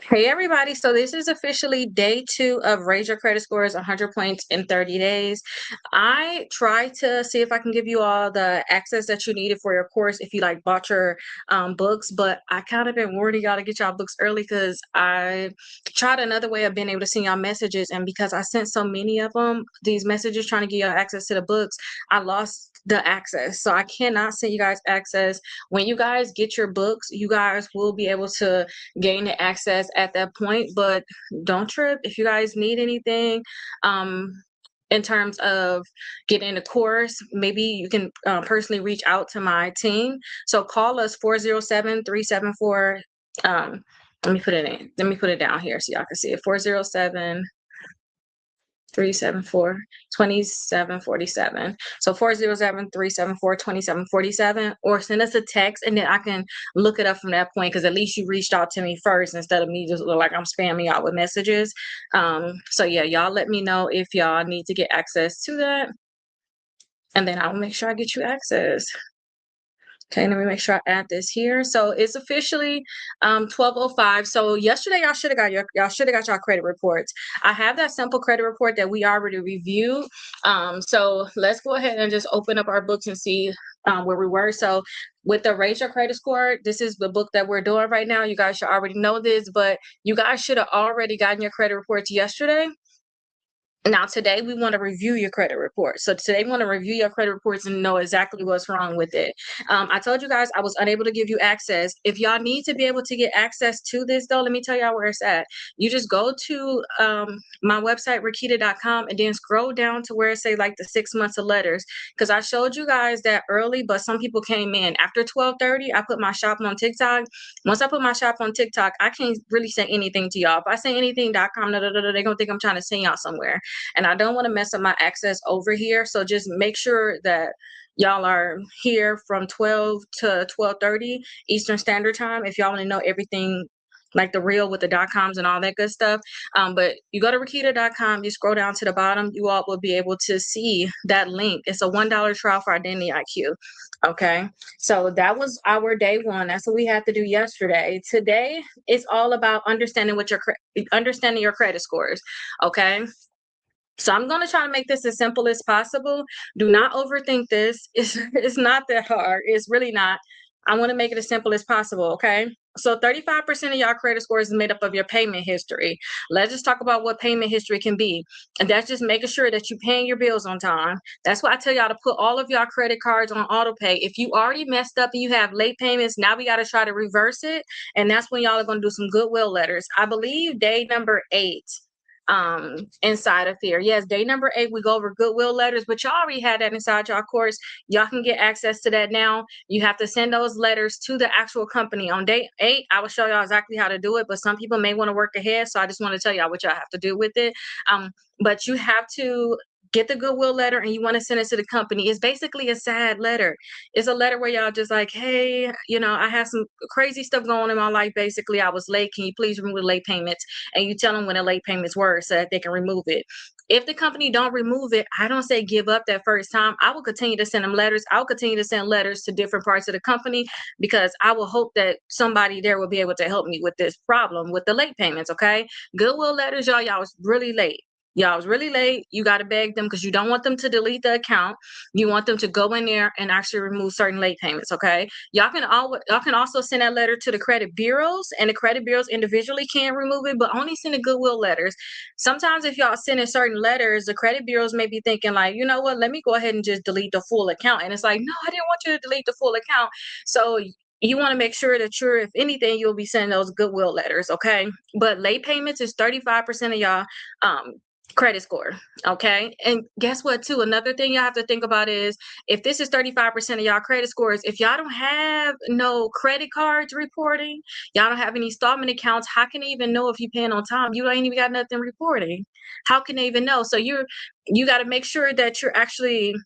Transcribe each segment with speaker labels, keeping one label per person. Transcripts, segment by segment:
Speaker 1: Hey everybody, so this is officially day 2 of Raise Your Credit Scores 100 points in 30 days. I tried to see if I can give you all the access that you needed for your course if you like bought your books, but I kind of been warning y'all to get y'all books early because I tried another way of being able to send y'all messages, and because I sent so many of them, these messages trying to get y'all access to the books, I lost the access. So I cannot send you guys access. When you guys get your books, you guys will be able to gain the access at that point, but don't trip if you guys need anything in terms of getting the course. Maybe you can personally reach out to my team, so call us 407-374 let me put it down here so y'all can see it. 407 374 2747. So 407-374-2747, or send us a text and then I can look it up from that point, because at least you reached out to me first instead of me just look like I'm spamming out with messages. So yeah, y'all let me know if y'all need to get access to that, and then I'll make sure I get you access. Okay, let me make sure I add this here. So it's officially 12:05. So yesterday y'all should have got your credit reports. I have that simple credit report that we already reviewed. So let's go ahead and just open up our books and see where we were. So with the Raise Your Credit Score, this is the book that we're doing right now. You guys should already know this, but you guys should have already gotten your credit reports yesterday. Now, today we want to review your credit report. So today we want to review your credit reports and know exactly what's wrong with it. I told you guys I was unable to give you access. If y'all need to be able to get access to this, though, let me tell y'all where it's at. You just go to my website, Rakita.com, and then scroll down to where it say like the 6 months of letters. Because I showed you guys that early, but some people came in after 12:30. I put my shop on TikTok. Once I put my shop on TikTok, I can't really say anything to y'all. If I say anything.com, they're gonna think I'm trying to send y'all somewhere, and I don't want to mess up my access over here. So just make sure that y'all are here from 12 to 12:30 Eastern Standard Time if y'all want to know everything like the real with the .coms and all that good stuff. But you go to Rakita.com, you scroll down to the bottom, you all will be able to see that link. It's a $1 trial for Identity IQ. Okay, so that was our day 1. That's what we had to do yesterday. Today it's all about understanding understanding your credit scores. Okay, so I'm going to try to make this as simple as possible. Do not overthink this. It's not that hard. It's really not. I want to make it as simple as possible, okay? So 35% of y'all credit scores is made up of your payment history. Let's just talk about what payment history can be. And that's just making sure that you're paying your bills on time. That's why I tell y'all to put all of y'all credit cards on auto pay. If you already messed up and you have late payments, now we got to try to reverse it. And that's when y'all are going to do some goodwill letters. I believe day number 8 inside of here. Yes, day number 8 we go over goodwill letters, but y'all already had that inside y'all course. Y'all can get access to that now. You have to send those letters to the actual company on day 8. I will show y'all exactly how to do it, but some people may want to work ahead, so I just want to tell y'all what y'all have to do with it. But you have to get the goodwill letter and you want to send it to the company. It's basically a sad letter. It's a letter where y'all just like, hey, I have some crazy stuff going on in my life. Basically, I was late. Can you please remove the late payments? And you tell them when the late payments were so that they can remove it. If the company don't remove it, I don't say give up that first time. I will continue to send them letters. I'll continue to send letters to different parts of the company, because I will hope that somebody there will be able to help me with this problem with the late payments. Okay, goodwill letters, y'all was really late. Y'all was really late. You got to beg them, because you don't want them to delete the account. You want them to go in there and actually remove certain late payments. Okay, y'all can also send that letter to the credit bureaus, and the credit bureaus individually can remove it, but only send the goodwill letters. Sometimes if y'all sending certain letters, the credit bureaus may be thinking like, you know what, let me go ahead and just delete the full account. And it's like, no, I didn't want you to delete the full account. So you want to make sure that if anything, you'll be sending those goodwill letters. Okay, but late payments is 35% of y'all credit score. Okay, and guess what too, another thing you have to think about is, if this is 35% of y'all credit scores, if y'all don't have no credit cards reporting, y'all don't have any installment accounts, how can they even know if you're paying on time? You ain't even got nothing reporting. How can they even know? So you got to make sure that you're actually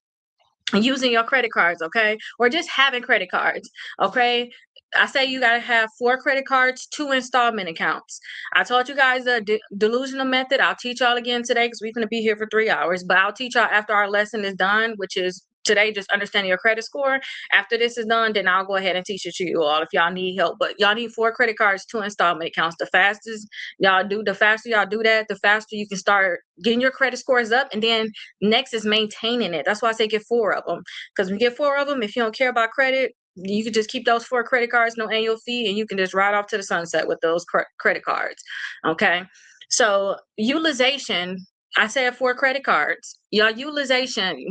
Speaker 1: using your credit cards, okay, or just having credit cards. Okay, I say you got to have 4 credit cards, 2 installment accounts. I taught you guys the delusional method. I'll teach y'all again today, because we're going to be here for 3 hours, but I'll teach y'all after our lesson is done, which is today, just understanding your credit score. After this is done, then I'll go ahead and teach it to you all if y'all need help. But y'all need 4 credit cards, 2 installment accounts. The faster y'all do that, the faster you can start getting your credit scores up. And then next is maintaining it. That's why I say get 4 of them. Because when you get 4 of them, if you don't care about credit, you can just keep those 4 credit cards, no annual fee, and you can just ride off to the sunset with those credit cards. Okay. So utilization, I said 4 credit cards. Your utilization,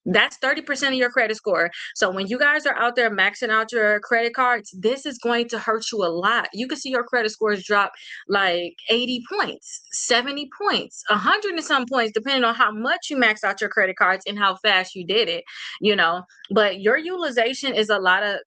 Speaker 1: that's 30% of your credit score. So when you guys are out there maxing out your credit cards, this is going to hurt you a lot. You can see your credit scores drop like 80 points, 70 points, 100 and some points, depending on how much you max out your credit cards and how fast you did it, you know. But your utilization is a lot of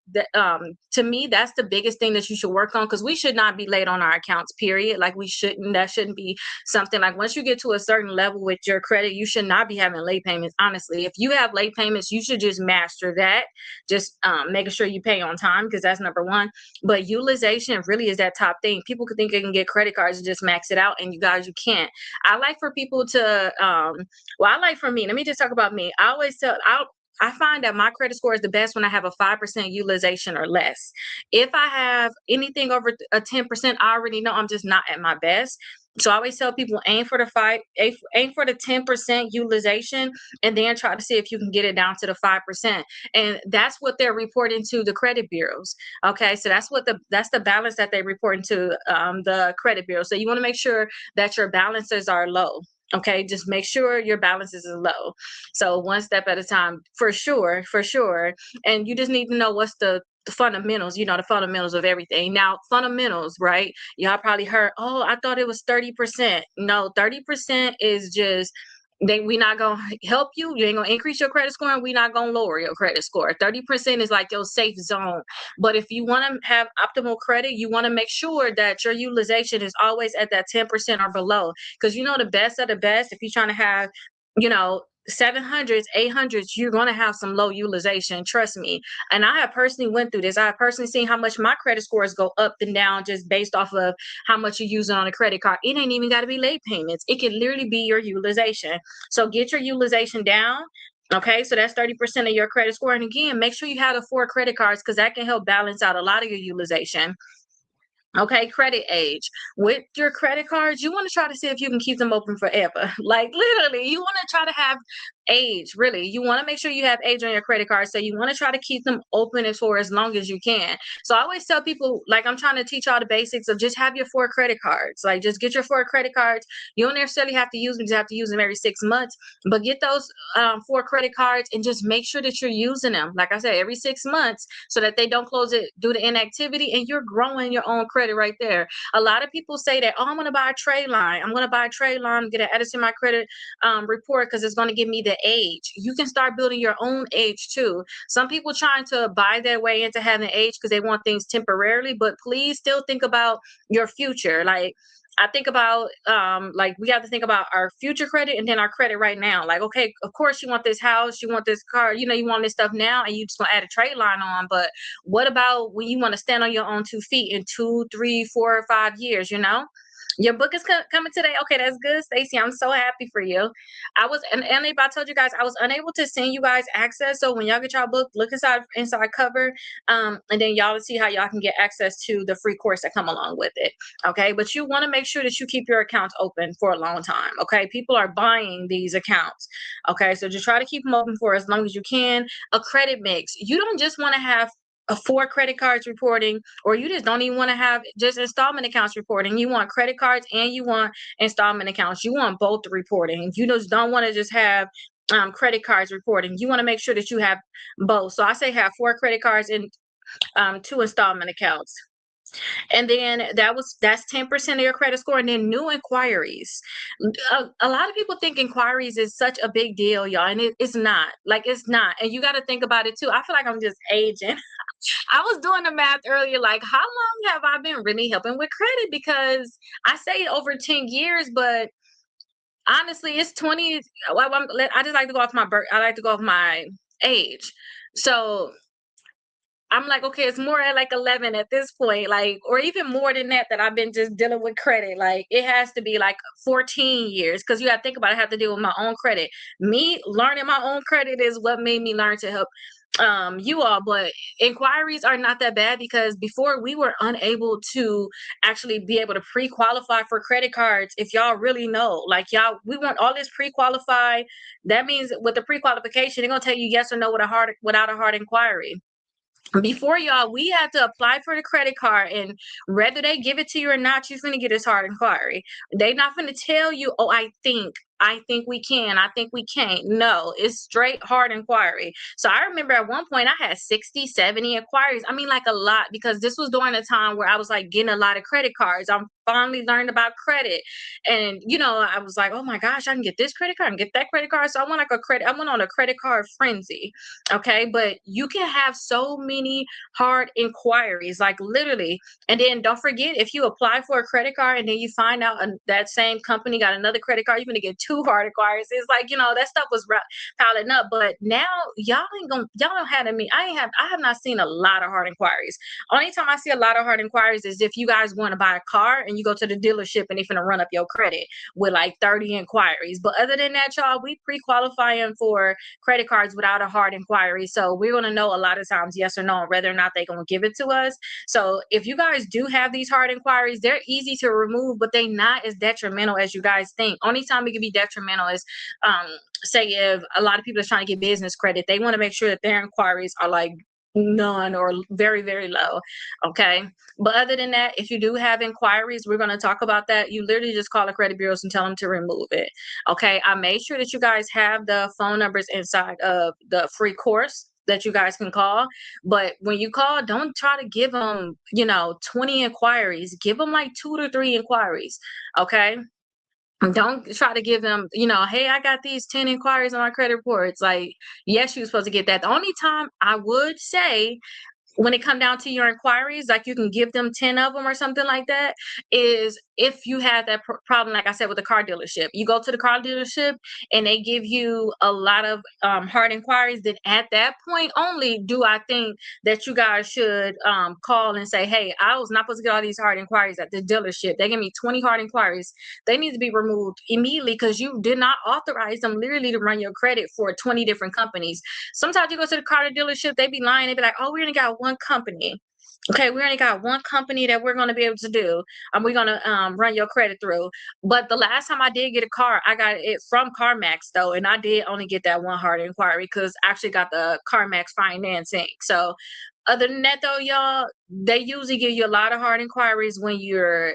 Speaker 1: to me, that's the biggest thing that you should work on, because we should not be late on our accounts, period. Like we shouldn't, that shouldn't be something. Like once you get to a certain level with your credit, you should not be having late payments. Honestly, if you have late payments, you should just master that. Just making sure you pay on time, because that's number one. But utilization really is that top thing. People could think they can get credit cards and just max it out, and you guys, you can't. I like for people to well, I like for me, let me just talk about me. I find that my credit score is the best when I have a 5% utilization or less. If I have anything over a 10%, I already know I'm just not at my best. So I always tell people, aim for the 10% utilization, and then try to see if you can get it down to the 5%. And that's what they're reporting to the credit bureaus. Okay, so that's the balance that they report into the credit bureau. So you want to make sure that your balances are low. Okay, just make sure your balances is low. So one step at a time, for sure, for sure. And you just need to know what's the fundamentals, the fundamentals of everything. Now, fundamentals, right? Y'all probably heard, oh, I thought it was 30%. No, 30% is just, we not gonna help you. You ain't gonna increase your credit score, and we not gonna lower your credit score. 30% is like your safe zone. But if you want to have optimal credit, you want to make sure that your utilization is always at that 10% or below. Because the best of the best, if you're trying to have, 700s, 800s, you're going to have some low utilization. Trust me. And I have personally went through this. I have personally seen how much my credit scores go up and down just based off of how much you're using on a credit card. It ain't even got to be late payments. It can literally be your utilization. So get your utilization down. Okay, so that's 30% of your credit score. And again, make sure you have the 4 credit cards, because that can help balance out a lot of your utilization. Okay, credit age. With your credit cards, you want to try to see if you can keep them open forever. Like literally, you want to try to have age, really. You want to make sure you have age on your credit card. So you want to try to keep them open for as long as you can. So I always tell people, like, I'm trying to teach all the basics of just have your 4 credit cards. Like just get your 4 credit cards. You don't necessarily have to use them, you have to use them every 6 months. But get those 4 credit cards and just make sure that you're using them. Like I said, every 6 months, so that they don't close it due to inactivity, and you're growing your own credit right there. A lot of people say that, oh, I'm going to buy a trade line. I'm going to buy a trade line, get an edit in my credit report, because it's going to give me the age. You can start building your own age too. Some people trying to buy their way into having age because they want things temporarily, but please still think about your future. Like I think about like we have to think about our future credit and then our credit right now. Like, okay, of course you want this house, you want this car, you want this stuff now, and you just want to add a trade line on. But what about when you want to stand on your own 2 feet in 2, 3, 4, or 5 years? Your book is coming today. Okay, that's good, Stacy. I'm so happy for you. And I told you guys I was unable to send you guys access. So when y'all get y'all book, look inside cover, and then y'all will see how y'all can get access to the free course that come along with it. Okay, but you want to make sure that you keep your accounts open for a long time. Okay, people are buying these accounts. Okay, so just try to keep them open for as long as you can. A credit mix. You don't just want to have a 4 credit cards reporting, or you just don't even want to have just installment accounts reporting. You want credit cards and you want installment accounts. You want both reporting. You just don't want to just have credit cards reporting. You want to make sure that you have both. So I say have 4 credit cards and 2 installment accounts. And then that's 10% of your credit score. And then new inquiries. A lot of people think inquiries is such a big deal, y'all, and it's not. Like it's not. And you got to think about it too. I feel like I'm just aging. I was doing the math earlier, like how long have I been really helping with credit? Because I say over 10 years, but honestly, it's 20. Well, I just like to go off my birth. I like to go off my age. So I'm like, okay, it's more at like 11 at this point, like, or even more than that, that I've been just dealing with credit. Like, it has to be like 14 years because you got to think about it, I have to deal with my own credit. Me learning my own credit is what made me learn to help you all. But inquiries are not that bad because before we were unable to actually be able to pre-qualify for credit cards. If y'all really know, like, y'all, we want all this pre-qualified. That means with the pre-qualification, they're gonna tell you yes or no with a hard without a hard inquiry. Before y'all, we had to apply for the credit card, and whether they give it to you or not, you're gonna get this hard inquiry. They not gonna tell you, oh, I think we can, I think we can't. No, it's straight hard inquiry. So I remember at one point I had 60, 70 inquiries. I mean, like a lot, because this was during a time where I was like getting a lot of credit cards. I'm finally learned about credit. And I was like, oh my gosh, I can get this credit card and get that credit card. So I went on a credit card frenzy. Okay, but you can have so many hard inquiries, like literally. And then don't forget, if you apply for a credit card and then you find out that same company got another credit card, you're gonna get two hard inquiries. It's like, that stuff was piling up. But now y'all don't have to me. I have not seen a lot of hard inquiries. Only time I see a lot of hard inquiries is if you guys want to buy a car and you go to the dealership and they're gonna run up your credit with like 30 inquiries. But other than that, y'all, we pre-qualifying for credit cards without a hard inquiry. So we're going to know a lot of times yes or no, whether or not they're going to give it to us. So if you guys do have these hard inquiries, they're easy to remove, but they not as detrimental as you guys think. Only time it can be detrimental is say if a lot of people are trying to get business credit, they want to make sure that their inquiries are like none or very, very low. Okay. But other than that, if you do have inquiries, we're going to talk about that. You literally just call the credit bureaus and tell them to remove it. Okay. I made sure that you guys have the phone numbers inside of the free course that you guys can call. But when you call, don't try to give them, 20 inquiries. Give them like 2 to 3 inquiries. Okay. Don't try to give them, hey, I got these 10 inquiries on my credit report. It's like, yes, you're supposed to get that. The only time I would say when it come down to your inquiries, like you can give them 10 of them or something like that, is if you have that problem, like I said, with the car dealership. You go to the car dealership and they give you a lot of hard inquiries, then at that point only do I think that you guys should call and say, hey, I was not supposed to get all these hard inquiries at the dealership. They give me 20 hard inquiries. They need to be removed immediately because you did not authorize them literally to run your credit for 20 different companies. Sometimes you go to the car dealership, they be lying. They be like, oh, we only got one company. Okay, we only got one company that we're going to be able to do. We're going to run your credit through. But the last time I did get a car, I got it from CarMax, though. And I did only get that one hard inquiry because I actually got the CarMax financing. So other than that, though, y'all, they usually give you a lot of hard inquiries when you're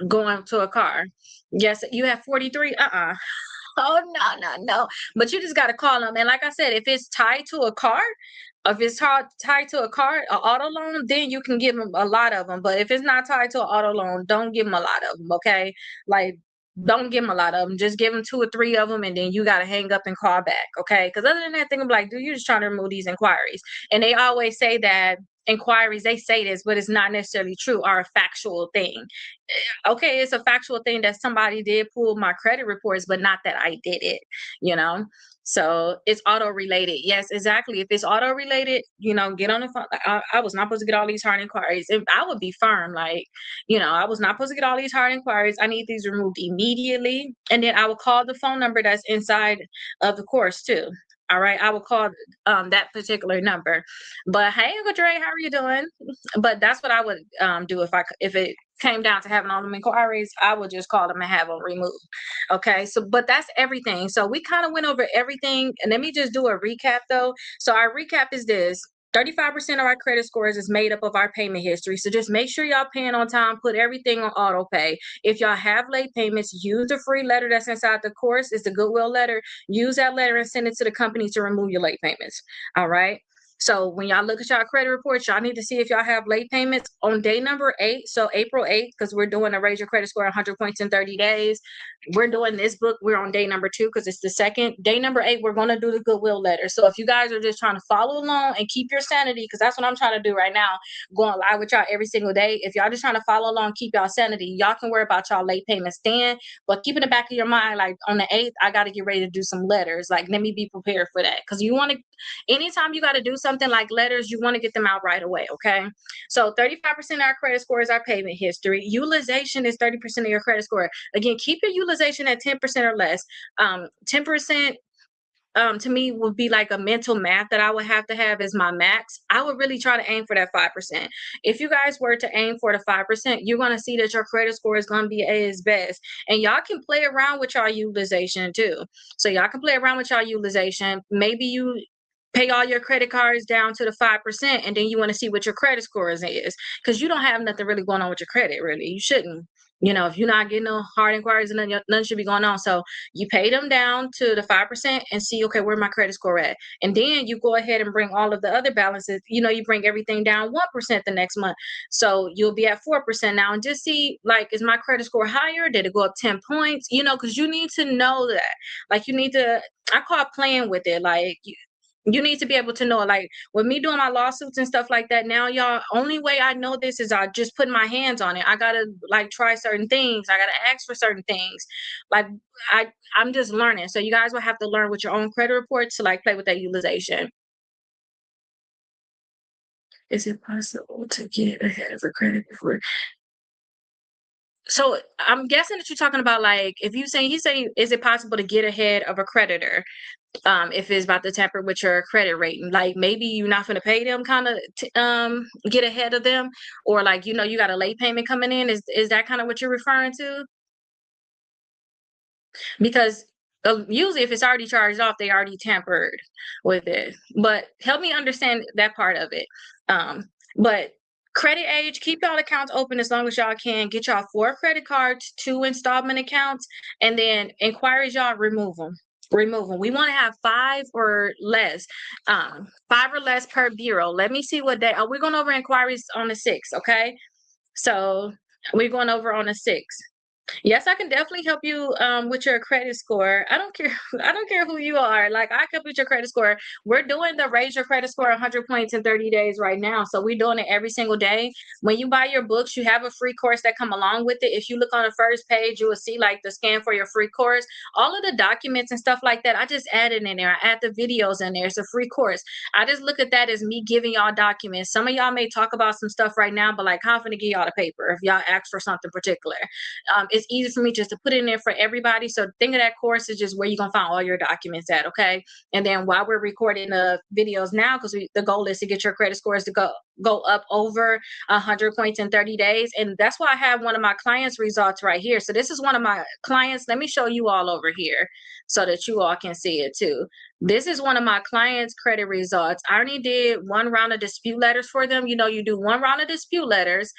Speaker 1: going to a car. Yes, you have 43. Oh, no, no, no. But you just got to call them. And like I said, if it's tied to a car, if it's tied to a car, an auto loan, then you can give them a lot of them. But if it's not tied to an auto loan, don't give them a lot of them. Okay. Like, don't give them a lot of them. Just give them 2 or 3 of them, and then you got to hang up and call back. Okay. Because other than that, think of like, dude, you're just trying to remove these inquiries. And they always say that inquiries, they say this, but it's not necessarily true, are a factual thing. Okay, it's a factual thing that somebody did pull my credit reports, but not that I did it, you know? So it's auto related. Yes, exactly. If it's auto related, get on the phone. I was not supposed to get all these hard inquiries. If I would be firm, like, I was not supposed to get all these hard inquiries. I need these removed immediately. And then I will call the phone number that's inside of the course too. All right, I will call that particular number. But hey, Uncle Dre, how are you doing? But that's what I would do if it came down to having all them inquiries. I would just call them and have them removed. Okay, so but that's everything. So we kind of went over everything, and let me just do a recap though. So our recap is this: 35% of our credit scores is made up of our payment history. So just make sure y'all paying on time, put everything on auto pay. If y'all have late payments, use the free letter that's inside the course. It's the Goodwill letter. Use that letter and send it to the company to remove your late payments. All right. So when y'all look at y'all credit reports, y'all need to see if y'all have late payments on day number 8. So April 8th, because we're doing a raise your credit score 100 points in 30 days. We're doing this book. We're on day number 2 because it's the second. Day number 8, we're going to do the Goodwill letter. So if you guys are just trying to follow along and keep your sanity, because that's what I'm trying to do right now, going live with y'all every single day. If y'all just trying to follow along, keep y'all sanity, y'all can worry about y'all late payments then. But keep in the back of your mind, like on the 8th, I got to get ready to do some letters. Like, let me be prepared for that. Because you want to, anytime you got to do something, something like letters, you want to get them out right away. Okay. So 35% of our credit score is our payment history. Utilization is 30% of your credit score. Again, keep your utilization at 10% or less. 10% to me would be like a mental math that I would have to have as my max. I would really try to aim for that 5%. If you guys were to aim for the 5%, you're going to see that your credit score is going to be at its best. And y'all can play around with y'all utilization too. So y'all can play around with y'all utilization. Maybe you pay all your credit cards down to the 5%, and then you want to see what your credit scores is, because you don't have nothing really going on with your credit. Really, you shouldn't. If you're not getting no hard inquiries, and nothing should be going on. So you pay them down to the 5% and see, okay, where my credit score at, and then you go ahead and bring all of the other balances. You bring everything down 1% the next month, so you'll be at 4% now, and just see, like, is my credit score higher? Did it go up 10 points? Because you need to know that. Like, you need to. I call it playing with it. Like, you need to be able to know, like, with me doing my lawsuits and stuff like that now, y'all, only way I know this is I just put my hands on it. I gotta, like, try certain things. I gotta ask for certain things. Like, I'm just learning. So you guys will have to learn with your own credit reports to, like, play with that utilization. Is it possible to get ahead of a credit report? So I'm guessing that you're talking about, like, if you say, he's saying, is it possible to get ahead of a creditor? If it's about to tamper with your credit rating, like, maybe you're not going to pay them, kind of get ahead of them, or, like, you got a late payment coming in. Is that kind of what you're referring to? Because usually if it's already charged off, they already tampered with it. But help me understand that part of it. But credit age, keep y'all accounts open as long as y'all can. Get y'all 4 credit cards, 2 installment accounts, and then inquiries, y'all remove them. Remove them. We want to have 5 or less, 5 or less per bureau. Let me see what day. Oh, we're going over inquiries on the 6th. Okay. So we're going over on the 6th. Yes, I can definitely help you with your credit score. I don't care. I don't care who you are. Like, I can help you with your credit score. We're doing the Raise Your Credit Score 100 points in 30 days right now. So we're doing it every single day. When you buy your books, you have a free course that come along with it. If you look on the first page, you will see, like, the scan for your free course. All of the documents and stuff like that, I just added in there. I add the videos in there. It's a free course. I just look at that as me giving y'all documents. Some of y'all may talk about some stuff right now, but, like, how I'm gonna give y'all the paper if y'all ask for something particular. It's easy for me just to put it in there for everybody. So think of that course as just where you're gonna find all your documents at, okay? And then while we're recording the videos now, because the goal is to get your credit scores to go up over 100 points in 30 days. And that's why I have one of my clients' results right here. So this is one of my clients. Let me show you all over here so that you all can see it too. This is one of my clients' credit results. I already did 1 round of dispute letters for them. You do 1 round of dispute letters,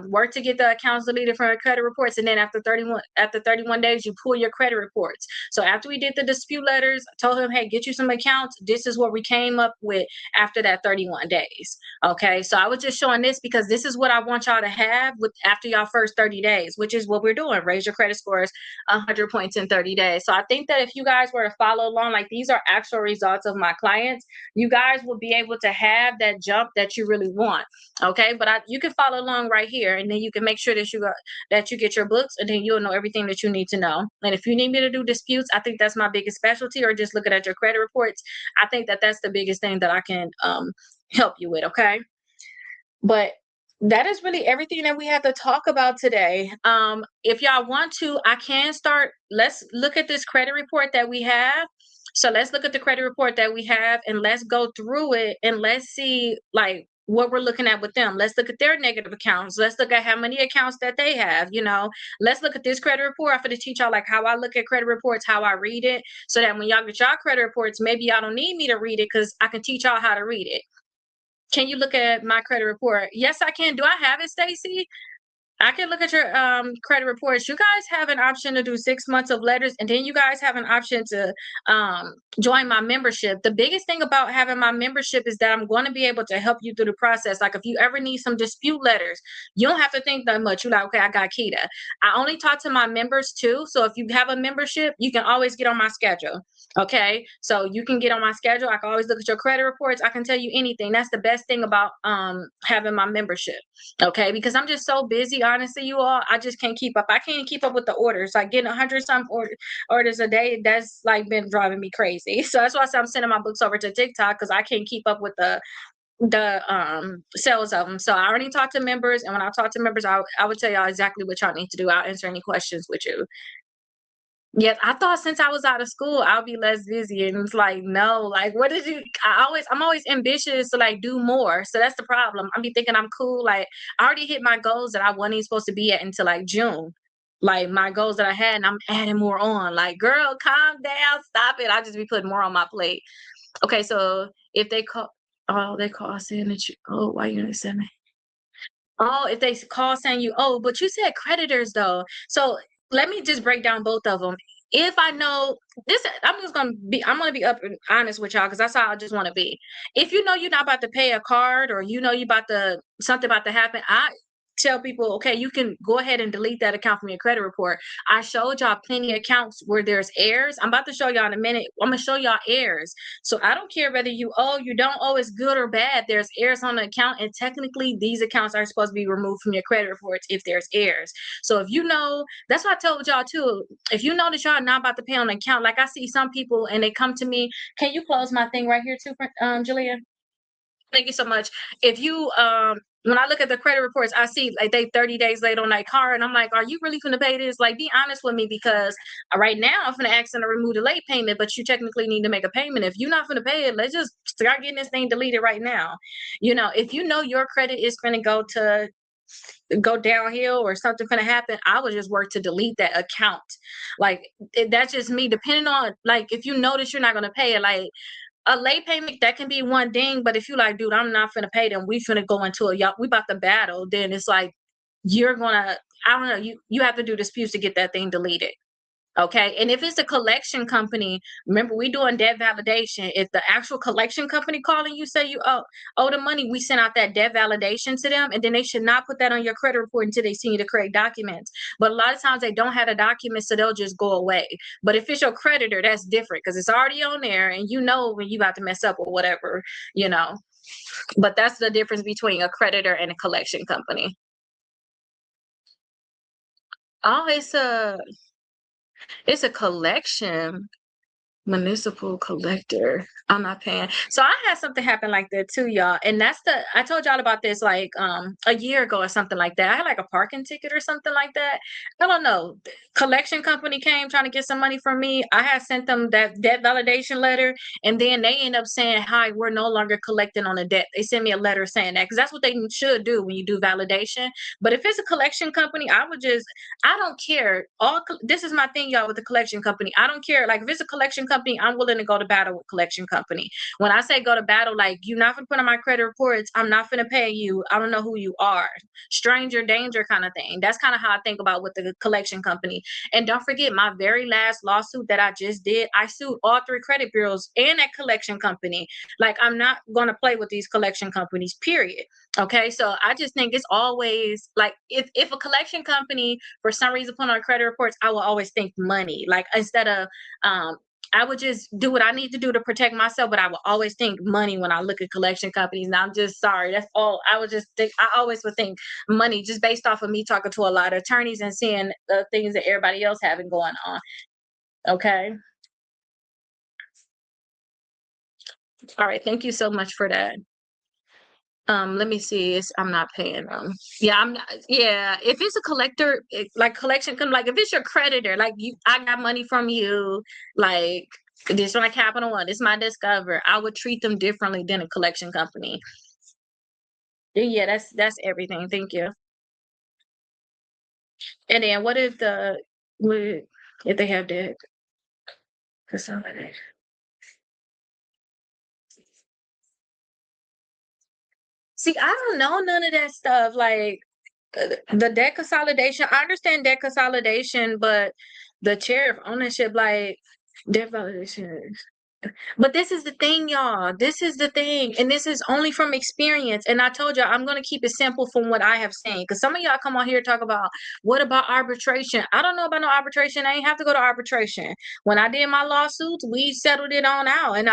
Speaker 1: work to get the accounts deleted from your credit reports, and then after 31 days, you pull your credit reports. So after we did the dispute letters, I told him, hey, get you some accounts. This is what we came up with after that 31 days. Okay, so I was just showing this because this is what I want y'all to have with after y'all first 30 days, which is what we're doing. Raise your credit scores 100 points in 30 days. So I think that if you guys were to follow along, like, these are actual results of my clients, you guys will be able to have that jump that you really want. Okay, but you can follow along right here, and then you can make sure that you get your books, and then you'll know everything that you need to know. And if you need me to do disputes, I think that's my biggest specialty, or just looking at your credit reports, I think that that's the biggest thing that I can help you with. Okay, but that is really everything that we have to talk about today. If y'all want to, I can start. Let's look at this credit report that we have. So let's look at the credit report that we have, and let's go through it, and let's see, like, what we're looking at with them. Let's look at their negative accounts. Let's look at how many accounts that they have. Let's look at this credit report. I'm going to teach y'all, like, how I look at credit reports, how I read it, so that when y'all get y'all credit reports, maybe y'all don't need me to read it, because I can teach y'all how to read it. Can you look at my credit report? Yes, I can. Do I have it, Stacy? I can look at your credit reports. You guys have an option to do 6 months of letters, and then you guys have an option to join my membership. The biggest thing about having my membership is that I'm going to be able to help you through the process. Like, if you ever need some dispute letters, you don't have to think that much. You're like, okay, I got Kita. I only talk to my members too. So if you have a membership, you can always get on my schedule. Okay, so you can get on my schedule. I can always look at your credit reports. I can tell you anything. That's the best thing about having my membership. Okay, because I'm just so busy, honest to you all, I just can't keep up. I can't keep up with the orders. Like getting 100 some orders a day, that's like been driving me crazy. So that's why I said I'm sending my books over to TikTok because I can't keep up with the sales of them. So I already talked to members, and when I talk to members, I would tell y'all exactly what y'all need to do. I'll answer any questions with you. Yes, I thought since I was out of school, I'll be less busy, and it's like, no, like, what did you? I'm always ambitious to like do more. So that's the problem. I be thinking I'm cool. Like, I already hit my goals that I wasn't even supposed to be at until like June. Like my goals that I had, and I'm adding more on. Like, girl, calm down, stop it. I just be putting more on my plate. Okay, so if they call, oh, they call saying that you, oh, why you gonna send me? Oh, if they call saying you, oh, but you said creditors though. So let me just break down both of them. If I know this, I'm gonna be up and honest with y'all because that's how I just want to be. If you know you're not about to pay a card or you know you about to something about to happen, I tell people, okay, you can go ahead and delete that account from your credit report. I showed y'all plenty of accounts where there's errors. I'm about to show y'all in a minute. I'm gonna show y'all errors. So I don't care whether you owe, you don't owe, it's good or bad. There's errors on the account, and technically these accounts are supposed to be removed from your credit reports if there's errors. So if you know, that's what I told y'all too. If you know that y'all are not about to pay on an account, like I see some people and they come to me, can you close my thing right here too, Julia? Thank you so much. If you when I look at the credit reports, I see like they 30 days late on that car, and I'm like, are you really gonna pay this? Like, be honest with me because right now I'm gonna ask them to remove the late payment, but you technically need to make a payment. If you're not gonna pay it, let's just start getting this thing deleted right now. You know, if you know your credit is gonna go downhill or something gonna happen, I would just work to delete that account. Like that's just me. Depending on like if you notice you're not gonna pay it, like a late payment that can be one thing, but if you like, dude, I'm not finna pay them, we finna go into a y'all, we about to battle, then it's like you're gonna, I don't know, you have to do disputes to get that thing deleted. Okay. And if it's a collection company, remember we doing debt validation. If the actual collection company calling you say you owe the money, we send out that debt validation to them, and then they should not put that on your credit report until they see you the correct documents. But a lot of times they don't have the documents, so they'll just go away. But if it's your creditor, that's different because it's already on there, and you know when you about to mess up or whatever, you know. But that's the difference between a creditor and a collection company. Oh, it's a collection. Municipal collector. I'm not paying. So I had something happen like that too, y'all. And that's the I told y'all about this like a year ago or something like that. I had like a parking ticket or something like that. I don't know. The collection company came trying to get some money from me. I had sent them that debt validation letter, and then they end up saying, "Hi, we're no longer collecting on the debt." They sent me a letter saying that because that's what they should do when you do validation. But if it's a collection company, I don't care. This is my thing, y'all, with the collection company. I don't care. Like if it's a collection company, I'm willing to go to battle with collection company. When I say go to battle, like you're not gonna put on my credit reports, I'm not gonna pay you. I don't know who you are. Stranger danger kind of thing. That's kind of how I think about with the collection company. And don't forget my very last lawsuit that I just did, I sued all three credit bureaus and that collection company. Like I'm not gonna play with these collection companies, period. Okay, so I just think it's always like if a collection company for some reason put on credit reports, I will always think money. Like instead of I would just do what I need to do to protect myself, but I will always think money when I look at collection companies. Now I'm just sorry. That's all. I would just think. I always would think money, just based off of me talking to a lot of attorneys and seeing the things that everybody else having going on. Okay. All right. Thank you so much for that. Let me see. I'm not paying them. Yeah, I'm not. Yeah, if it's a collector, like collection, come like if it's your creditor, like I got money from you, like this my Capital One, this my Discover. I would treat them differently than a collection company. Yeah, that's everything. Thank you. And then what if if they have debt? Consolidation. See, I don't know none of that stuff. Like the debt consolidation, I understand debt consolidation, but the chair of ownership, like debt validation. But this is the thing, y'all. This is the thing, and this is only from experience. And I told y'all I'm gonna keep it simple from what I have seen. Because some of y'all come on here talk about what about arbitration? I don't know about no arbitration. I ain't have to go to arbitration. When I did my lawsuits, we settled it on out, and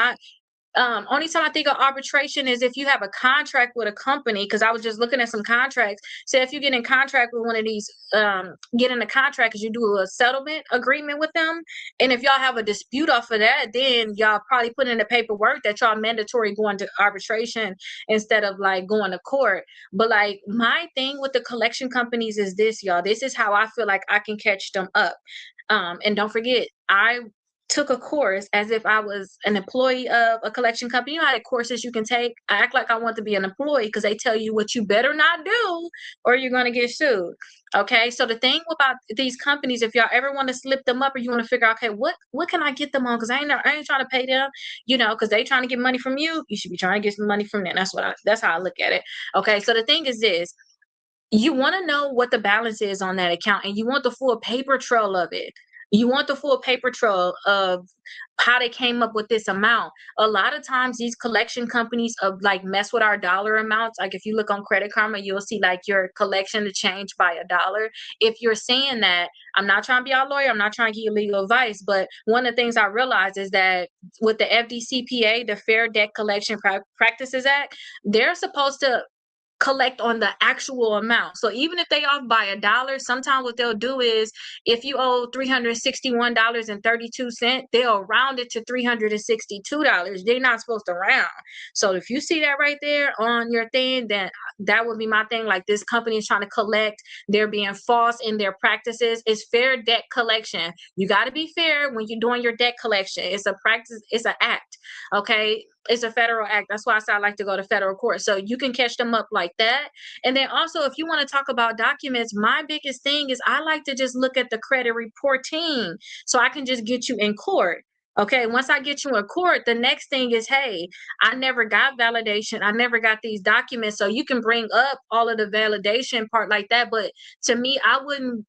Speaker 1: Only time I think of arbitration is if you have a contract with a company, because I was just looking at some contracts. So if you get in contract with one of these, get in a contract because you do a settlement agreement with them. And if y'all have a dispute off of that, then y'all probably put in the paperwork that y'all mandatory going to arbitration instead of like going to court. But like my thing with the collection companies is this, y'all. This is how I feel like I can catch them up. And don't forget, I took a course as if I was an employee of a collection company. You know how the courses you can take? I act like I want to be an employee because they tell you what you better not do or you're going to get sued. Okay. So the thing about these companies, if y'all ever want to slip them up or you want to figure out, okay, what can I get them on? Because I ain't trying to pay them, because they trying to get money from you. You should be trying to get some money from them. That's how I look at it. Okay. So the thing is this. You want to know what the balance is on that account and you want the full paper trail of it. You want the full paper trail of how they came up with this amount. A lot of times these collection companies of like mess with our dollar amounts. Like if you look on Credit Karma, you'll see like your collection to change by $1. If you're saying that, I'm not trying to be our lawyer, I'm not trying to give you legal advice, but one of the things I realized is that with the FDCPA, the Fair Debt Collection Practices Act, they're supposed to collect on the actual amount. So even if they off by $1, sometimes what they'll do is if you owe $361.32, they'll round it to $362. They're not supposed to round. So if you see that right there on your thing, then that would be my thing. Like this company is trying to collect, they're being false in their practices. It's fair debt collection. You got to be fair when you're doing your debt collection. It's a practice, it's an act. Okay. It's a federal act. That's why I said I like to go to federal court. So you can catch them up like that. And then also, if you want to talk about documents, my biggest thing is I like to just look at the credit reporting so I can just get you in court. Okay, once I get you in court, the next thing is, hey, I never got validation. I never got these documents. So you can bring up all of the validation part like that. But to me, I wouldn't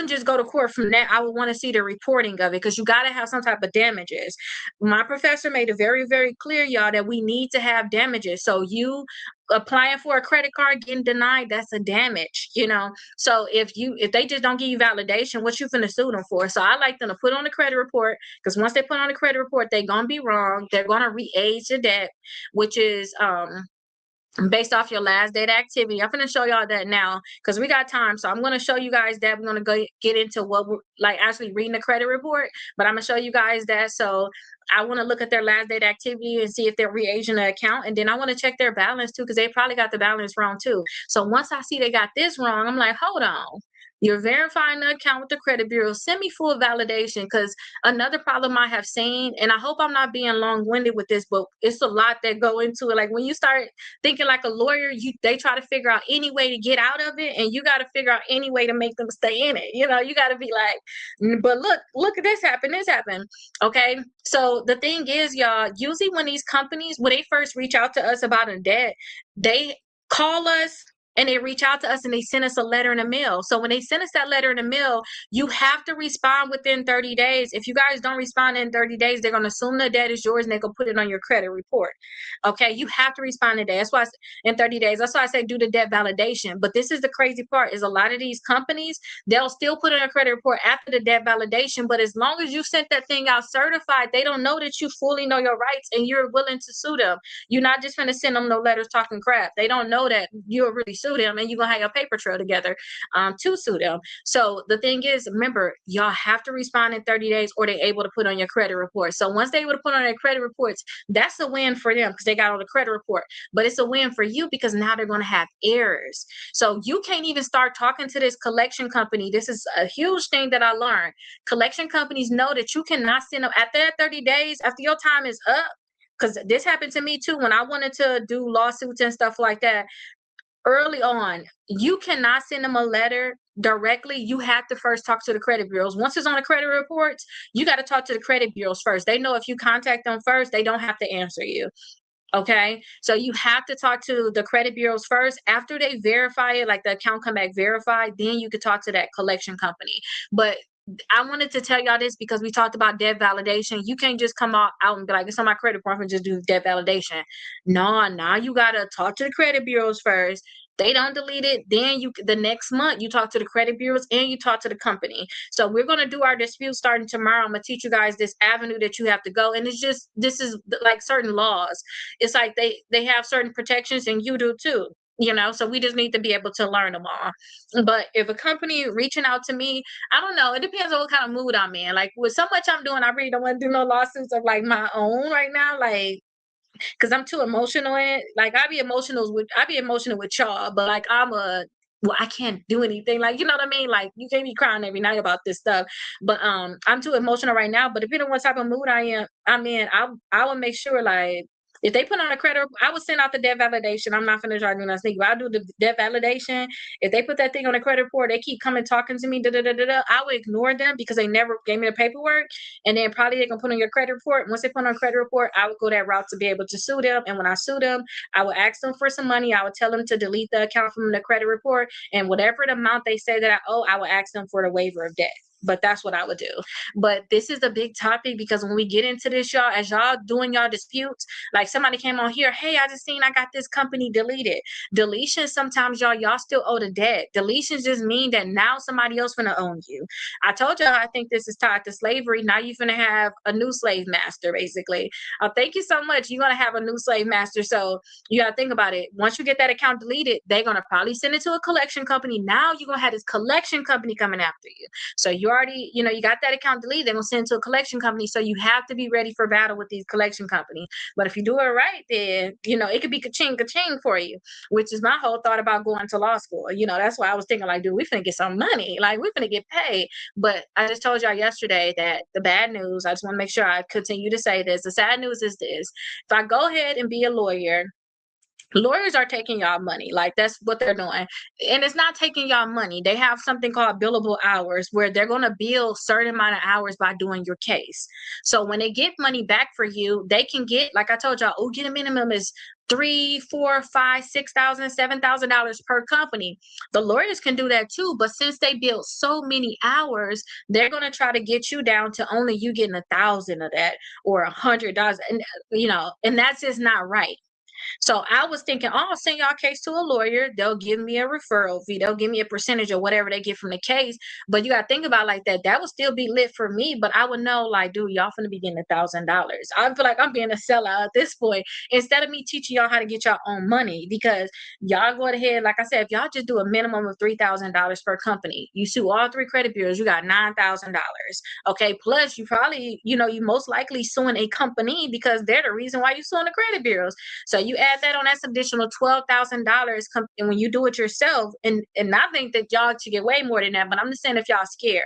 Speaker 1: just go to court from that. I would want to see the reporting of it because you got to have some type of damages. My professor made it very, very clear, y'all, that we need to have damages. So you applying for a credit card getting denied, that's a damage. So if they just don't give you validation, what you finna sue them for? So I like them to put on the credit report because once they put on the credit report, they're gonna be wrong. They're gonna re-age the debt, which is based off your last date activity. I'm going to show y'all that now because we got time. So I'm going to show you guys that. We're going to go get into what we're like actually reading the credit report, but I'm going to show you guys that. So I want to look at their last date activity and see if they're re-aging the account. And then I want to check their balance too, because they probably got the balance wrong too. So once I see they got this wrong, I'm like, hold on. You're verifying the account with the credit bureau. Send me full validation because another problem I have seen, and I hope I'm not being long-winded with this, but it's a lot that go into it. Like when you start thinking like a lawyer, they try to figure out any way to get out of it, and you got to figure out any way to make them stay in it. You got to be like, but look at this happened. Okay. So the thing is, y'all, usually when these companies, when they first reach out to us about a debt, they call us and they reach out to us and they send us a letter in the mail. So when they send us that letter in the mail, you have to respond within 30 days. If you guys don't respond in 30 days, they're going to assume the debt is yours and they're going to put it on your credit report. Okay. You have to respond today. That's why in 30 days, that's why I say do the debt validation. But this is the crazy part is a lot of these companies, they'll still put on a credit report after the debt validation. But as long as you sent that thing out certified, they don't know that you fully know your rights and you're willing to sue them. You're not just going to send them no letters talking crap. They don't know that you're really sue them and you're gonna have your paper trail together to sue them. So the thing is, remember, y'all have to respond in 30 days or they're able to put on your credit report. So once they're able to put on their credit reports, that's a win for them because they got on the credit report. But it's a win for you because now they're gonna have errors. So you can't even start talking to this collection company. This is a huge thing that I learned. Collection companies know that you cannot send them after that 30 days, after your time is up. Because this happened to me too when I wanted to do lawsuits and stuff like that. Early on, you cannot send them a letter directly. You have to first talk to the credit bureaus. Once it's on the credit reports, you got to talk to the credit bureaus first. They know if you contact them first, they don't have to answer you. Okay. So you have to talk to the credit bureaus first. After they verify it, like the account come back verified, then you could talk to that collection company. But I wanted to tell y'all this because we talked about debt validation. You can't just come out and be like, it's on my credit report and just do debt validation. No, now you got to talk to the credit bureaus first. They don't delete it. Then the next month you talk to the credit bureaus and you talk to the company. So we're gonna do our dispute starting tomorrow. I'm gonna teach you guys this avenue that you have to go, and it's just this is like certain laws. It's like they have certain protections, and you do too. So we just need to be able to learn them all. But if a company reaching out to me, I don't know. It depends on what kind of mood I'm in. Like with so much I'm doing, I really don't want to do no lawsuits of like my own right now. Like because I'm too emotional in it. Like I be emotional with y'all, but like well, I can't do anything. Like, you know what I mean? Like you can't be crying every night about this stuff. But I'm too emotional right now. But depending on what type of mood I'm in, I will make sure like if they put on a credit, I would send out the debt validation. I'm not gonna try to do nothing. I'll do the debt validation. If they put that thing on the credit report, they keep coming talking to me. Da, da, da, da, da, I would ignore them because they never gave me the paperwork. And then probably they can put on your credit report. Once they put on a credit report, I would go that route to be able to sue them. And when I sue them, I would ask them for some money. I would tell them to delete the account from the credit report. And whatever the amount they say that I owe, I would ask them for the waiver of debt. But that's what I would do. But this is a big topic because when we get into this, y'all, as y'all doing y'all disputes, like somebody came on here, hey, I just seen I got this company deleted. Deletions sometimes y'all still owe the debt. Deletions just mean that now somebody else gonna own you. I told y'all I think this is tied to slavery. Now you're gonna have a new slave master, basically. Thank you so much. You're gonna have a new slave master. So you gotta think about it. Once you get that account deleted, they're gonna probably send it to a collection company. Now you're gonna have this collection company coming after you. So you already, you got that account deleted, they're gonna send it to a collection company. So you have to be ready for battle with these collection companies. But if you do it right, then it could be ka-ching for you, which is my whole thought about going to law school. That's why I was thinking like, dude, we finna get some money. Like we finna get paid. But I just told y'all yesterday that the bad news, I just want to make sure I continue to say this. The sad news is this. If I go ahead and be a lawyer, lawyers are taking y'all money. Like that's what they're doing. And it's not taking y'all money. They have something called billable hours where they're going to bill certain amount of hours by doing your case. So when they get money back for you, they can get, like I told y'all, get a minimum is $3, $4, $5, $6,000, $7,000 per company. The lawyers can do that too, but since they build so many hours, they're going to try to get you down to only you getting 1,000 of that or $100, and that's just not right. So I was thinking, I'll send y'all case to a lawyer. They'll give me a referral fee. They'll give me a percentage of whatever they get from the case. But you got to think about like that. That would still be lit for me. But I would know like, dude, y'all finna be getting $1,000. I feel like I'm being a sellout at this point. Instead of me teaching y'all how to get y'all own money, because y'all go ahead, like I said, if y'all just do a minimum of $3,000 per company, you sue all 3 credit bureaus, you got $9,000. Okay. Plus you probably, you most likely suing a company because they're the reason why you suing the credit bureaus. So you add that on, that's additional $12,000. And when you do it yourself, and I think that y'all should get way more than that. But I'm just saying, if y'all scared,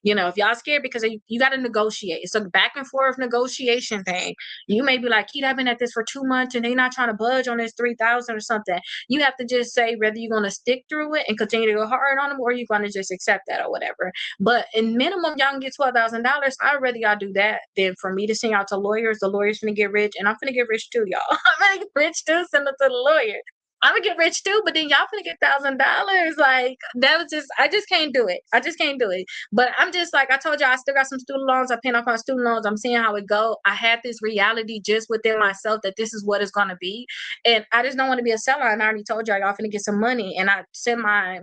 Speaker 1: if y'all scared because you got to negotiate, it's a back and forth negotiation thing. You may be like, Keith, I've been at this for 2 months and they're not trying to budge on this 3,000 or something. You have to just say whether you're going to stick through it and continue to go hard on them, or you're going to just accept that or whatever. But in minimum, y'all can get $12,000. I'd rather y'all do that than for me to send out to lawyers. The lawyer's gonna get rich, and I'm gonna get rich too, y'all. I'm gonna get rich too. Send it to the lawyer. I'm gonna get rich too, but then y'all gonna get $1,000. Like that was I just can't do it. I just can't do it. But I'm just like I told you, I still got some student loans. I pay off my student loans. I'm seeing how it go. I had this reality just within myself that this is what it's gonna be, and I just don't want to be a seller. And I already told y'all finna get some money, and I sent my.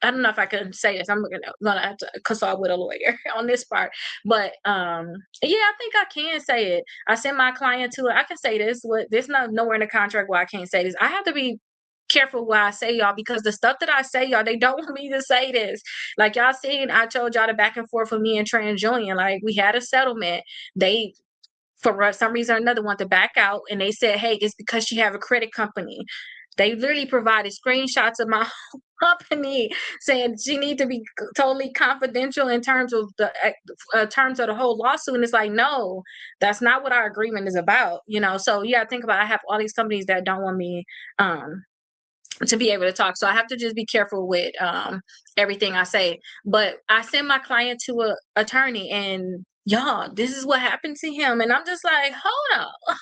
Speaker 1: I don't know if I can say this. I'm gonna have to consult with a lawyer on this part. But yeah, I think I can say it. I sent my client to it. I can say this. There's nowhere in the contract where I can't say this. I have to be careful what I say, y'all, because the stuff that I say, y'all, they don't want me to say this. Like y'all seen, I told y'all the back and forth with me and TransUnion. Like we had a settlement. They for some reason or another want to back out, and they said, hey, it's because she have a credit company. They literally provided screenshots of my company saying she need to be totally confidential in terms of the terms of the whole lawsuit. And it's like, no, that's not what our agreement is about. So yeah, think about it. I have all these companies that don't want me to be able to talk. So I have to just be careful with everything I say. But I send my client to an attorney, and y'all, this is what happened to him. And I'm just like, hold on.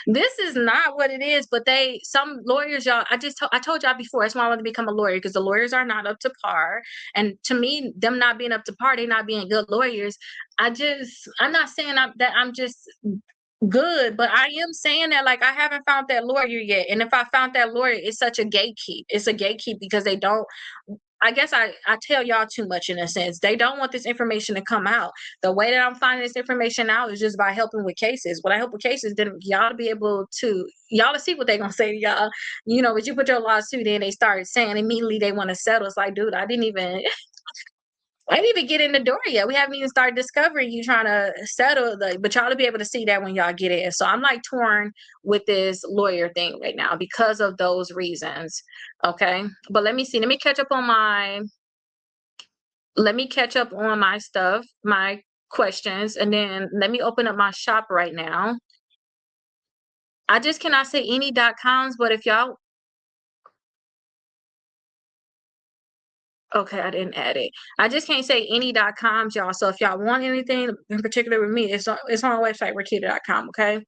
Speaker 1: This is not what it is. But some lawyers, y'all, I told y'all before, that's why I want to become a lawyer, because the lawyers are not up to par. And to me, them not being up to par, they not being good lawyers. I'm not saying that I'm just Good, but I am saying that, like, I haven't found that lawyer yet, and if I found that lawyer, it's such a gatekeep. It's a gatekeep because they don't. I guess I tell y'all too much in a sense. They don't want this information to come out. The way that I'm finding this information out is just by helping with cases. When I help with cases, then y'all to be able to y'all to see what they're gonna say to y'all. But you put your lawsuit in, they start saying immediately they want to settle. It's like, dude, I didn't even get in the door yet. We haven't even started discovering you trying to settle but y'all to be able to see that when y'all get in. So I'm like torn with this lawyer thing right now because of those reasons. Okay. But let me see. Let me catch up on my stuff, my questions, and then let me open up my shop right now. I just cannot say any .coms, but if y'all okay, I didn't add it. I just can't say any .coms, y'all. So if y'all want anything in particular with me, it's on our website, Rakita.com, okay?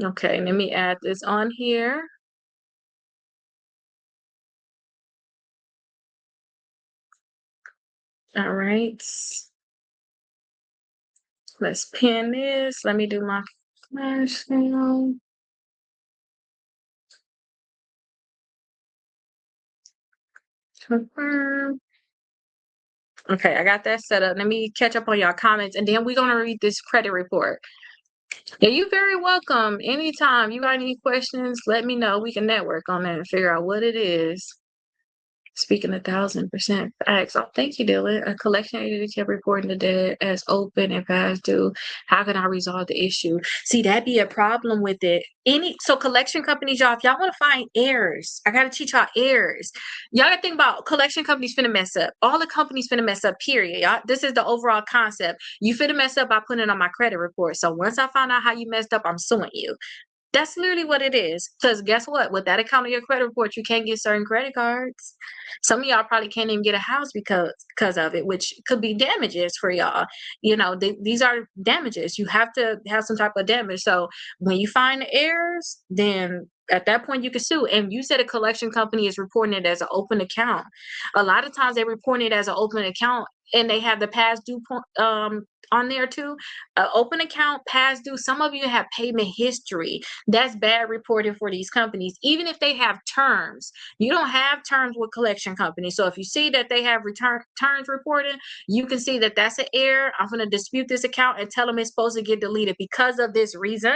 Speaker 1: Okay, let me add this on here. All right. Let's pin this. Let me do my flash sale. Confirm. Okay, I got that set up. Let me catch up on y'all comments and then we're gonna read this credit report. Yeah, you're very welcome. Anytime you got any questions, let me know. We can network on that and figure out what it is. Speaking 1,000% facts. Oh, thank you, Dylan. A collection agency kept reporting the debt as open and past due. How can I resolve the issue? See, that'd be a problem with it. So collection companies, y'all, if y'all want to find errors, I gotta teach y'all errors. Y'all gotta think about collection companies finna mess up. All the companies finna mess up, period. Y'all, this is the overall concept. You finna mess up by putting it on my credit report. So once I find out how you messed up, I'm suing you. That's literally what it is. Because guess what? With that account on your credit report, you can't get certain credit cards. Some of y'all probably can't even get a house because of it, which could be damages for y'all. These are damages. You have to have some type of damage. So when you find the errors, then at that point you can sue. And you said a collection company is reporting it as an open account. A lot of times they report it as an open account and they have the past due point on there too. Open account, past due. Some of you have payment history. That's bad reporting for these companies, even if they have terms. You don't have terms with collection companies. So if you see that they have terms reported, you can see that that's an error. I'm going to dispute this account and tell them it's supposed to get deleted because of this reason.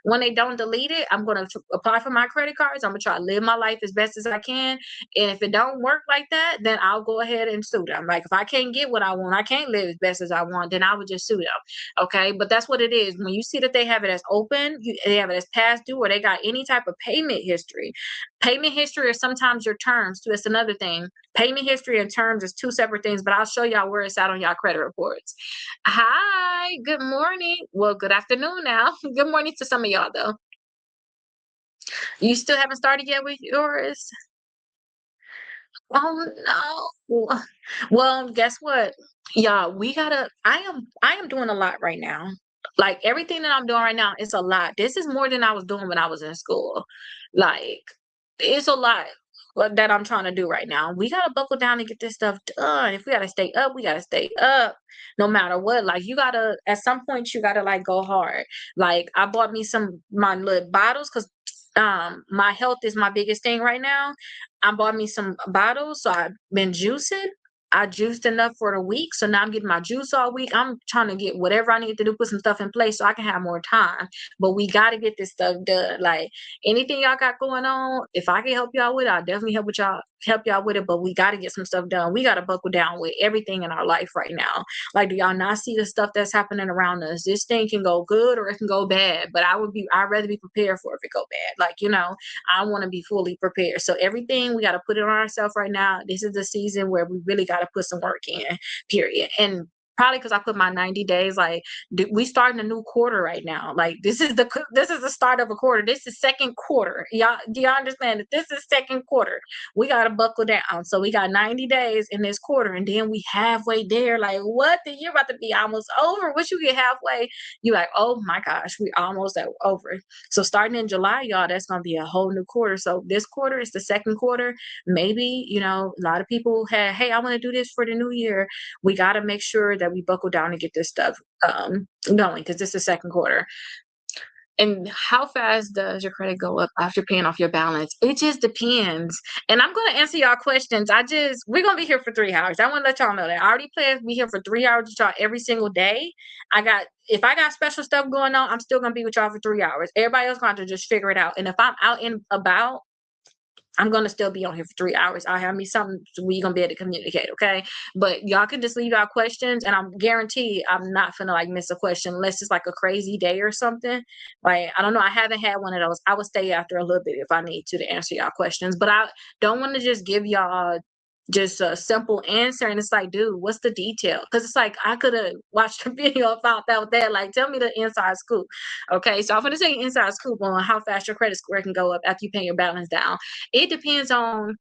Speaker 1: When they don't delete it, I'm going to apply for my credit cards. I'm going to try to live my life as best as I can. And if it don't work like that, then I'll go ahead and sue them. Like if I can't get what I want, I can't live as best as I want, then I would just sue them. Okay. But that's what it is. When you see that they have it as open, they have it as past due, or they got any type of payment history. Payment history or sometimes your terms too. It's another thing. Payment history and terms is two separate things, but I'll show y'all where it's at on y'all credit reports. Hi, good morning. Well, good afternoon now. Good morning to some of y'all though. You still haven't started yet with yours? Oh no. Well, guess what? Yeah, I am doing a lot right now. Like everything that I'm doing right now is a lot. This is more than I was doing when I was in school. Like it's a lot that I'm trying to do right now. We gotta buckle down and get this stuff done. If we gotta stay up, we gotta stay up no matter what. Like you gotta at some point you gotta like go hard. Like I bought me some my little bottles because my health is my biggest thing right now. I bought me some bottles, so I've been juicing. I juiced enough for the week, so now I'm getting my juice all week. I'm trying to get whatever I need to do, put some stuff in place so I can have more time. But we got to get this stuff done. Like anything y'all got going on, if I can help y'all with it, I'll definitely help y'all with it. But we got to get some stuff done. We got to buckle down with everything in our life right now. Like, do y'all not see the stuff that's happening around us? This thing can go good or it can go bad. But I'd rather be prepared for if it go bad. Like, I want to be fully prepared. So everything we got to put it on ourselves right now. This is the season where we really got to put some work in, period. And probably because I put my 90 days. Like, we starting a new quarter right now. Like, this is the start of a quarter. This is second quarter. Y'all, do y'all understand that this is second quarter? We gotta buckle down. So we got 90 days in this quarter, and then we halfway there. Like, what? The year about to be almost over. Once you get halfway, you like, oh my gosh, we almost over. So starting in July, y'all, that's gonna be a whole new quarter. So this quarter is the second quarter. Maybe, a lot of people had, hey, I want to do this for the new year. We got to make sure that we buckle down and get this stuff going, because this is second quarter. And how fast does your credit go up after paying off your balance? It just depends. And I'm going to answer y'all questions. We're going to be here for 3 hours. I want to let y'all know that. I already plan to be here for 3 hours with y'all every single day. If I got special stuff going on, I'm still going to be with y'all for 3 hours. Everybody else going to just figure it out. And if I'm out and about, I'm going to still be on here for 3 hours. I'll have me something where you're going to be able to communicate, okay? But y'all can just leave out questions, and I'm guaranteed I'm not finna like miss a question unless it's like a crazy day or something. Like, I don't know. I haven't had one of those. I would stay after a little bit if I need to answer y'all questions. But I don't want to just give y'all just a simple answer, and it's like, dude, what's the detail? Because it's like, I could have watched a video about that. Like, tell me the inside scoop. Okay, so I'm gonna say inside scoop on how fast your credit score can go up after you pay your balance down. It depends on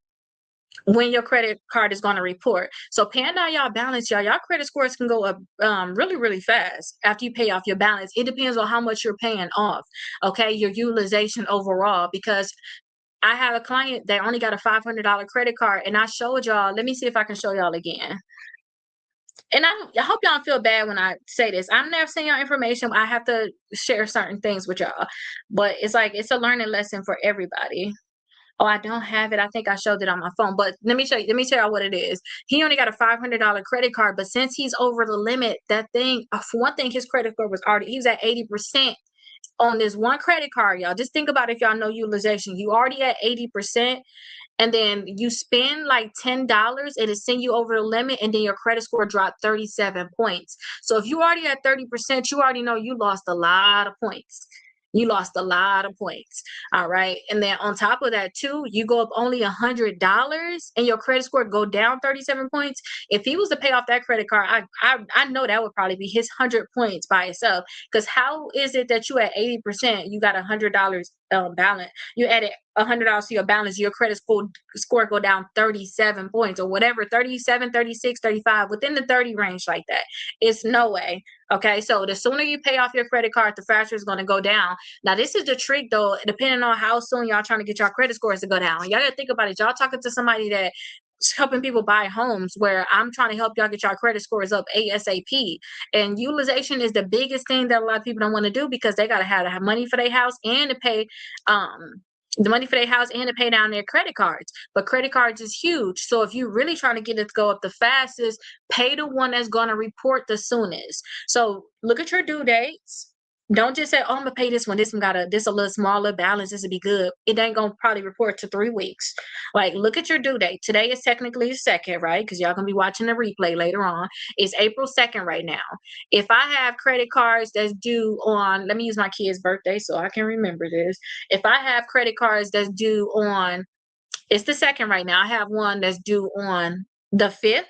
Speaker 1: when your credit card is going to report. So paying down y'all balance, y'all credit scores can go up really, really fast after you pay off your balance. It depends on how much you're paying off, okay, your utilization overall. Because I have a client that only got a $500 credit card, and I showed y'all. Let me see if I can show y'all again. And I hope y'all don't feel bad when I say this. I'm never saying y'all information. I have to share certain things with y'all, but it's like, it's a learning lesson for everybody. Oh, I don't have it. I think I showed it on my phone, but let me show you. Let me tell y'all what it is. He only got a $500 credit card, but since he's over the limit, that thing, for one thing, his credit score he was at 80% on this one credit card, y'all. Just think about if y'all know utilization. You already at 80%, and then you spend like $10, it'll send you over the limit, and then your credit score dropped 37 points. So if you already at 30%, you already know you lost a lot of points. You lost a lot of points. All right. And then on top of that, too, you go up only $100 and your credit score go down 37 points. If he was to pay off that credit card, I know that would probably be his 100 points by itself. Because how is it that you at 80%, you got $100 balance? You added $100 to your balance, your credit score go down 37 points or whatever, 37, 36, 35, within the 30 range like that. It's no way. Okay, so the sooner you pay off your credit card, the faster it's going to go down. Now, this is the trick, though, depending on how soon y'all trying to get your credit scores to go down. Y'all got to think about it. Y'all talking to somebody that helping people buy homes, where I'm trying to help y'all get your credit scores up ASAP. And utilization is the biggest thing that a lot of people don't want to do, because they got to have money for their house and to pay the money for their house and to pay down their credit cards. But credit cards is huge. So if you're really trying to get it to go up the fastest, pay the one that's going to report the soonest. So look at your due dates. Don't just say, oh, I'm gonna pay this one. This one got a little smaller balance. This will be good. It ain't gonna probably report to 3 weeks. Like, look at your due date. Today is technically the 2nd, right? Because y'all gonna be watching the replay later on. It's April 2nd right now. If I have credit cards that's due on, let me use my kid's birthday so I can remember this. If I have credit cards that's due on, it's the 2nd right now. I have one that's due on the 5th.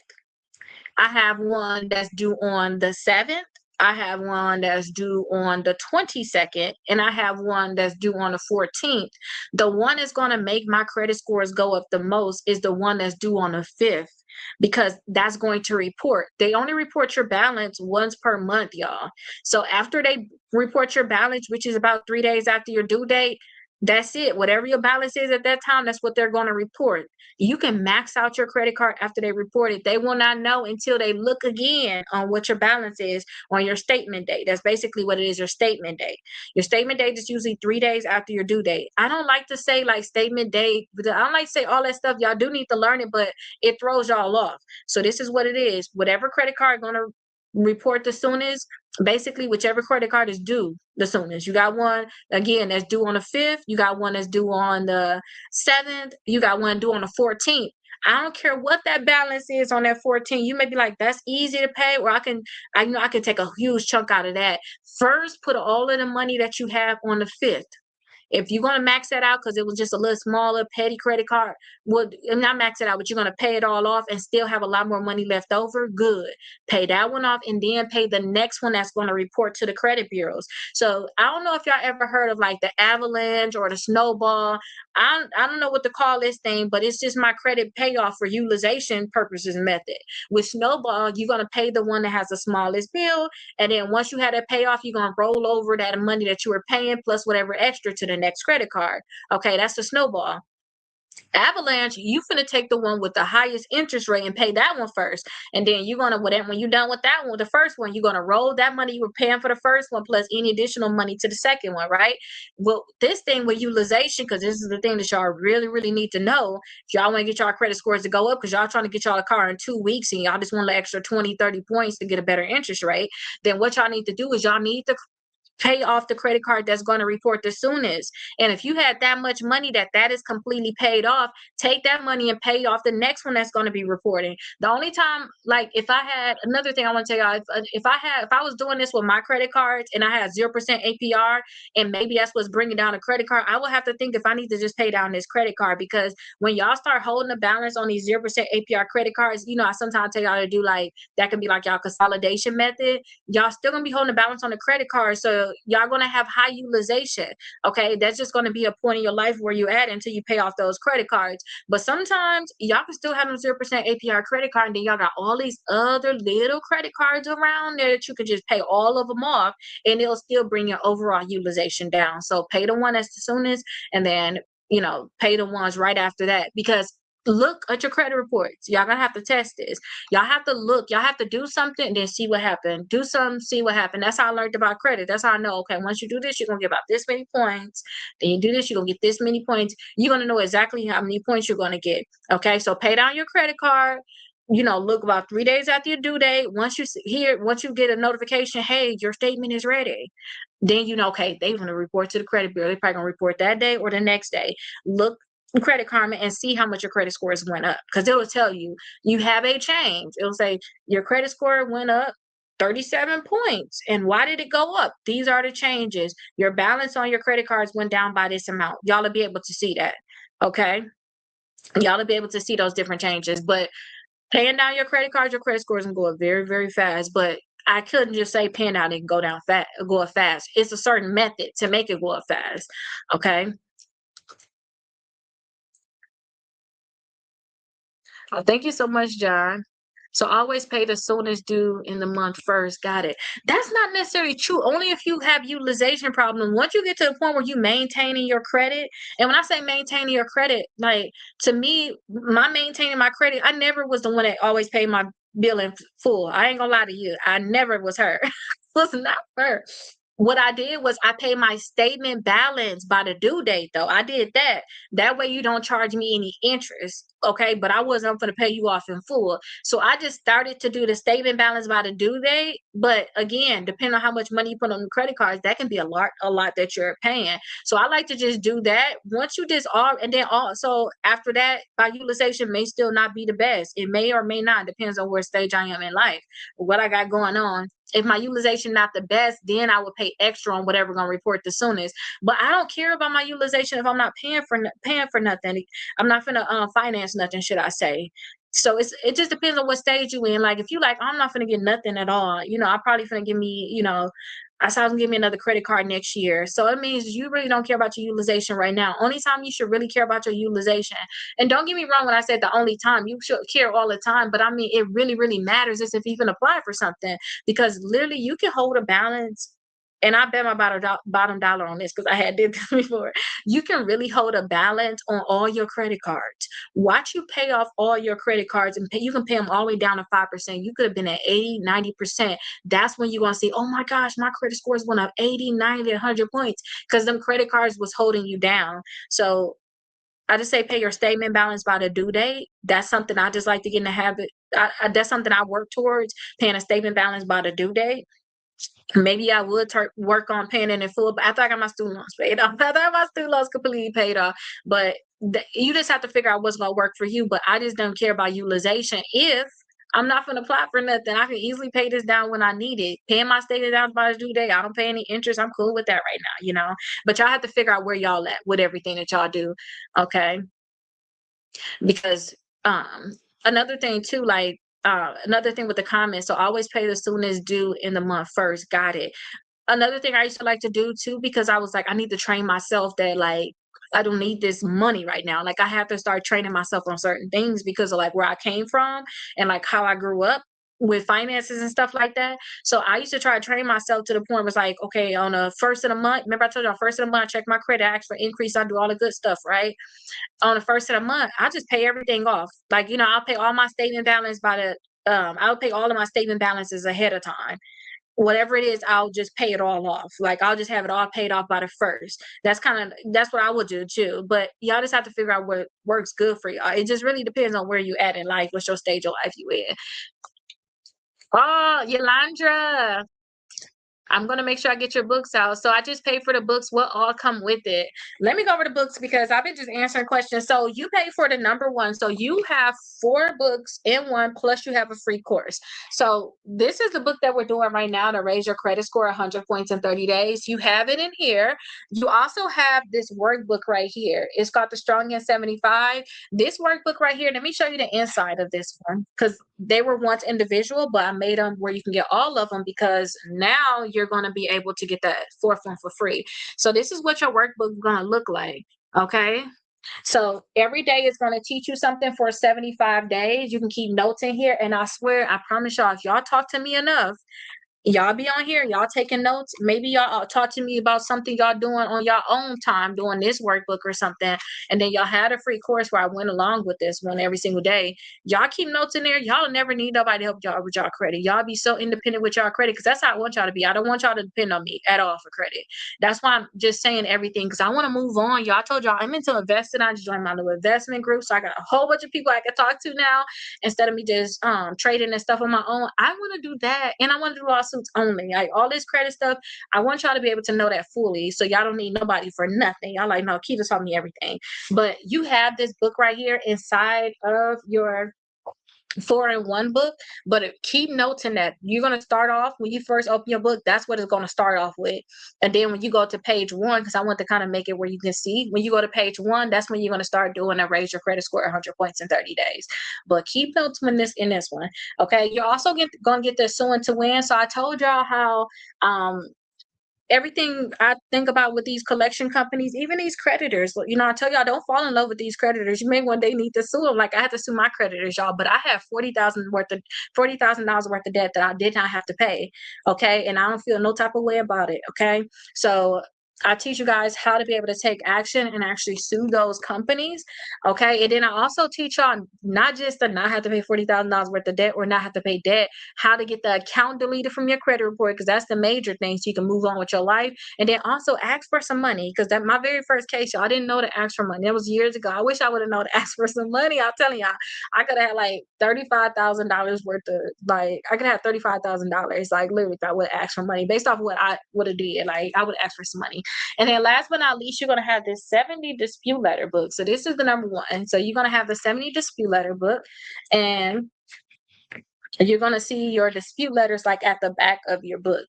Speaker 1: I have one that's due on the 7th. I have one that's due on the 22nd, and I have one that's due on the 14th. The one that's going to make my credit scores go up the most is the one that's due on the 5th, because that's going to report. They only report your balance once per month, y'all. So after they report your balance, which is about 3 days after your due date, that's it. Whatever your balance is at that time, that's what they're going to report. You can max out your credit card after they report it. They will not know until they look again on what your balance is on your statement date. That's basically what it is, your statement date. Your statement date is usually 3 days after your due date. I don't like to say like statement date, but I don't like to say all that stuff. Y'all do need to learn it, but it throws y'all off. So this is what it is. Whatever credit card going to report the soonest, basically whichever credit card is due the soonest. You got one again that's due on the 5th, you got one that's due on the 7th, you got one due on the 14th. I don't care what that balance is on that 14. You may be like, that's easy to pay, or I can take a huge chunk out of that. First, put all of the money that you have on the 5th. If you're gonna max that out because it was just a little smaller petty credit card, well, not max it out, but you're gonna pay it all off and still have a lot more money left over. Good, pay that one off and then pay the next one that's going to report to the credit bureaus. So I don't know if y'all ever heard of like the avalanche or the snowball. I don't know what to call this thing, but it's just my credit payoff for utilization purposes method. With snowball, you're gonna pay the one that has the smallest bill, and then once you have that payoff, you're gonna roll over that money that you were paying plus whatever extra to the next credit card. Okay, that's the snowball. Avalanche, you finna take the one with the highest interest rate and pay that one first. And then you're gonna, whatever, when you're done with that one, the first one, you're gonna roll that money you were paying for the first one plus any additional money to the second one, right? Well, this thing with utilization, because this is the thing that y'all really, really need to know. If y'all wanna get y'all credit scores to go up, because y'all trying to get y'all a car in 2 weeks and y'all just want an extra 20, 30 points to get a better interest rate, then what y'all need to do is y'all need to pay off the credit card that's going to report the soonest. And if you had that much money that is completely paid off, take that money and pay off the next one that's going to be reporting. The only time, like if I had another thing I want to tell y'all, if I was doing this with my credit cards and I had 0% APR and maybe that's what's bringing down a credit card, I would have to think if I need to just pay down this credit card, because when y'all start holding the balance on these 0% APR credit cards, I sometimes tell y'all to do like that can be like y'all consolidation method. Y'all still gonna be holding the balance on the credit card, so y'all gonna have high utilization. Okay, that's just gonna be a point in your life where you at until you pay off those credit cards. But sometimes y'all can still have them 0% APR credit card, and then y'all got all these other little credit cards around there that you can just pay all of them off, and it'll still bring your overall utilization down. So pay the one that's the soonest, and then pay the ones right after that, because look at your credit reports. Y'all gonna have to test this. Y'all have to look. Y'all have to do something and then see what happened. Do something, see what happened. That's how I learned about credit. That's how I know, okay, once you do this, you're gonna get about this many points. Then you do this, you're gonna get this many points. You're gonna know exactly how many points you're gonna get. Okay, so pay down your credit card. Look about 3 days after your due date. Once you get a notification, hey, your statement is ready. Then okay, they're gonna report to the credit bureau. They're probably gonna report that day or the next day. Look Credit Karma and see how much your credit scores went up, because it will tell you have a change. It'll say your credit score went up 37 points. And why did it go up? These are the changes. Your balance on your credit cards went down by this amount. Y'all will be able to see that. Okay. Y'all will be able to see those different changes. But paying down your credit cards, your credit scores can go up very, very fast. But I couldn't just say paying out and go up fast. It's a certain method to make it go up fast. Okay. Thank you so much, John. So always pay the soonest due in the month first. Got it. That's not necessarily true. Only if you have utilization problem. Once you get to the point where you maintaining your credit, and when I say maintaining your credit, like to me, my maintaining my credit, I never was the one that always paid my bill in full. I ain't gonna lie to you. I never was her. Was not her. What I did was I paid my statement balance by the due date, though. I did that. That way you don't charge me any interest. Okay. But I wasn't going to pay you off in full. So I just started to do the statement balance by the due date. But again, depending on how much money you put on the credit cards, that can be a lot that you're paying. So I like to just do that. Once you just and then also after that, my utilization may still not be the best. It may or may not, depends on where stage I am in life, what I got going on. If my utilization not the best, then I would pay extra on whatever gonna report the soonest. But I don't care about my utilization if I'm not paying for nothing. I'm not gonna finance nothing, should I say? So it just depends on what stage you in. Like if you like, I'm not gonna get nothing at all. I probably gonna give me, I saw them give me another credit card next year. So it means you really don't care about your utilization right now. Only time you should really care about your utilization. And don't get me wrong when I said the only time, you should care all the time. But I mean, it really, really matters is if you can apply for something, because literally you can hold a balance. And I bet my bottom dollar on this because I had did this before. You can really hold a balance on all your credit cards. Watch you pay off all your credit cards and you can pay them all the way down to 5%. You could have been at 80, 90%. That's when you're going to see, oh my gosh, my credit scores went up 80, 90, 100 points because them credit cards was holding you down. So I just say pay your statement balance by the due date. That's something I just like to get in the habit. That's something I work towards, paying a statement balance by the due date. Maybe I would work on paying it in full, but after I got my student loans paid off, after I got my student loans completely paid off. But you just have to figure out what's going to work for you. But I just don't care about utilization if I'm not gonna apply for nothing. I can easily pay this down when I need it. Paying my statement down by its due date. I don't pay any interest. I'm cool with that right now, you know. But y'all have to figure out where y'all at with everything that y'all do. Okay. Because another thing too, like another thing with the comments, so always pay the soon as due in the month first. Got it. Another thing I used to like to do too, because I was like, I need to train myself that like I don't need this money right now. Like I have to start training myself on certain things because of like where I came from and like how I grew up with finances and stuff like that. So I used to try to train myself to the point where it's like, okay, on the first of the month, remember I told y'all first of the month, check my credit, ask for increase, I do all the good stuff, right? On the first of the month, I just pay everything off. Like, you know, I'll pay all my statement balance by the I'll pay all of my statement balances ahead of time. Whatever it is, I'll just pay it all off. Like I'll just have it all paid off by the first. That's what I would do too. But y'all just have to figure out what works good for y'all. It just really depends on where you at in life, what's your stage of life you in. Oh, Yolandra. I'm gonna make sure I get your books out. So I just paid for the books. What all come with it? Let me go over the books because I've been just answering questions. So you pay for the number one. So you have 4 books in one, plus you have a free course. So this is the book that we're doing right now to raise your credit score 100 points in 30 days. You have it in here. You also have this workbook right here. It's called the Strong in 75. This workbook right here, let me show you the inside of this one because they were once individual, but I made them where you can get all of them because now you're going to be able to get that fourth one for free. So this is what your workbook is going to look like. Okay. So every day is going to teach you something for 75 days. You can keep notes in here. And I swear, I promise y'all, if y'all talk to me enough, y'all be on here, y'all taking notes. Maybe y'all talk to me about something y'all doing on your own time, doing this workbook or something. And then y'all had a free course where I went along with this one every single day. Y'all keep notes in there. Y'all never need nobody to help y'all with y'all credit. Y'all be so independent with y'all credit because that's how I want y'all to be. I don't want y'all to depend on me at all for credit. That's why I'm just saying everything because I want to move on. Y'all told y'all I'm into investing. I just joined my little investment group. So I got a whole bunch of people I can talk to now instead of me just trading and stuff on my own. I want to do that, and I want to do lawsuits only. Like all this credit stuff, I want y'all to be able to know that fully, so y'all don't need nobody for nothing. Y'all like, no, Keita taught me everything. But you have this book right here inside of your 4-in-1 book, but keep notes in that. You're going to start off when you first open your book. That's what it's going to start off with. And then when you go to page 1, because I want to kind of make it where you can see when you go to page 1, that's when you're going to start doing a raise your credit score 100 points in 30 days. But keep notes in this one. Okay. You're also going to get the suing to win. So I told y'all how everything I think about with these collection companies, even these creditors, you know, I tell y'all, don't fall in love with these creditors. You may one day need to sue them. Like I had to sue my creditors, y'all, but I have $40,000 worth of debt that I did not have to pay. Okay. And I don't feel no type of way about it. Okay. So I teach you guys how to be able to take action and actually sue those companies. Okay. And then I also teach y'all not just to not have to pay $40,000 worth of debt or not have to pay debt, how to get the account deleted from your credit report, because that's the major thing, so you can move on with your life. And then also ask for some money, because that my very first case, y'all, I didn't know to ask for money. That was years ago. I wish I would have known to ask for some money. I'm telling y'all, I could have had like $35,000 worth of, like, I could have $35,000, like literally, if I would ask for money based off of what I would have did. Like I would ask for some money. And then last but not least, you're gonna have this 70 dispute letter book. So this is the number one. So you're gonna have the 70 dispute letter book, and you're going to see your dispute letters like at the back of your book.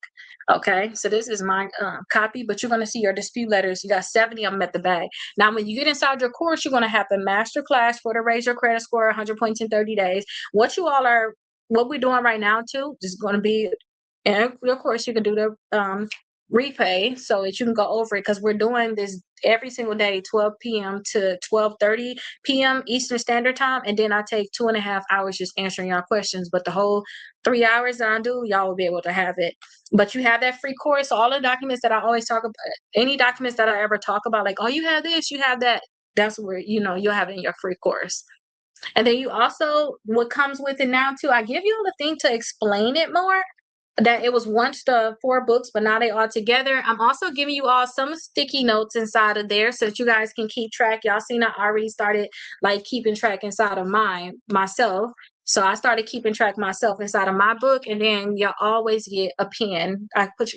Speaker 1: Okay, so this is my copy, but you're going to see your dispute letters. You got 70 of them at the back. Now, when you get inside your course, you're going to have the master class for the raise your credit score 100 points in 30 days. What we're doing right now too is going to be, and of course you can do the repay so that you can go over it, because we're doing this every single day, 12 p.m. to 12:30 p.m. Eastern Standard Time, and then I take 2.5 hours just answering y'all questions. But the whole 3 hours that I do, y'all will be able to have it. But you have that free course. So all the documents that I always talk about, any documents that I ever talk about, like, oh, you have this, you have that, that's where, you know, you'll have it in your free course. And then you also, what comes with it now too, I give you the thing to explain it more, that it was once the 4 books, but now they all together. I'm also giving you all some sticky notes inside of there so that you guys can keep track. Y'all seen I already started like keeping track inside of myself. So I started keeping track myself inside of my book, and then y'all always get a pen.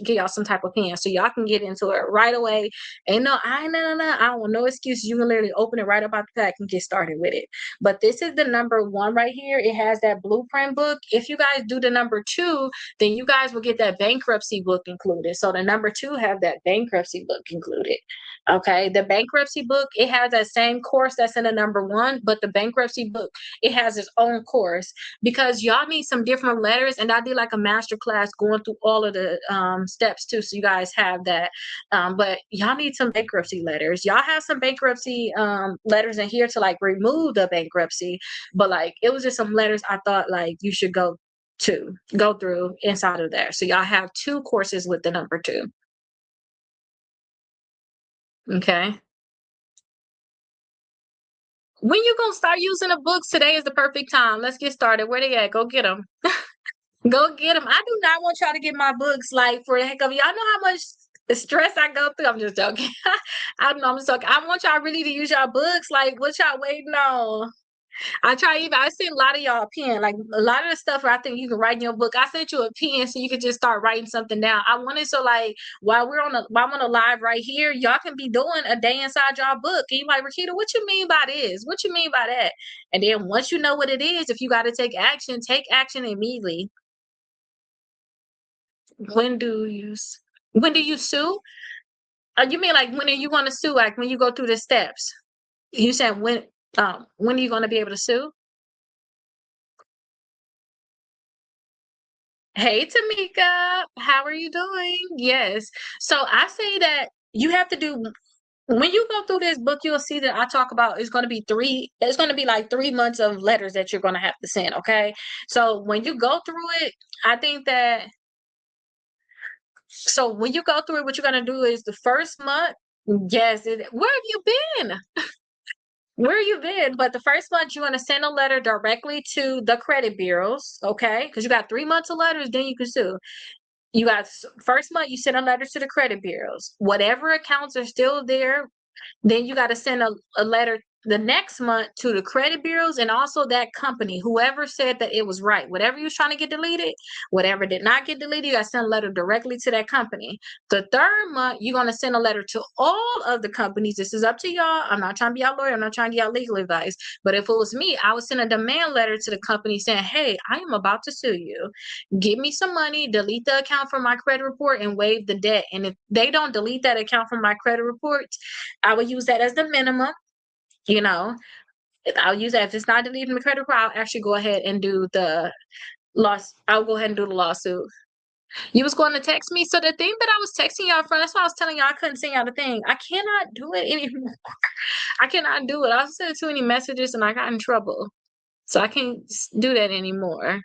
Speaker 1: Give y'all some type of pen so y'all can get into it right away. Ain't no, no. I don't want no excuses. You can literally open it right up out the pack and get started with it. But this is the number one right here. It has that blueprint book. If you guys do the number two, then you guys will get that bankruptcy book included. So the number two have that bankruptcy book included. Okay, the bankruptcy book, it has that same course that's in the number one, but the bankruptcy book, it has its own course because y'all need some different letters. And I did like a master class going through all of the steps too. So you guys have that. But y'all need some bankruptcy letters. Y'all have some bankruptcy letters in here to like remove the bankruptcy. But like it was just some letters I thought like you should go through inside of there. So y'all have two courses with the number two. Okay. When you gonna start using the books? Today is the perfect time. Let's get started. Where they at? Go get them. Go get them. I do not want y'all to get my books like for the heck of it. Y'all know how much stress I go through. I'm just joking. I know I'm just joking. I want y'all really to use y'all books. Like what y'all waiting on? I sent a lot of y'all a pen. Like a lot of the stuff where I think you can write in your book. I sent you a pen so you could just start writing something down. I wanted so like while I'm on a live right here, y'all can be doing a day inside y'all book. And you like, Rakita, what you mean by this? What you mean by that? And then once you know what it is, if you got to take action immediately. When do you when do you sue? You mean like when are you gonna sue? Like when you go through the steps? You said when are you gonna be able to sue? Hey Tamika, how are you doing? Yes. So I say that you have to do when you go through this book, you'll see that I talk about it's going to be like 3 months of letters that you're going to have to send. Okay. So when you go through it, I think that so when you go through it, what you're going to do is the first month, yes, where have you been? Where you been? But the first month, you're going to send a letter directly to the credit bureaus, okay? Because you got 3 months of letters, then you can sue. You got first month, you send a letter to the credit bureaus. Whatever accounts are still there, then you got to send a letter the next month to the credit bureaus and also that company, whoever said that it was right. Whatever you was trying to get deleted, whatever did not get deleted, you got to send a letter directly to that company. The third month, you're going to send a letter to all of the companies. This is up to y'all. I'm not trying to be y'all lawyer. I'm not trying to get y'all legal advice. But if it was me, I would send a demand letter to the company saying, hey, I am about to sue you. Give me some money, delete the account from my credit report, and waive the debt. And if they don't delete that account from my credit report, I would use that as the minimum. You know, I'll use that. If it's not deleting the credit report, I'll actually go ahead and do the I'll go ahead and do the lawsuit. You was going to text me. So the thing that I was texting y'all from, that's why I was telling y'all I couldn't send y'all the thing. I cannot do it anymore. I cannot do it. I was sending too many messages and I got in trouble. So I can't do that anymore.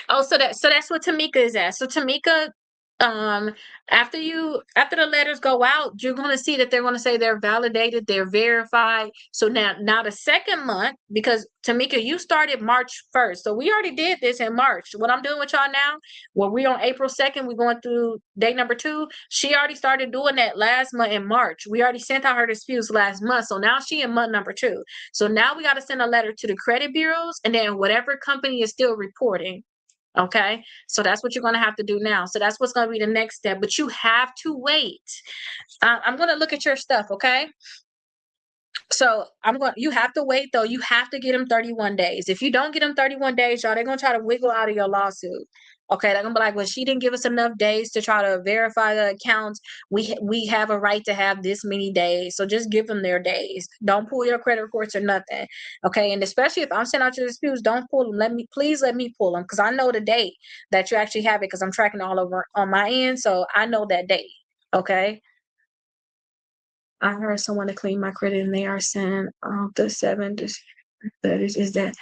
Speaker 1: Oh, so that's what Tamika is at. So Tamika, um, after the letters go out, you're gonna see that they're gonna say they're validated, they're verified. So now the second month, because Tamika, you started March 1st. So we already did this in March. What I'm doing with y'all now, well, we're on April 2nd, we're going through day number two. She already started doing that last month in March. We already sent out her disputes last month. So now she in month number two. So now we got to send a letter to the credit bureaus and then whatever company is still reporting. Okay, so that's what you're going to have to do now. So that's what's going to be the next step, but you have to wait. I'm going to look at your stuff. Okay, so you have to wait though. You have to get them 31 days. If you don't get them 31 days, y'all, they're going to try to wiggle out of your lawsuit. Okay, they're gonna be like, well, she didn't give us enough days to try to verify the accounts. We have a right to have this many days, so just give them their days. Don't pull your credit reports or nothing. Okay, and especially if I'm sending out your disputes, don't pull them. Please let me pull them because I know the date that you actually have it because I'm tracking all over on my end, so I know that date. Okay. I heard someone to clean my credit and they are saying the seven that is that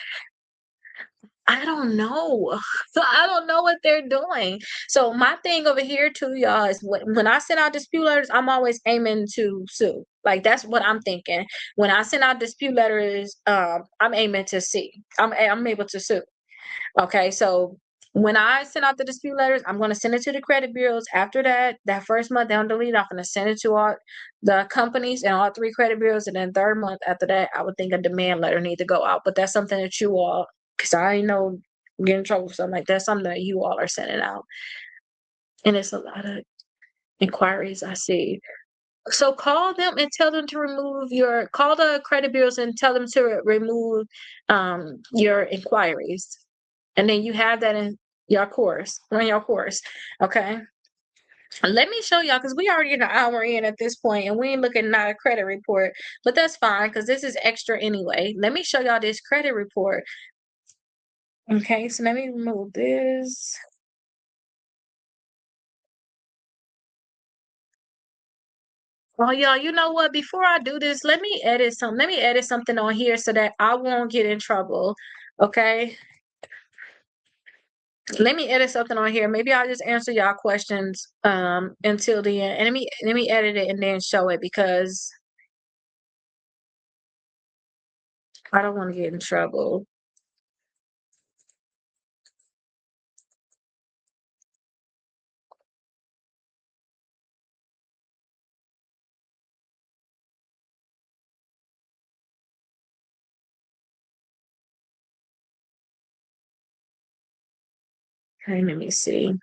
Speaker 1: I don't know. So I don't know what they're doing. So my thing over here too, y'all, is when I send out dispute letters, I'm always aiming to sue. Like that's what I'm thinking. When I send out dispute letters, I'm aiming to see. I'm able to sue. Okay, so When I send out the dispute letters, I'm gonna send it to the credit bureaus. After that first month, they don't delete, I'm gonna send it to all the companies and all 3 credit bureaus, and then 3rd month after that, I would think a demand letter need to go out, but that's something that you all, because I ain't know get in trouble for something like that, something that you all are sending out, and it's a lot of inquiries I see. So call them and tell them to remove your call the credit bureaus and tell them to remove, your inquiries, and then you have that in your course, on your course, okay? Let me show y'all because we already an hour in at this point, and we ain't looking at a credit report, but that's fine because this is extra anyway. Let me show y'all this credit report. Okay, so let me remove this. Oh, y'all, you know what? Before I do this, let me edit some. Let me edit something on here so that I won't get in trouble. Okay. Let me edit something on here. Maybe I'll just answer y'all questions until the end. And let me edit it and then show it because I don't want to get in trouble. Okay, let me see.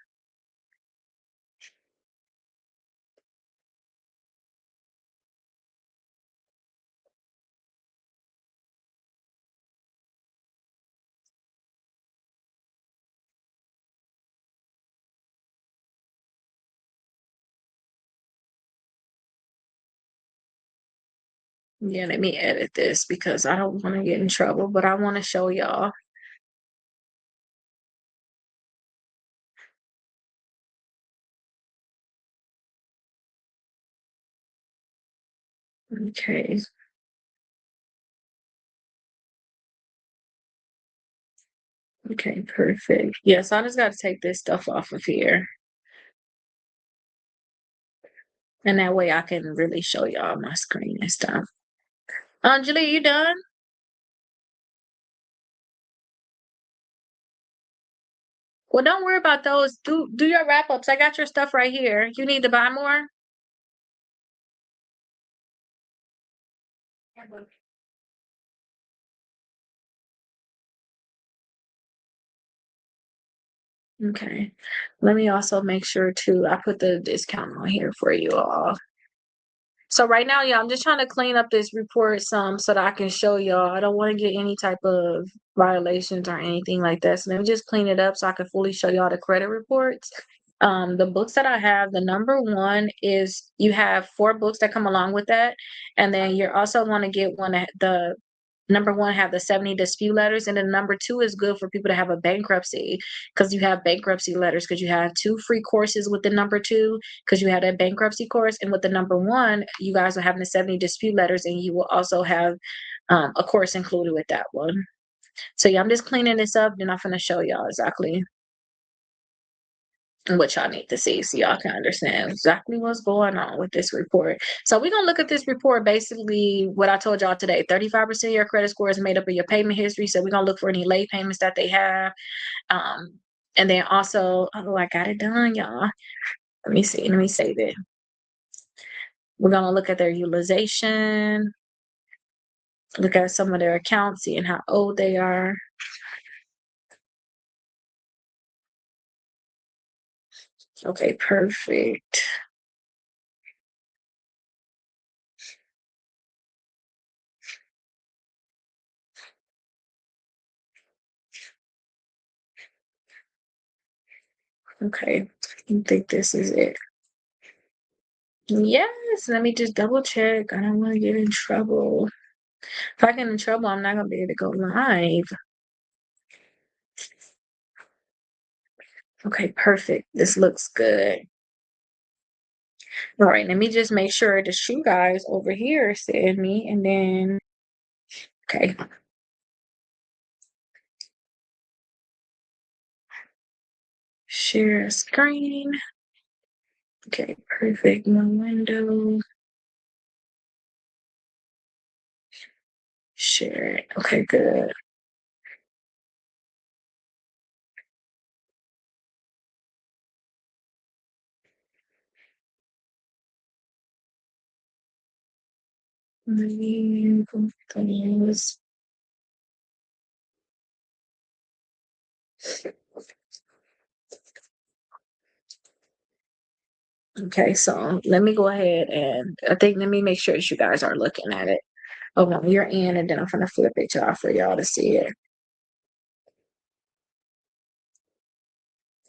Speaker 1: Yeah, let me edit this because I don't want to get in trouble, but I want to show y'all. Okay. Okay, perfect. Yeah, so I just got to take this stuff off of here. And that way I can really show y'all my screen and stuff. Anjali, you done? Well, don't worry about those. Do your wrap ups. I got your stuff right here. You need to buy more? Okay. Let me also make sure to I put the discount on here for you all. So right now, yeah, I'm just trying to clean up this report some so that I can show y'all. I don't want to get any type of violations or anything like that. So let me just clean it up so I can fully show y'all the credit reports. The books that I have, the number one is you have 4 books that come along with that. And then you also want to get one at the number one have the 70 dispute letters, and then number two is good for people to have a bankruptcy because you have bankruptcy letters because you have 2 free courses with the number two because you had a bankruptcy course, and with the number one you guys are having the 70 dispute letters and you will also have a course included with that one. So yeah, I'm just cleaning this up, then I'm gonna show y'all exactly what y'all need to see so y'all can understand exactly what's going on with this report. So we're gonna look at this report, basically what I told y'all today. 35% of your credit score is made up of your payment history. So we're gonna look for any late payments that they have. And then also, oh, I got it done, y'all. Let me see, let me save it. We're gonna look at their utilization, look at some of their accounts, seeing how old they are. Okay, perfect. Okay, I think this is it. Yes, let me just double check. I don't want to get in trouble. If I get in trouble, I'm not gonna be able to go live. Okay, perfect. This looks good. All right, let me just make sure the shoe guys over here send me, and then okay. Share screen. Okay, perfect. No window. Share it. Okay, good. Okay, so let me go ahead and let me make sure that you guys are looking at it. Hold on, you're in, and then I'm gonna flip it to for y'all to see it.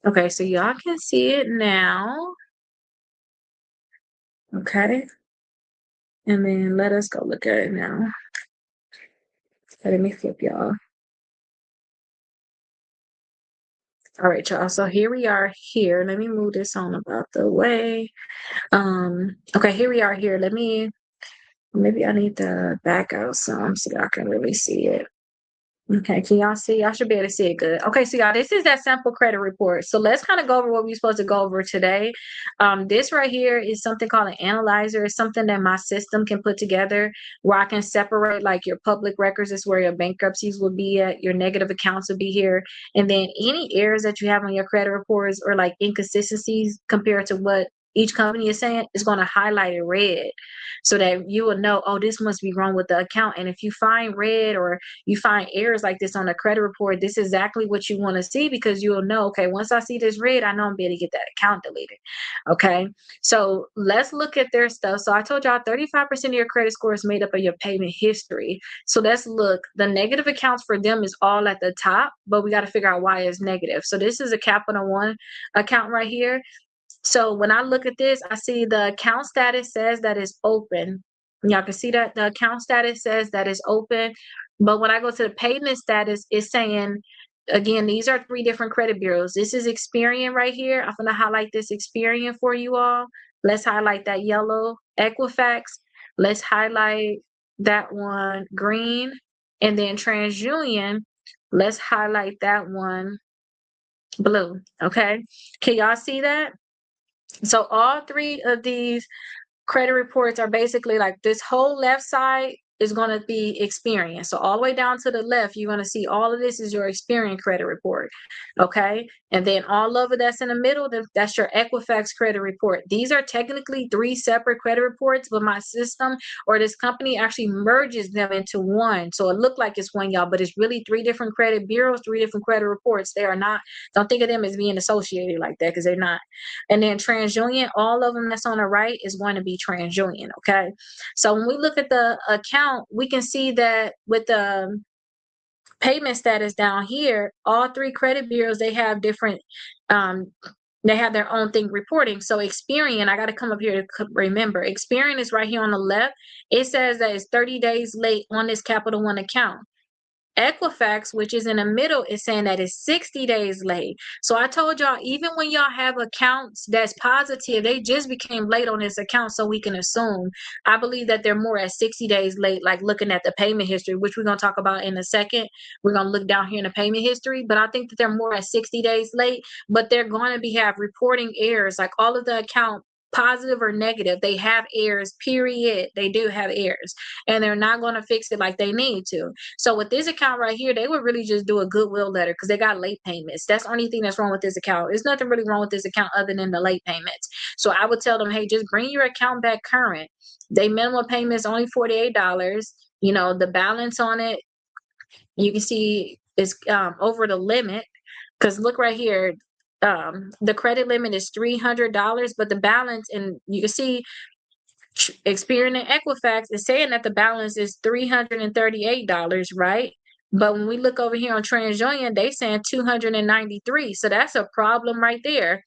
Speaker 1: Okay, so y'all can see it now. Okay. And then let us go look at it now. Let me flip y'all. All right, y'all. So here we are here. Let me move this on about the way. Okay, here we are here. Maybe I need to back out some so y'all can really see it. Okay, can y'all see? Y'all should be able to see it good. Okay, so y'all, this is that sample credit report. So let's kind of go over what we're supposed to go over today. This right here is something called an analyzer. It's something that my system can put together where I can separate like your public records is where your bankruptcies will be at, your negative accounts will be here, and then any errors that you have on your credit reports or like inconsistencies compared to what each company is saying is going to highlight it red so that you will know, oh, this must be wrong with the account. And if you find red or you find errors like this on a credit report, this is exactly what you want to see because you'll know, okay, once I see this red, I know I'm going to get that account deleted. Okay. So let's look at their stuff. So I told y'all 35% of your credit score is made up of your payment history. So let's look. The negative accounts for them is all at the top, but we got to figure out why it's negative. So this is a Capital One account right here. So when I look at this, I see the account status says that it's open. Y'all can see that the account status says that it's open. But when I go to the payment status, it's saying, again, these are 3 different credit bureaus. This is Experian right here. I'm going to highlight this Experian for you all. Let's highlight that yellow. Equifax. Let's highlight that one green. And then TransUnion. Let's highlight that one blue. Okay. Can y'all see that? So all 3 of these credit reports are basically like this whole left side is going to be Experian. So all the way down to the left, you're going to see all of this is your Experian credit report. Okay. And then all over that's in the middle, that's your Equifax credit report. These are technically 3 separate credit reports, but my system or this company actually merges them into one. So it looked like it's one, y'all, but it's really 3 different credit bureaus, 3 different credit reports. They are not, don't think of them as being associated like that because they're not. And then TransUnion, all of them that's on the right is going to be TransUnion, okay? So when we look at the account, we can see that with the payment status down here, all 3 credit bureaus, they have different, they have their own thing reporting. So Experian, I got to come up here to remember, Experian is right here on the left. It says that it's 30 days late on this Capital One account. Equifax, which is in the middle, is saying that it's 60 days late. So I told y'all, even when y'all have accounts that's positive, they just became late on this account, so we can assume. I believe that they're more at 60 days late, like looking at the payment history, which we're going to talk about in a second. We're going to look down here in the payment history, but I think that they're more at 60 days late, but they're going to have reporting errors, like all of the account positive or negative, they have errors, period. They do have errors, and they're not going to fix it like they need to. So with this account right here, they would really just do a goodwill letter because they got late payments. That's the only thing that's wrong with this account. There's nothing really wrong with this account other than the late payments. So I would tell them, hey, just bring your account back current. They minimum payment is only $48. You know, the balance on it, you can see is over the limit. Because look right here, the credit limit is $300, but the balance, and you can see Experian and Equifax is saying that the balance is $338, right? But when we look over here on TransUnion, they saying 293. So that's a problem right there.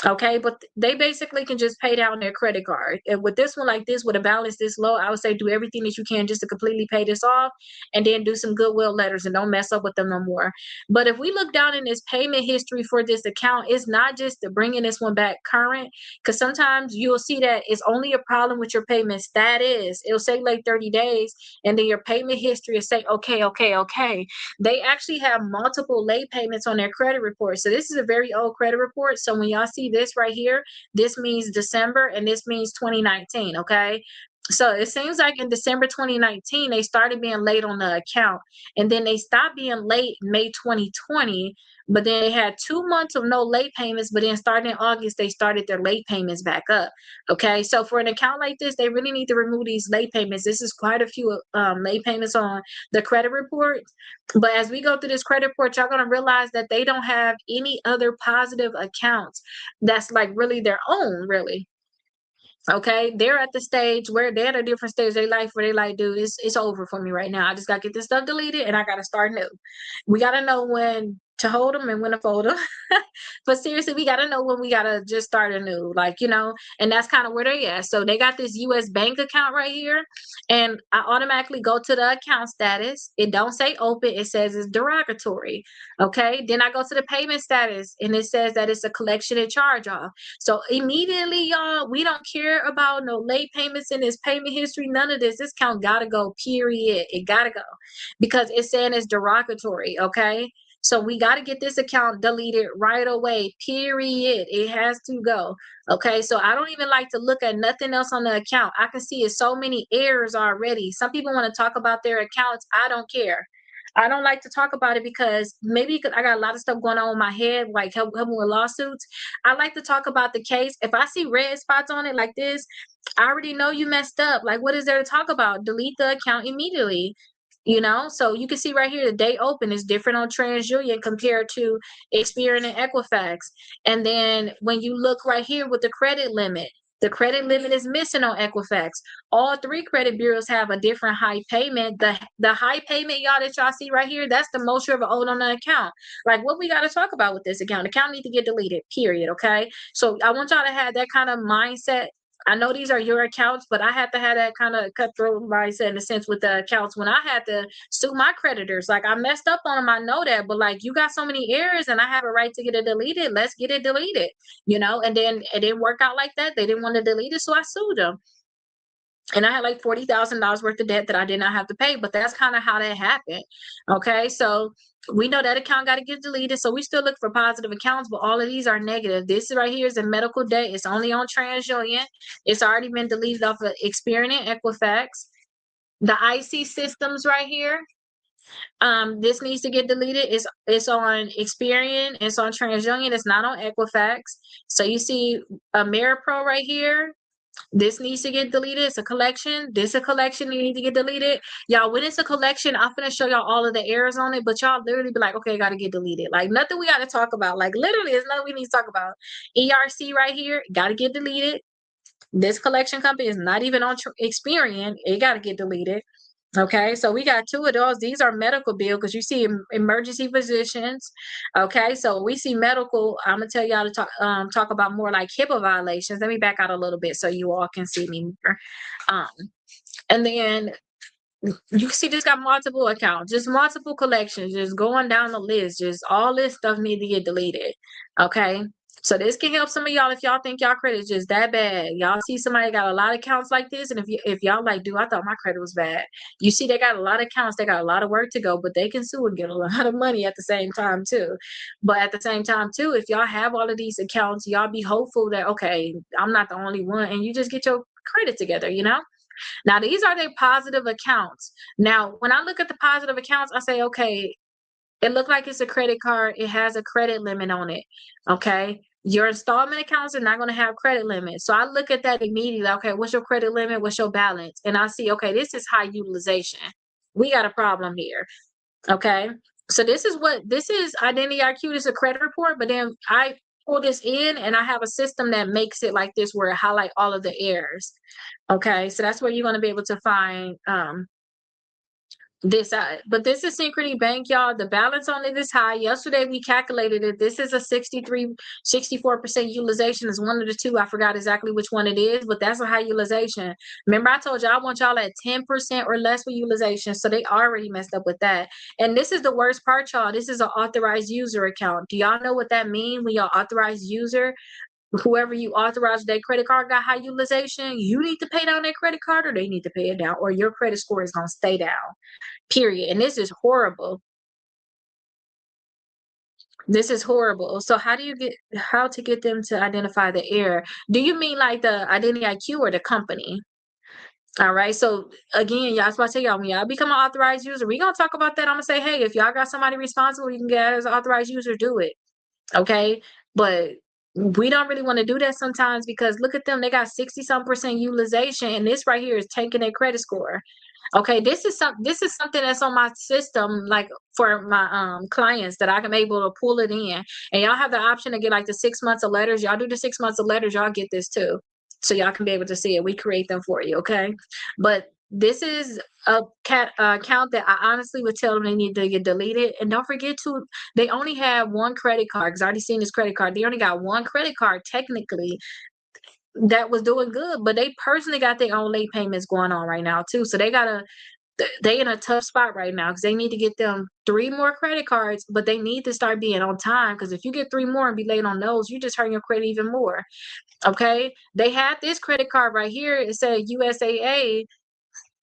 Speaker 1: Okay, but they basically can just pay down their credit card. And with this one like this, with a balance this low, I would say do everything that you can just to completely pay this off and then do some goodwill letters and don't mess up with them no more. But if we look down in this payment history for this account, it's not just the bringing this one back current, because sometimes you'll see that it's only a problem with your payment status. It'll say like 30 days, and then your payment history will say, okay, okay, okay. They actually have multiple late payments on their credit report. So this is a very old credit report. So when y'all see this right here, this means December and this means 2019, okay? So it seems like in December 2019, they started being late on the account, and then they stopped being late May 2020, but then they had 2 months of no late payments, but then starting in August, they started their late payments back up. Okay, so for an account like this, they really need to remove these late payments. This is quite a few late payments on the credit report. But as we go through this credit report, y'all gonna realize that they don't have any other positive accounts that's like really their own, really. Okay, they're at the stage where they're at a different stage of their life where they like, dude, it's over for me right now. I just gotta get this stuff deleted and I gotta start new. We gotta know when to hold them and when to fold them. But seriously, we gotta know when we gotta just start anew, like, and that's kind of where they at. So they got this US bank account right here, and I automatically go to the account status. It don't say open, it says it's derogatory. Okay, then I go to the payment status and it says that it's a collection and charge off. So immediately, y'all, we don't care about no late payments in this payment history, none of this. This count gotta go, period. It gotta go because it's saying it's derogatory, okay? So we got to get this account deleted right away, period. It has to go. Okay, so I don't even like to look at nothing else on the account. I can see it's so many errors already. Some people want to talk about their accounts. I don't care. I don't like to talk about it because maybe I got a lot of stuff going on in my head, like helping with lawsuits. I like to talk about the case. If I see red spots on it like this, I already know you messed up. Like, what is there to talk about? Delete the account immediately. So you can see right here the date open is different on TransUnion compared to Experian and Equifax. And then when you look right here with the credit limit is missing on Equifax. All three credit bureaus have a different high payment. The high payment, y'all, that y'all see right here, that's the most you ever owed on the account. Like, what we got to talk about with this account? The account need to get deleted, period, okay? So I want y'all to have that kind of mindset. I know these are your accounts, but I had to have that kind of cutthroat mindset in a sense with the accounts when I had to sue my creditors. Like, I messed up on them, I know that, but like, you got so many errors and I have a right to get it deleted. Let's get it deleted, and then it didn't work out like that. They didn't want to delete it, so I sued them. And I had like $40,000 worth of debt that I did not have to pay, but that's kind of how that happened. Okay, so we know that account got to get deleted, so we still look for positive accounts, but all of these are negative. This right here is a medical debt. It's only on TransUnion. It's already been deleted off of Experian and Equifax. The IC systems right here, this needs to get deleted. It's on Experian, it's on TransUnion, it's not on Equifax. So you see AmeriPro right here. This needs to get deleted. It's a collection. This a collection. You need to get deleted. Y'all, when it's a collection, I'm gonna show y'all all of the errors on it, but y'all literally be like, okay, gotta get deleted. Like, nothing we gotta talk about. Like, literally, it's nothing we need to talk about. ERC right here, gotta get deleted. This collection company is not even on Experian. It gotta get deleted. Okay, so we got two of those. These are medical bills because you see emergency physicians. Okay, so we see medical. I'm gonna tell y'all to talk about more like HIPAA violations. Let me back out a little bit so you all can see me more. And then you see this got multiple accounts, just multiple collections, just going down the list. Just all this stuff need to get deleted. Okay. So this can help some of y'all if y'all think y'all credit is just that bad. Y'all see somebody got a lot of accounts like this, and if y'all like, dude, I thought my credit was bad. You see, they got a lot of accounts, they got a lot of work to go, but they can sue and get a lot of money at the same time too. But at the same time too, if y'all have all of these accounts, y'all be hopeful that okay, I'm not the only one, and you just get your credit together. Now, these are their positive accounts. Now, when I look at the positive accounts, I say, okay, it looked like it's a credit card. It has a credit limit on it. Okay. Your installment accounts are not going to have credit limits. So I look at that immediately. Okay, what's your credit limit? What's your balance? And I see, okay, this is high utilization. We got a problem here. Okay. So this is Identity IQ. This is a credit report, but then I pull this in and I have a system that makes it like this where it highlight all of the errors. Okay, so that's where you're going to be able to find this. But this is Synchrony Bank, y'all. The balance on it is high. Yesterday we calculated it. This is a 64% utilization. Is one of the two. I forgot exactly which one it is, but that's a high utilization. Remember, I told you I want y'all at 10% or less for utilization. So they already messed up with that. And this is the worst part, y'all. This is an authorized user account. Do y'all know what that means when y'all authorized user? Whoever you authorize their credit card got high utilization, you need to pay down their credit card or they need to pay it down, or your credit score is going to stay down, period. And this is horrible. This is horrible. So how to get them to identify the error? Do you mean like the Identity IQ or the company? All right. So again, y'all, that's why I tell y'all, when y'all become an authorized user, we gonna talk about that. I'm gonna say, hey, if y'all got somebody responsible, you can get as an authorized user, do it. Okay. But we don't really want to do that sometimes because look at them, they got 60-some% utilization, and this right here is taking their credit score. Okay, this is something that's on my system, like for my clients that I can be able to pull it in. And y'all have the option to get like the 6 months of letters. Y'all do the 6 months of letters, y'all get this too. So y'all can be able to see it. We create them for you, okay? But this is a account that I honestly would tell them they need to get deleted. And don't forget to, they only have one credit card, because I already seen this credit card. They only got one credit card technically that was doing good, but they personally got their own late payments going on right now too. So they in a tough spot right now because they need to get them 3 more credit cards, but they need to start being on time, because if you get 3 more and be late on those, you just hurt your credit even more. Okay, they had this credit card right here. It said USAA.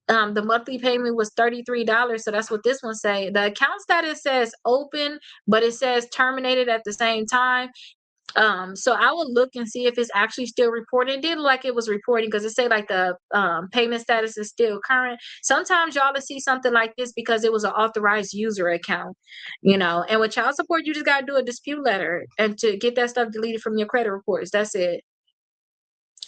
Speaker 1: The monthly payment was $33, so that's what this one say. The account status says open, but it says terminated at the same time. So I will look and see if it's actually still reporting. It did look like it was reporting because it said like the payment status is still current. Sometimes y'all will see something like this because it was an authorized user account, and with child support, you just gotta do a dispute letter and to get that stuff deleted from your credit reports. That's it.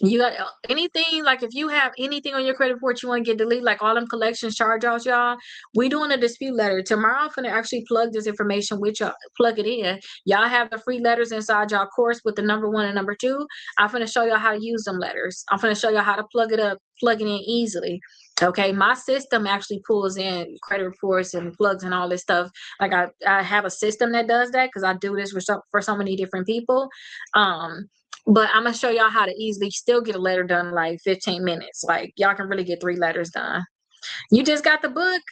Speaker 1: You got anything, like if you have anything on your credit report you want to get deleted, like all them collections charge-offs, y'all, we doing a dispute letter. Tomorrow I'm gonna actually plug this information with y'all, plug it in. Y'all have the free letters inside y'all course with the number 1 and number 2. I'm gonna show y'all how to use them letters. I'm gonna show y'all how to plug it up, plug it in easily. Okay, my system actually pulls in credit reports and plugs and all this stuff. Like I have a system that does that because I do this for so many different people. But I'm gonna show y'all how to easily still get a letter done in like 15 minutes. Like y'all can really get 3 letters done. You just got the book.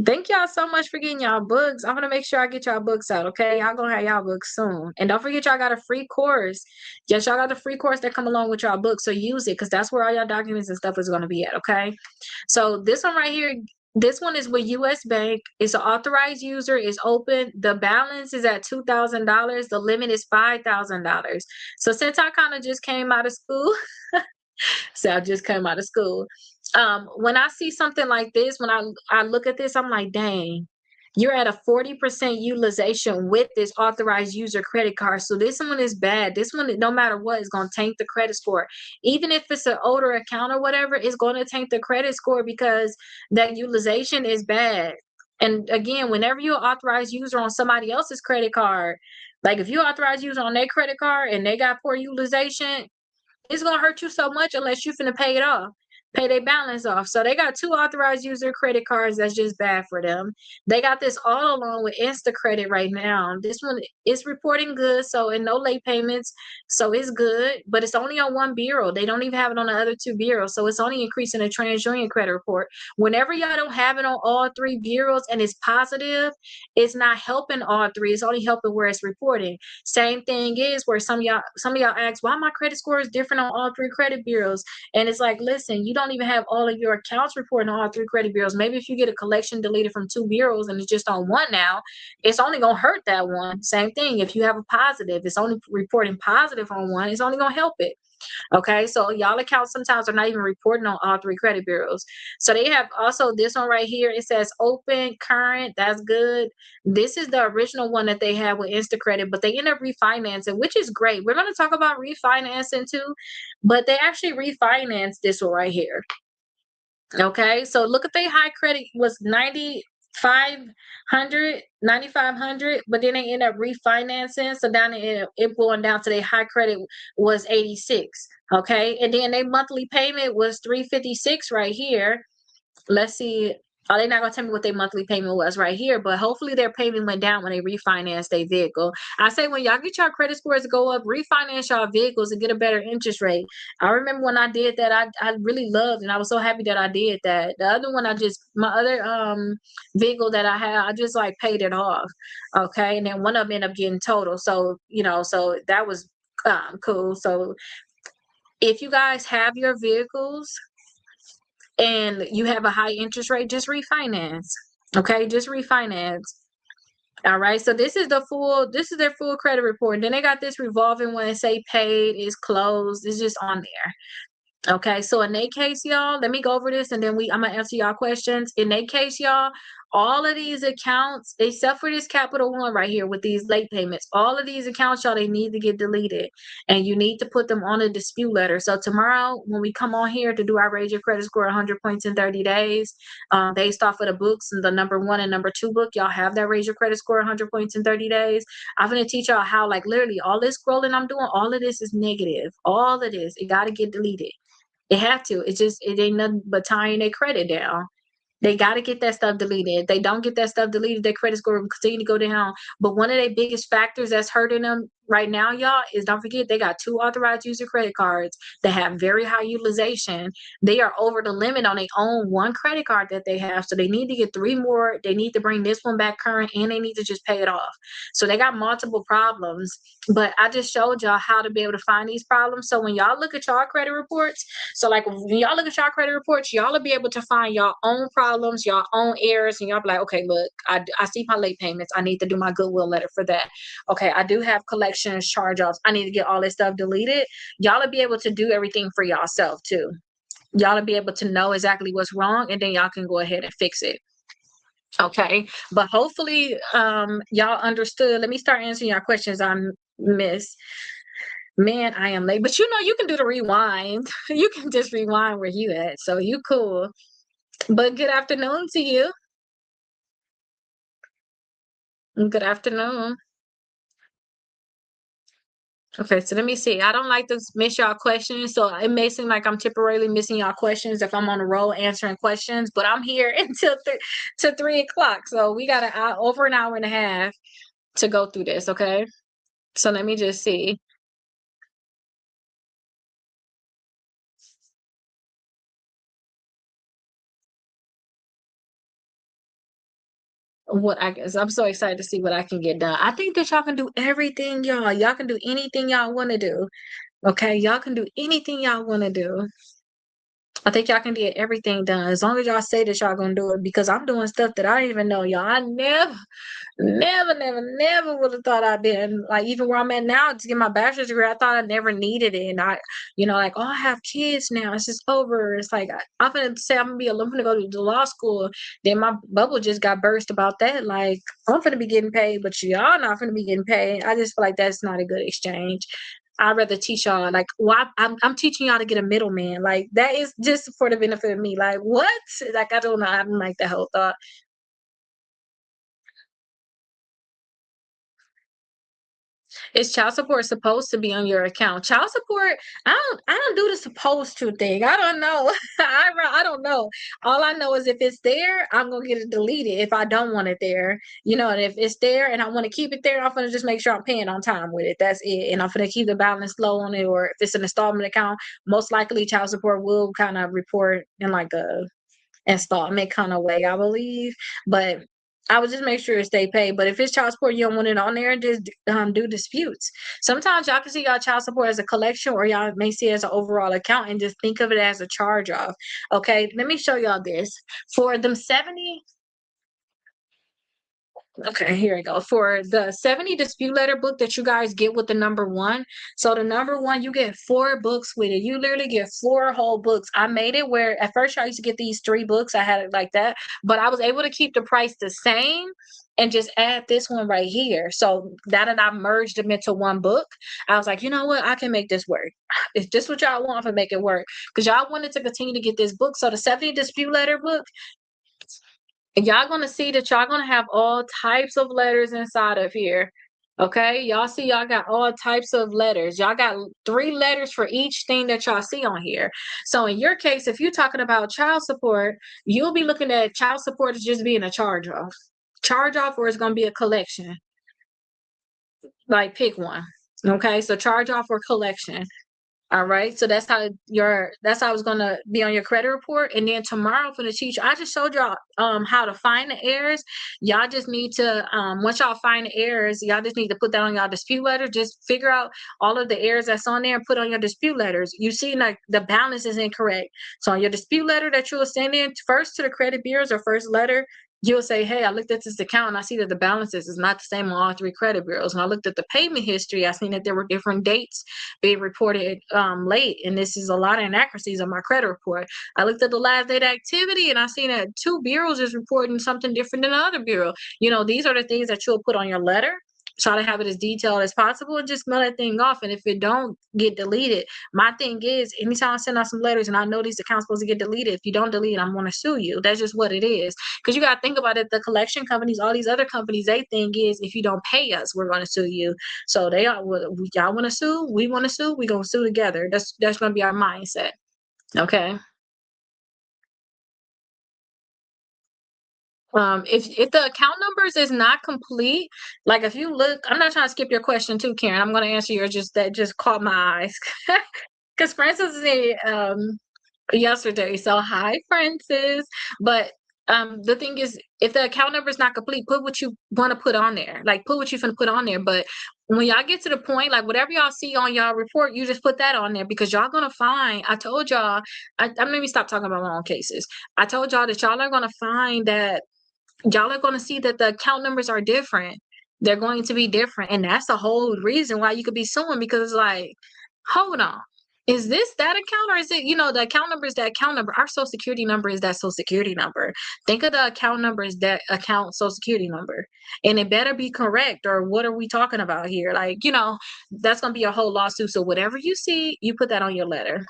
Speaker 1: Thank y'all so much for getting y'all books. I'm gonna make sure I get y'all books out, okay? Y'all gonna have y'all books soon. And don't forget y'all got a free course. Yes, y'all got a free course that come along with y'all books. So use it because that's where all y'all documents and stuff is gonna be at, okay? So this one right here, this one is with US Bank. It's an authorized user, it's open. The balance is at $2,000. The limit is $5,000. So since I kind of just came out of school, so I just came out of school. When I see something like this, when I look at this, I'm like, dang, you're at a 40% utilization with this authorized user credit card. So this one is bad. This one, no matter what, is going to tank the credit score. Even if it's an older account or whatever, it's going to tank the credit score because that utilization is bad. And again, whenever you're an authorized user on somebody else's credit card, like if you authorize user on their credit card and they got poor utilization, it's gonna hurt you so much unless you finna pay it off, pay their balance off. So they got 2 authorized user credit cards that's just bad for them. They got this all along with InstaCredit right now. This one is reporting good, so and no late payments, so it's good, but it's only on 1 bureau. They don't even have it on the other 2 bureaus, so it's only increasing the TransUnion credit report. Whenever y'all don't have it on all 3 bureaus and it's positive, it's not helping all 3. It's only helping where it's reporting. Same thing is where some of y'all ask why my credit score is different on all 3 credit bureaus. And it's like, listen, you don't even have all of your accounts reporting on all 3 credit bureaus. Maybe if you get a collection deleted from 2 bureaus and it's just on one now, it's only gonna hurt that one. Same thing. If you have a positive, it's only reporting positive on one, it's only gonna help it. Okay, so y'all accounts sometimes are not even reporting on all 3 credit bureaus. So they have also this one right here. It says open current. That's good. This is the original one that they had with InstaCredit, but they end up refinancing, which is great. We're going to talk about refinancing too, but they actually refinanced this one right here. Okay, so look at their high credit was 9,500, but then they end up refinancing. So down it going down to their high credit was 86. Okay, and then their monthly payment was 356 right here. Let's see. Oh, they're not gonna tell me what their monthly payment was right here, but hopefully their payment went down when they refinanced their vehicle. I say when y'all get y'all credit scores to go up, refinance y'all vehicles and get a better interest rate. I remember when I did that, I really loved and I was so happy that I did that. The other one, my other vehicle that I had, I just like paid it off. Okay, and then one of them ended up getting total. So so that was cool. So if you guys have your vehicles and you have a high interest rate, just refinance. Okay, just refinance. All right, so this is their full credit report. And then they got this revolving one, say paid, is closed, it's just on there. Okay, so in that case, y'all, let me go over this and then I'm gonna answer y'all questions. In that case, y'all, all of these accounts, except for this Capital One right here with these late payments, all of these accounts, y'all, they need to get deleted. And you need to put them on a dispute letter. So tomorrow, when we come on here to do our Raise Your Credit Score 100 points in 30 days, based off of the books and the number 1 and number 2 book, y'all have that Raise Your Credit Score 100 points in 30 days. I'm gonna teach y'all how, like, literally all this scrolling I'm doing, all of this is negative. All of this, it gotta get deleted. It have to. It ain't nothing but tying their credit down. They gotta get that stuff deleted. If they don't get that stuff deleted, their credit score will continue to go down. But one of their biggest factors that's hurting them right now, y'all, is don't forget they got 2 authorized user credit cards that have very high utilization. They are over the limit on their own 1 credit card that they have. So they need to get 3 more. They need to bring this one back current and they need to just pay it off. So they got multiple problems. But I just showed y'all how to be able to find these problems. So when y'all look at y'all credit reports, so like when y'all look at y'all credit reports, y'all will be able to find your own problems, your own errors, and y'all be like, okay, look, I see my late payments. I need to do my goodwill letter for that. Okay, I do have collections, charge-offs. I need to get all this stuff deleted. Y'all will be able to do everything for yourself too. Y'all will be able to know exactly what's wrong, and then y'all can go ahead and fix it. Okay, but hopefully y'all understood. Let me start answering your questions on miss. Man, I am late, but you can do the rewind. You can just rewind where you at, so you cool. But good afternoon to you. Good afternoon. Okay, so let me see. I don't like to miss y'all questions, so it may seem like I'm temporarily missing y'all questions if I'm on the roll answering questions, but I'm here until to 3 o'clock. So we got over an hour and a half to go through this. Okay, so let me just see. What I guess I'm so excited to see what I can get done. I think that y'all can do everything, y'all. Y'all can do anything y'all want to do. Okay, y'all can do anything y'all want to do. I think y'all can get everything done as long as y'all say that y'all gonna do it. Because I'm doing stuff that I didn't even know, y'all. I never would have thought I'd been like even where I'm at now to get my bachelor's degree. I thought I never needed it, and like, oh, I have kids now. It's just over. It's like I'm gonna say I'm gonna go to law school. Then my bubble just got burst about that. Like I'm gonna be getting paid, but y'all not gonna be getting paid. I just feel like that's not a good exchange. I'd rather teach y'all like I'm teaching y'all to get a middleman. Like that is just for the benefit of me. Like what? Like I don't know. I don't like that whole thought. Is child support supposed to be on your account? Child support, I don't do the supposed to thing. I don't know. I don't know. All I know is if it's there, I'm gonna get it deleted if I don't want it there. And if it's there and I want to keep it there, I'm gonna just make sure I'm paying on time with it. That's it. And I'm gonna keep the balance low on it, or if it's an installment account, most likely child support will kind of report in like a installment kind of way, I believe. But I would just make sure it stay paid. But if it's child support, you don't want it on there, just do disputes. Sometimes y'all can see y'all child support as a collection, or y'all may see it as an overall account and just think of it as a charge off. Okay, let me show y'all this. For them 70, okay, here we go. For the 70 dispute letter book that you guys get with the number 1. So the number 1, you get 4 books with it. You literally get 4 whole books. I made it where at first I used to get these 3 books. I had it like that, but I was able to keep the price the same and just add this one right here. So that and I merged them into 1 book. I was like, you know what? I can make this work. If this what y'all want, I can make it work. Because y'all wanted to continue to get this book. So the 70 dispute letter book, y'all gonna see that y'all gonna have all types of letters inside of here. Okay, y'all see y'all got all types of letters. Y'all got 3 letters for each thing that y'all see on here. So in your case, if you're talking about child support, you'll be looking at child support as just being a charge off. Charge off, or it's gonna be a collection. Like pick one. Okay, so charge off or collection. All right, so that's how it's gonna be on your credit report. And then tomorrow for the teacher, I just showed y'all how to find the errors. Y'all just need to once y'all find the errors, y'all just need to put that on y'all dispute letter. Just figure out all of the errors that's on there and put on your dispute letters. You see, like the balance is incorrect. So on your dispute letter that you'll send in first to the credit bureaus, or first letter you'll say, "Hey, I looked at this account and I see that the balances is not the same on all three credit bureaus. And I looked at the payment history. I seen that there were different dates being reported late, and this is a lot of inaccuracies on my credit report. I looked at the last date activity and I seen that two bureaus is reporting something different than the other bureau." These are the things that you'll put on your letter. Try to have it as detailed as possible and just mail that thing off. And if it don't get deleted, my thing is, anytime I send out some letters and I know these accounts supposed to get deleted, if you don't delete it, I'm going to sue you. That's just what it is. Because you got to think about it. The collection companies, all these other companies, they think is, if you don't pay us, we're going to sue you. So they are, well, y'all want to sue? We want to sue? We're going to sue together. That's going to be our mindset. Okay. If the account numbers is not complete, like if you look, I'm not trying to skip your question too, Karen. I'm going to answer yours just that just caught my eyes. Because Francis said yesterday. So hi, Francis. But the thing is, if the account number is not complete, put what you want to put on there. Like put what you finna put on there. But when y'all get to the point, like whatever y'all see on y'all report, you just put that on there because y'all gonna find. I told y'all. I made me stop talking about my own cases. I told y'all that y'all are gonna find that y'all are gonna see that the account numbers are different. They're going to be different, and that's the whole reason why you could be suing because it's like, hold on. Is this that account or is it, the account number is that account number? Our social security number is that social security number. Think of the account number as that account social security number. And it better be correct, or what are we talking about here? Like, that's gonna be a whole lawsuit. So whatever you see, you put that on your letter.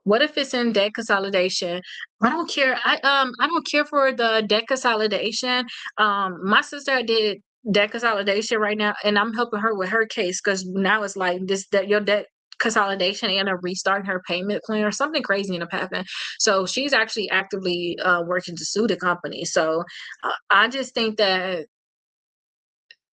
Speaker 1: What if it's in debt consolidation? I don't care. I don't care for the debt consolidation. My sister did debt consolidation right now, and I'm helping her with her case because now it's like this that your debt consolidation and a restarting her payment plan or something crazy ended up happening. So she's actually actively working to sue the company. So I just think that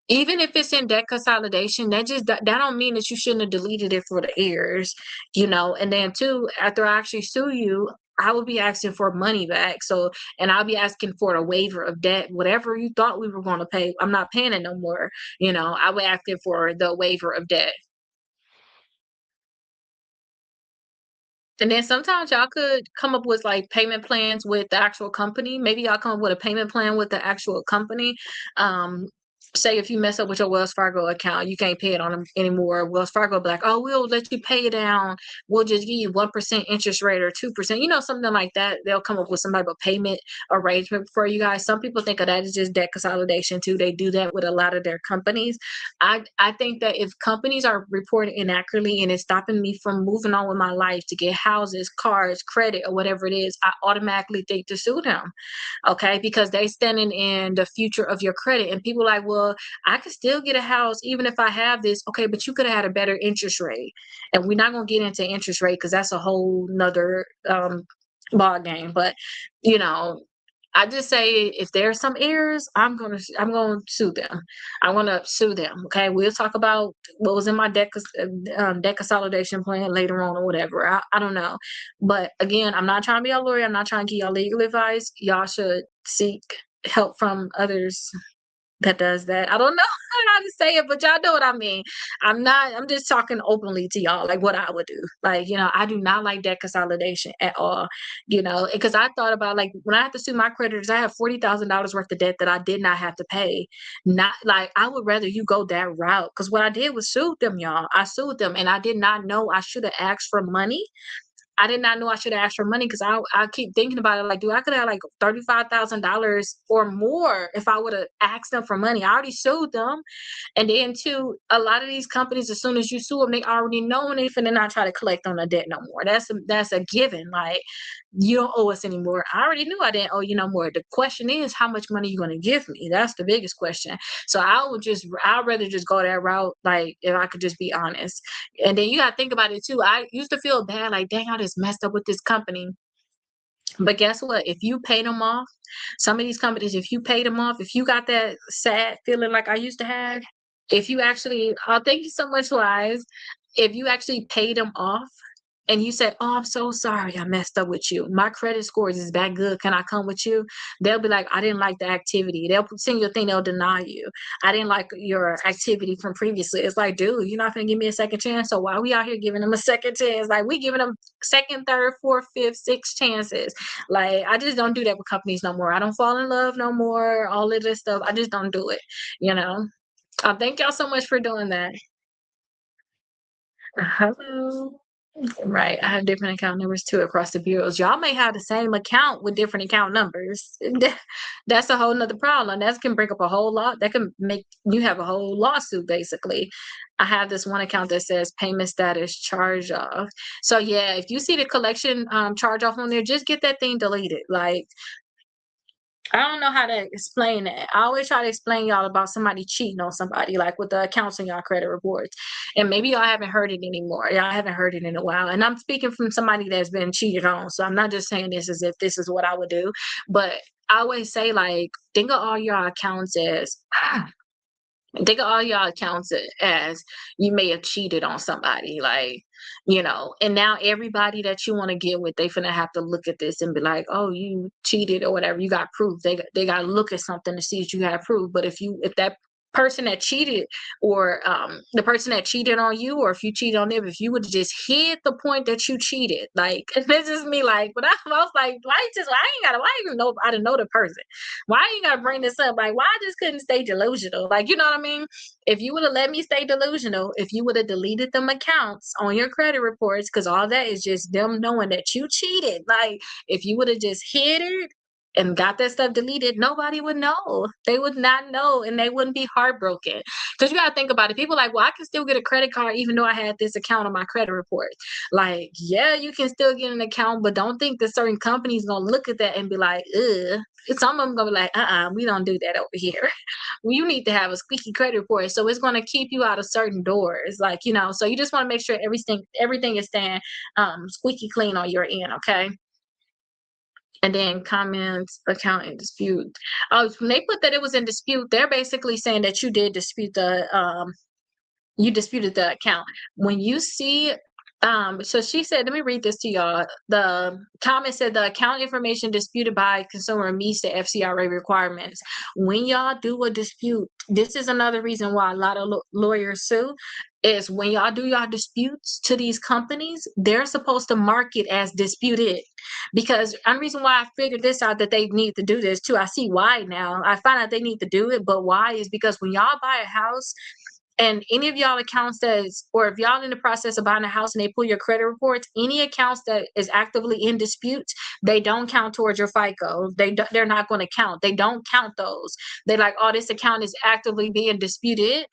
Speaker 1: even if it's in debt consolidation, that don't mean that you shouldn't have deleted it for the heirs. And then two, after I actually sue you, I will be asking for money back. So, and I'll be asking for a waiver of debt. Whatever you thought we were going to pay, I'm not paying it no more. I will ask it for the waiver of debt. And then sometimes y'all could come up with like payment plans with the actual company. Maybe y'all come up with a payment plan with the actual company. Um, Say if you mess up with your Wells Fargo account, you can't pay it on them anymore. Wells Fargo will be like, oh, we'll let you pay it down. We'll just give you 1% interest rate or 2%, something like that. They'll come up with some type of payment arrangement for you guys. Some people think of that as just debt consolidation too. They do that with a lot of their companies. I think that if companies are reporting inaccurately and it's stopping me from moving on with my life to get houses, cars, credit, or whatever it is, I automatically think to sue them. Okay, because they standing in the future of your credit. And people like, well, I could still get a house even if I have this. Okay, but you could have had a better interest rate. And we're not gonna get into interest rate because that's a whole nother ball game. But you know, I just say if there's some errors, I'm gonna sue them. I want to sue them. Okay, we'll talk about what was in my debt consolidation plan later on or whatever. I don't know, but again, I'm not trying to be a lawyer. I'm not trying to give y'all legal advice. Y'all should seek help from others that does that. I don't know how to say it, but y'all know what I mean. I'm just talking openly to y'all, like what I would do. Like, I do not like debt consolidation at all, because I thought about like when I have to sue my creditors, I have $40,000 worth of debt that I did not have to pay. Not like I would rather you go that route. Because what I did was sue them, y'all. I sued them and I did not know I should have asked for money. I did not know I should ask for money because I keep thinking about it like, dude, I could have like $35,000 or more if I would have asked them for money. I already sued them. And then too, a lot of these companies, as soon as you sue them, they already know and they finna not try to collect on the debt no more. That's a given. Like, you don't owe us anymore. I already knew I didn't owe you no more. The question is, how much money you gonna give me? That's the biggest question. So I'd rather just go that route, like if I could just be honest. And then you gotta think about it too. I used to feel bad, like, dang, I just messed up with this company. But guess what? If you pay them off, some of these companies, if you pay them off, if you got that sad feeling like I used to have, if you actually, oh, thank you so much, Wise. If you actually pay them off and you say, "Oh, I'm so sorry, I messed up with you. My credit scores is that good. Can I come with you?" They'll be like, "I didn't like the activity." They'll send you a thing. They'll deny you. "I didn't like your activity from previously." It's like, dude, you're not gonna give me a second chance. So why are we out here giving them a second chance? Like, we giving them second, third, fourth, fifth, sixth chances. Like, I just don't do that with companies no more. I don't fall in love no more. All of this stuff, I just don't do it. You know. Thank y'all so much for doing that. Hello. Right. I have different account numbers too across the bureaus. Y'all may have the same account with different account numbers. That's a whole nother problem. That can bring up a whole lot. That can make you have a whole lawsuit basically. I have this one account that says payment status charge off. So yeah, if you see the collection charge off on there, just get that thing deleted. Like, I don't know how to explain it. I always try to explain y'all about somebody cheating on somebody, like with the accounts on y'all credit reports. And maybe y'all haven't heard it anymore. Y'all haven't heard it in a while. And I'm speaking from somebody that's been cheated on. So I'm not just saying this as if this is what I would do. But I always say, like, think of all your accounts as think of all y'all accounts as you may have cheated on somebody, like, and now everybody that you want to get with, they finna have to look at this and be like, "Oh, you cheated or whatever. You got proof." They got to look at something to see if you have proof. But if that person that cheated, or the person that cheated on you, or if you cheated on them, if you would have just hid the point that you cheated, like, this is me, like, but I was like, why I ain't gotta, why even know I didn't know the person, why you gotta bring this up? Like, why I just couldn't stay delusional? Like, you know what I mean? If you would have let me stay delusional, if you would have deleted them accounts on your credit reports, because all that is just them knowing that you cheated. Like, if you would have just hid it and got that stuff deleted, nobody would know. They would not know, and they wouldn't be heartbroken. Because you got to think about it. People are like, "Well, I can still get a credit card even though I had this account on my credit report." Like, yeah, you can still get an account, but don't think that certain companies gonna look at that and be like, "Ugh." Some of them gonna be like, we don't do that over here." You need to have a squeaky credit report, so it's gonna keep you out of certain doors. Like, so you just want to make sure everything is staying squeaky clean on your end, okay? And then comments, account in dispute. Oh, when they put that it was in dispute, they're basically saying that you did dispute you disputed the account. When you see, so she said, let me read this to y'all. The comment said the account information disputed by consumer meets the FCRA requirements. When y'all do a dispute, this is another reason why a lot of lawyers sue. Is when y'all do y'all disputes to these companies, they're supposed to mark it as disputed. Because the reason why I figured this out, that they need to do this too. I see why now. I find out they need to do it, but why is because when y'all buy a house, and any of y'all accounts that's, or if y'all in the process of buying a house and they pull your credit reports, any accounts that is actively in dispute, they don't count towards your FICO. They're not going to count. They don't count those. They like, "Oh, this account is actively being disputed.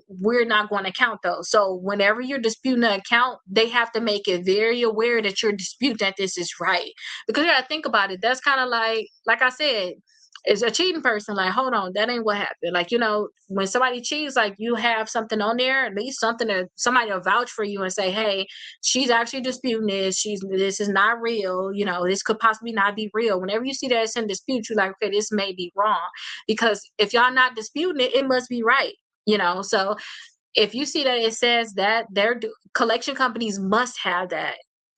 Speaker 1: We're not going to count those." So whenever you're disputing an account, they have to make it very aware that you're disputing that this is right. Because you got to think about it. That's kind of like I said, is a cheating person. Like, hold on, that ain't what happened. Like, when somebody cheats, like, you have something on there, at least something that somebody will vouch for you and say, "Hey, she's actually disputing this. This is not real. This could possibly not be real." Whenever you see that it's in dispute, you're like, "Okay, this may be wrong." Because if y'all not disputing it, it must be right. So if you see that it says that, their collection companies must have that.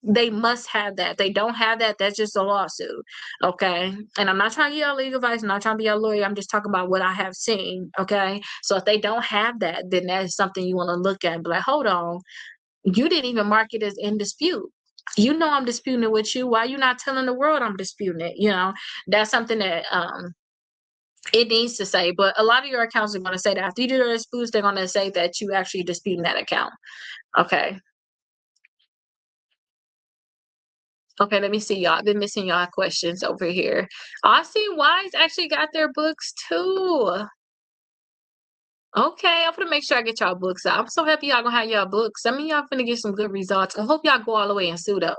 Speaker 1: They must have that. They don't have that, that's just a lawsuit. Okay. And I'm not trying to give y'all legal advice. I'm not trying to be a lawyer. I'm just talking about what I have seen. Okay. So if they don't have that, then that's something you want to look at and be like, "Hold on, you didn't even mark it as in dispute. You know I'm disputing it with you. Why are you not telling the world I'm disputing it?" That's something that it needs to say. But a lot of your accounts are going to say that after you do the disputes, they're going to say that you actually disputing that account. Okay. Okay, let me see y'all. I've been missing y'all questions over here. Aussie Wise actually got their books too. Okay, I'm gonna make sure I get y'all books out. I'm so happy y'all gonna have y'all books. I mean, y'all finna get some good results. I hope y'all go all the way and sue though.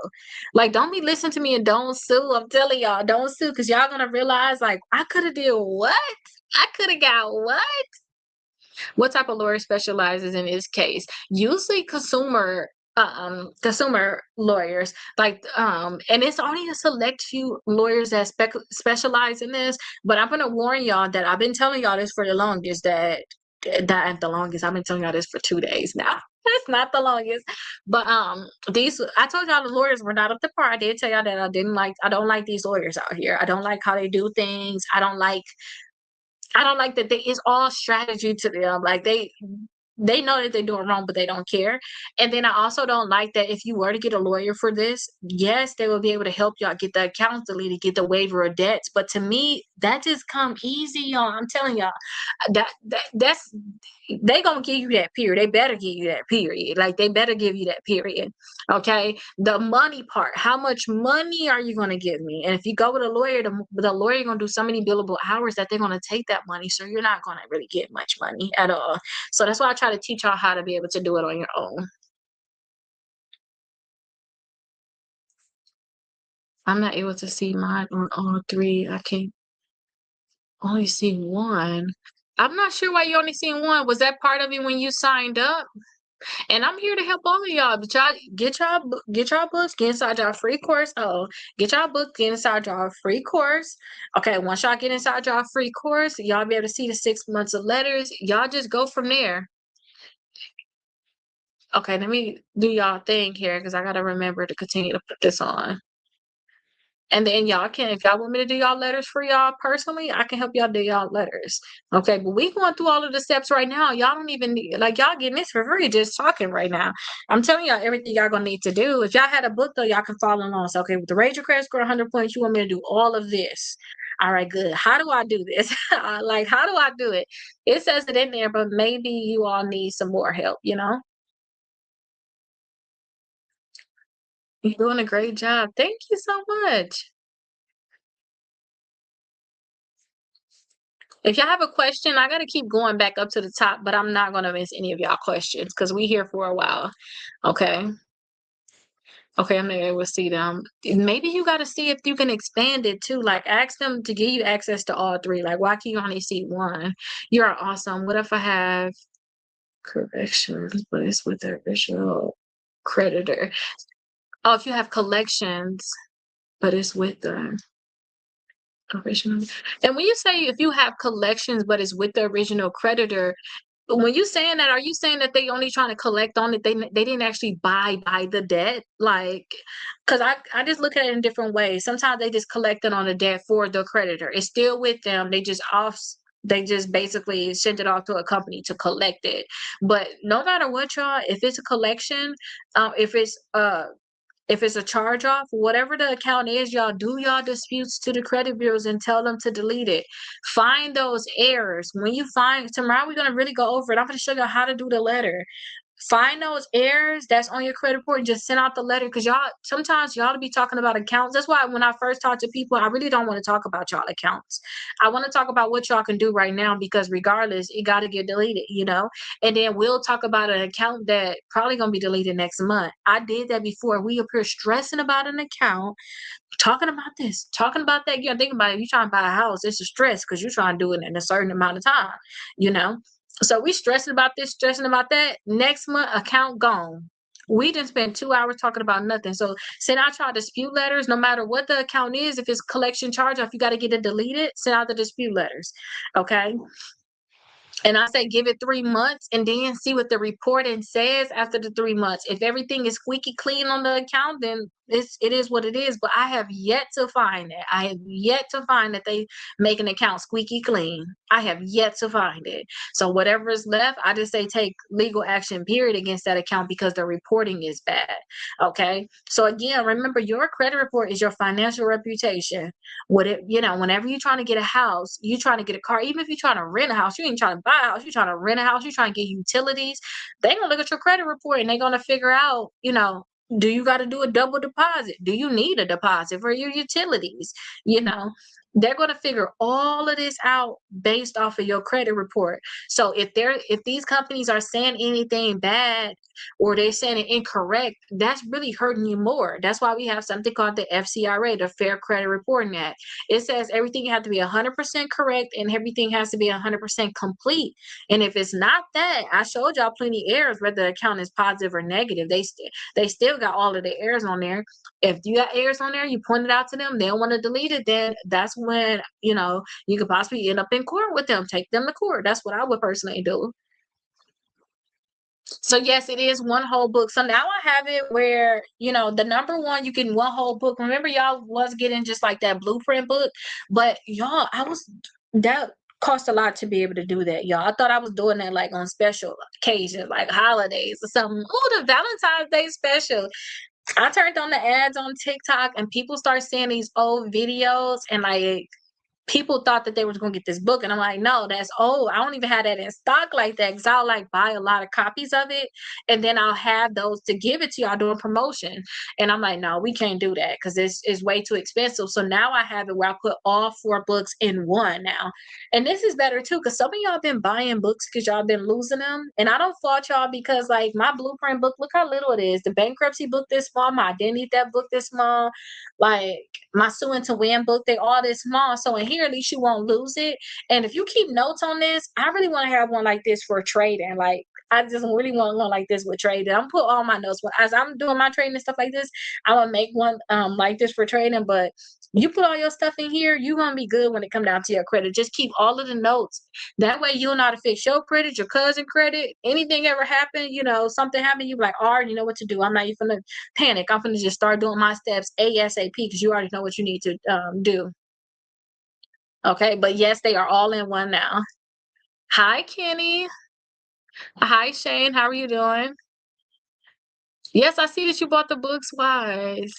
Speaker 1: Like, don't be listening to me and don't sue. I'm telling y'all, don't sue, because y'all gonna realize, like, I could have did what? I could have got what? What type of lawyer specializes in this case? Usually consumer lawyers, like, and it's only a select few lawyers that specialize in this. But I'm gonna warn y'all that I've been telling y'all this for the longest, that that ain't the longest. I've been telling y'all this for 2 days now. It's not the longest, but these I told y'all the lawyers were not up to par. I did tell y'all that I don't like these lawyers out here. I don't like how they do things. I don't like that it's all strategy to them. Like they know that they're doing wrong, but they don't care. And then I also don't like that if you were to get a lawyer for this, yes, they will be able to help y'all get the accounts deleted, get the waiver of debts. But to me, that just come easy, y'all. I'm telling y'all, that's they gonna give you that period. They better give you that period. Like they better give you that period. Okay. The money part. How much money are you gonna give me? And if you go with a lawyer, the lawyer gonna do so many billable hours that they're gonna take that money. So you're not gonna really get much money at all. So that's why I try to teach y'all how to be able to do it on your own. I'm not able to see mine on all three. I can only see one. I'm not sure why you only seen one. Was that part of it when you signed up? And I'm here to help all of y'all. But y'all get y'all books, get inside y'all free course. Oh, get y'all book, get inside y'all free course. Okay, once y'all get inside y'all free course, y'all be able to see the 6 months of letters. Y'all just go from there. Okay, let me do y'all thing here because I gotta remember to continue to put this on. And then y'all can, if y'all want me to do y'all letters for y'all personally, I can help y'all do y'all letters. Okay, but we going through all of the steps right now. Y'all don't even need, like y'all getting this for free just talking right now. I'm telling y'all everything y'all gonna need to do. If y'all had a book though, y'all can follow along. So okay, with the Raise Your Credit Score 100 points, you want me to do all of this. All right, good. How do I do this? Like, how do I do it? It says it in there, but maybe you all need some more help, you know? You're doing a great job. Thank you so much. If y'all have a question, I gotta keep going back up to the top, but I'm not gonna miss any of y'all questions because we here for a while. Okay. Okay, I'm not able to see them. Maybe you gotta see if you can expand it too. Like ask them to give you access to all three. Like, why can you only see one? You're awesome. What if I have corrections, but it's with the original creditor? Oh, if you have collections, but it's with the original. And when you say if you have collections, but it's with the original creditor, when you saying that, are you saying that they only trying to collect on it? They didn't actually buy the debt, like, because I just look at it in different ways. Sometimes they just collected on the debt for the creditor. It's still with them. They just basically sent it off to a company to collect it. But no matter what, y'all, if it's a collection, if it's a charge off, whatever the account is, y'all do y'all disputes to the credit bureaus and tell them to delete it. Find those errors. When you find tomorrow, we're gonna really go over it. I'm gonna show you how to do the letter. Find those errors that's on your credit report and just send out the letter because y'all sometimes y'all be talking about accounts. That's why when I first talk to people, I really don't want to talk about y'all accounts. I want to talk about what y'all can do right now because regardless, it got to get deleted, you know. And then we'll talk about an account that probably gonna be deleted next month. I did that before. We appear stressing about an account, talking about this, talking about that. You know, think about it. You trying to buy a house, it's a stress because you're trying to do it in a certain amount of time, you know. So we stressing about this, stressing about that. Next month, account gone. We didn't spend 2 hours talking about nothing. So send out your dispute letters, no matter what the account is. If it's collection charge off, you got to get it deleted. Send out the dispute letters. Okay. And I say give it 3 months and then see what the reporting says after the 3 months. If everything is squeaky clean on the account, then it is what it is. But I have yet to find that. I have yet to find that they make an account squeaky clean. I have yet to find it. So whatever is left, I just say take legal action period against that account because the reporting is bad. Okay. So again, remember your credit report is your financial reputation. What it, you know, whenever you're trying to get a house, you're trying to get a car, even if you're trying to rent a house, you ain't trying to buy a house, you're trying to rent a house, you're trying to get utilities. They're gonna look at your credit report and they're gonna figure out, you know, do you got to do a double deposit? Do you need a deposit for your utilities? You know, they're going to figure all of this out based off of your credit report. So if these companies are saying anything bad or they're saying it incorrect, that's really hurting you more. That's why we have something called the FCRA, the Fair Credit Reporting Act. It says everything has to be 100% correct and everything has to be 100% complete. And if it's not that, I showed y'all plenty errors, whether the account is positive or negative. They still got all of the errors on there. If you got errors on there, you point it out to them, they don't want to delete it, then that's when, you could possibly end up in court with them. Take them to court. That's what I would personally do. So yes, it is one whole book. So now I have it where, the number one, you get one whole book. Remember, y'all was getting just like that blueprint book, but y'all, that cost a lot to be able to do that, y'all. I thought I was doing that like on special occasions, like holidays or something. Oh, the Valentine's Day special. I turned on the ads on TikTok and people start seeing these old videos and like people thought that they was gonna get this book, and I'm like, no, that's old. I don't even have that in stock like that because I'll like buy a lot of copies of it, and then I'll have those to give it to y'all doing promotion. And I'm like, no, we can't do that because it's way too expensive. So now I have it where I put all 4 books in one now, and this is better too because some of y'all been buying books because y'all been losing them, and I don't fault y'all because like my blueprint book, look how little it is. The bankruptcy book this small, my identity theft book this small, like my Sue to Win book, they all this small. So in here, at least you won't lose it. And if you keep notes on this, I really want to have one like this for trading. Like I just really want one like this with trading. I'm put all my notes as I'm doing my trading and stuff like this. I'm gonna make one like this for trading. But you put all your stuff in here, you're gonna be good when it come down to your credit. Just keep all of the notes. That way you'll know how to fix your credit, your cousin credit. Anything ever happen, something happened, you be like, all right, you know what to do. I'm not even gonna panic. I'm gonna just start doing my steps ASAP because you already know what you need to do. Okay, but yes, they are all in one now. Hi, Kenny. Hi, Shane. How are you doing? Yes, I see that you bought the books. Wise.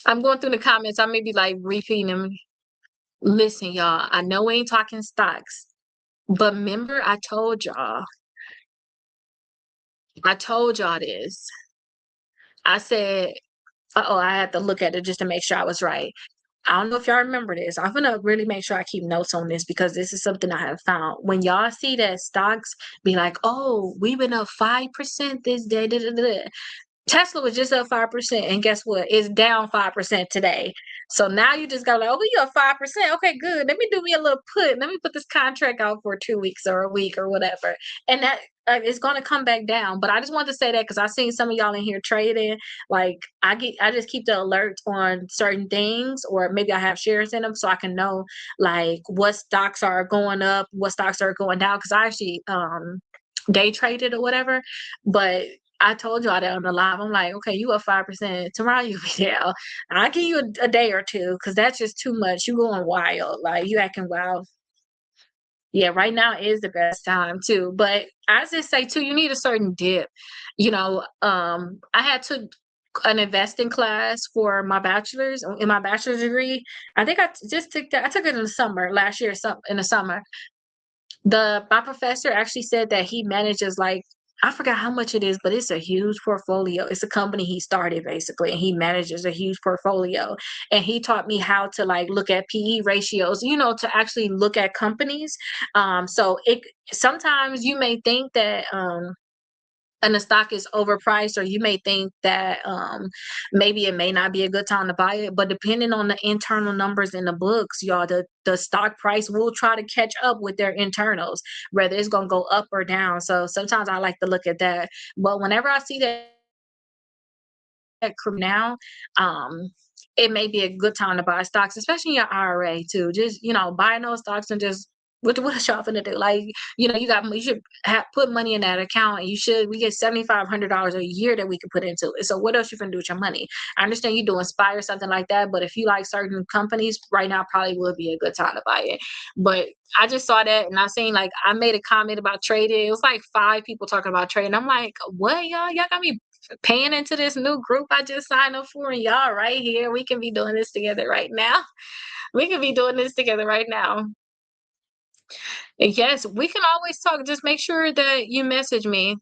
Speaker 1: I'm going through the comments. I may be like repeating them. Listen, y'all, I know we ain't talking stocks, but remember I told y'all this. I said, oh, I had to look at it just to make sure I was right. I don't know if y'all remember this. I'm gonna really make sure I keep notes on this because this is something I have found. When y'all see that stocks be like, oh, we been up 5% this day, da, da, da. Tesla was just up 5%, and guess what? It's down 5% today. So now you just got like, oh, you up 5%. Okay, good. Let me do me a little put. Let me put this contract out for 2 weeks or a week or whatever, and that it's going to come back down. But I just wanted to say that because I seen some of y'all in here trading. Like I just keep the alert on certain things, or maybe I have shares in them, so I can know like what stocks are going up, what stocks are going down. Because I actually day traded or whatever, but I told y'all that on the live. I'm like, okay, you up 5%. Tomorrow you'll be down. I'll give you a day or two because that's just too much. You going wild. Like you acting wild. Yeah, right now is the best time too. But I just say too, you need a certain dip. I had took an investing class for my bachelor's in my bachelor's degree. I think just took that. I took it in the summer last year, in the summer. My professor actually said that he manages like I forgot how much it is, but it's a huge portfolio. It's a company he started basically, and he manages a huge portfolio. And he taught me how to like look at PE ratios, to actually look at companies. So it sometimes you may think that and the stock is overpriced, or you may think that maybe it may not be a good time to buy it, but depending on the internal numbers in the books, y'all, the stock price will try to catch up with their internals, whether it's going to go up or down. So sometimes I like to look at that, but whenever I see that now, um it may be a good time to buy stocks, especially in your IRA too. Just buying those stocks and just what y'all finna do? Like, you should put money in that account, and we get $7,500 a year that we can put into it. So what else you finna do with your money? I understand you do Inspire, something like that, but if you like certain companies, right now probably would be a good time to buy it. But I just saw that, and I seen like I made a comment about trading. It was like 5 people talking about trading. I'm like, what, y'all got me paying into this new group I just signed up for, and y'all right here. We can be doing this together right now. We can be doing this together right now. Yes, we can always talk. Just make sure that you message me.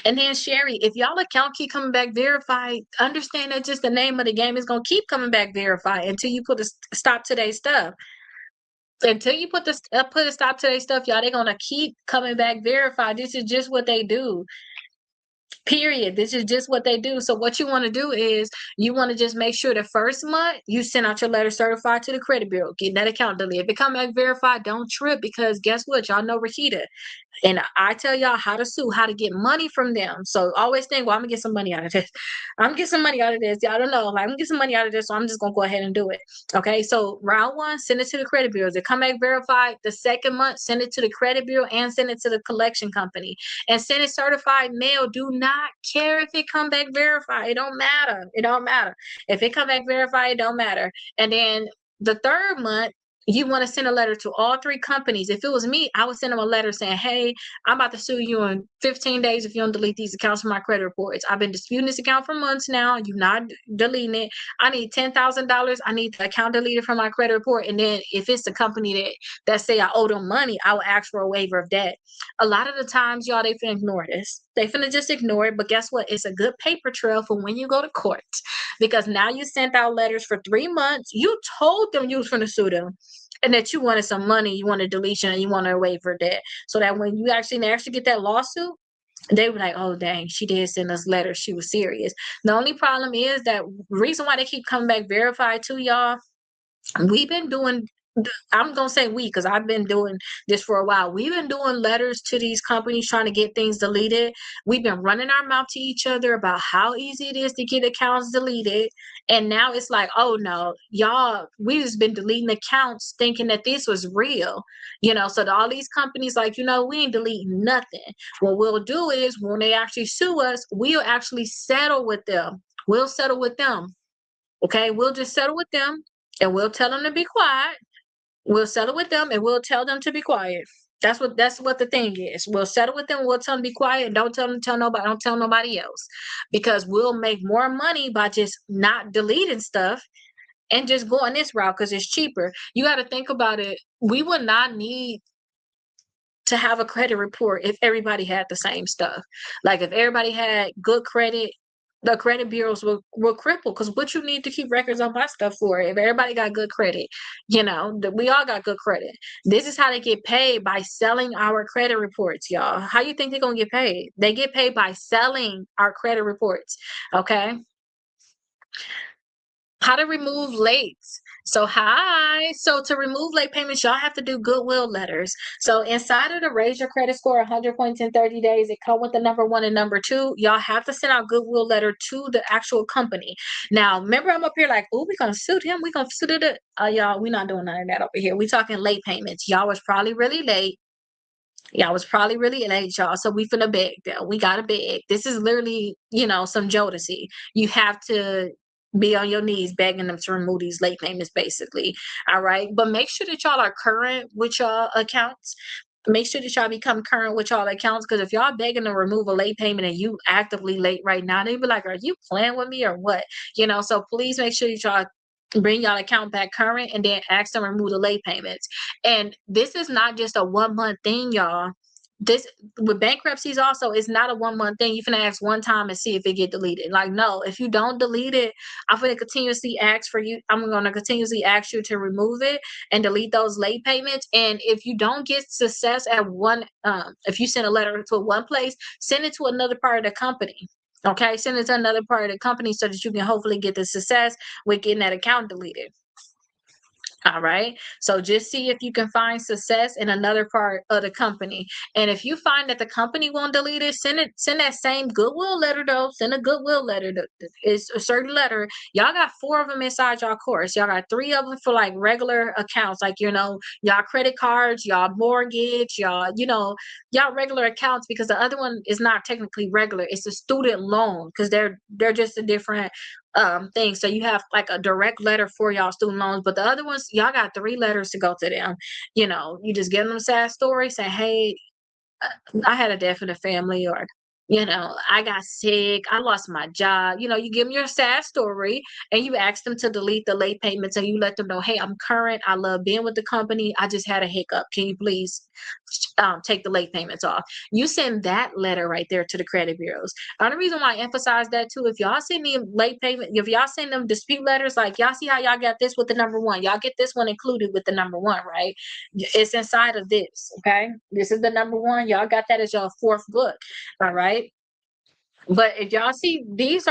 Speaker 1: And then Sherry, if y'all account keep coming back verified, understand that just the name of the game is gonna keep coming back verified until you put a stop to their stuff. Until you put a stop to their stuff, y'all, they're gonna keep coming back verified. This is just what they do. Period. This is just what they do. So what you want to do is you want to just make sure the first month you send out your letter certified to the credit bureau, get that account deleted. If it come back verified, don't trip, because guess what? Y'all know Rashida. And I tell y'all how to sue, how to get money from them. So always think, well, I'm gonna get some money out of this. I'm gonna get some money out of this. Y'all don't know. Like, I'm gonna get some money out of this, so I'm just gonna go ahead and do it. Okay. So round one, send it to the credit bureaus. They come back verified. The second month, send it to the credit bureau and send it to the collection company. And send it certified mail. Do not care if it come back verified. It don't matter. It don't matter. If it come back verified, it don't matter. And then the third month, you want to send a letter to all three companies. If it was me, I would send them a letter saying, hey, I'm about to sue you in 15 days if you don't delete these accounts from my credit reports. I've been disputing this account for months now. You're not deleting it. I need $10,000. I need the account deleted from my credit report. And then if it's the company that say I owe them money, I will ask for a waiver of debt. A lot of the times, y'all, they finna ignore this. They finna just ignore it. But guess what? It's a good paper trail for when you go to court, because now you sent out letters for 3 months. You told them you was finna sue them, and that you wanted some money, you wanted deletion, and you wanted a waiver of debt, so that when you actually get that lawsuit, they were like, oh dang, she did send us letters, she was serious. The only problem is that reason why they keep coming back verified to y'all, we've been doing, I'm gonna say we, because I've been doing this for a while. We've been doing letters to these companies trying to get things deleted. We've been running our mouth to each other about how easy it is to get accounts deleted. And now it's like, oh no, y'all, we've just been deleting accounts thinking that this was real. So all these companies, like, we ain't deleting nothing. What we'll do is when they actually sue us, we'll actually settle with them. We'll settle with them. Okay, we'll just settle with them, and we'll tell them to be quiet. We'll settle with them, and we'll tell them to be quiet. That's what the thing is. We'll settle with them, we'll tell them to be quiet, and don't tell nobody else. Because we'll make more money by just not deleting stuff and just going this route because it's cheaper. You got to think about it. We would not need to have a credit report if everybody had the same stuff. Like if everybody had good credit, the credit bureaus will cripple, because what you need to keep records on my stuff for? If everybody got good credit, we all got good credit. This is how they get paid, by selling our credit reports, y'all. How you think they're gonna get paid? They get paid by selling our credit reports. Okay. How to remove late. So to remove late payments, y'all have to do goodwill letters. So inside of the raise your credit score 100 points in 30 days, it come with the number 1 and number 2. Y'all have to send out goodwill letter to the actual company. Now, remember, I'm up here like, oh, we're gonna sue him. We're gonna sue the y'all, we're not doing none of that over here. We talking late payments. Y'all was probably really late. Y'all. So we finna beg them. We gotta beg. This is literally, some Jodeci. You have to be on your knees begging them to remove these late payments, basically. All right. But make sure that y'all are current with y'all accounts. Make sure that y'all become current with y'all accounts, because if y'all begging to remove a late payment and you actively late right now, they be like, are you playing with me or what? So please make sure that y'all bring y'all account back current, and then ask them to remove the late payments. And this is not just a 1 month thing, y'all. This, with bankruptcies also, it's not a 1 month thing. You finna ask one time and see if it get deleted. Like, no, if you don't delete it, I'm gonna continuously ask you to remove it and delete those late payments. And if you don't get success at one, if you send a letter to one place, send it to another part of the company. Okay, send it to another part of the company so that you can hopefully get the success with getting that account deleted. All right. So just see if you can find success in another part of the company. And if you find that the company won't delete it, send that same goodwill letter though. Send a goodwill letter. It's a certain letter. Y'all got 4 of them inside y'all course. Y'all got 3 of them for like regular accounts, like y'all credit cards, y'all mortgage, y'all regular accounts, because the other one is not technically regular. It's a student loan, because they're just a different thing. So you have like a direct letter for y'all student loans, but the other ones, y'all got 3 letters to go to them. You just give them a sad story, say, hey, I had a death in the family, or I got sick, I lost my job. You give them your sad story, and you ask them to delete the late payments, and you let them know, hey, I'm current, I love being with the company, I just had a hiccup, can you please take the late payments off? You send that letter right there to the credit bureaus. The reason why I emphasize that too, if y'all send me late payment, if y'all send them dispute letters, like, y'all see how y'all got this with the number 1, y'all get this one included with the number 1, right? It's inside of this. Okay, this is the number 1. Y'all got that as your 4th book. All right. But if y'all see, these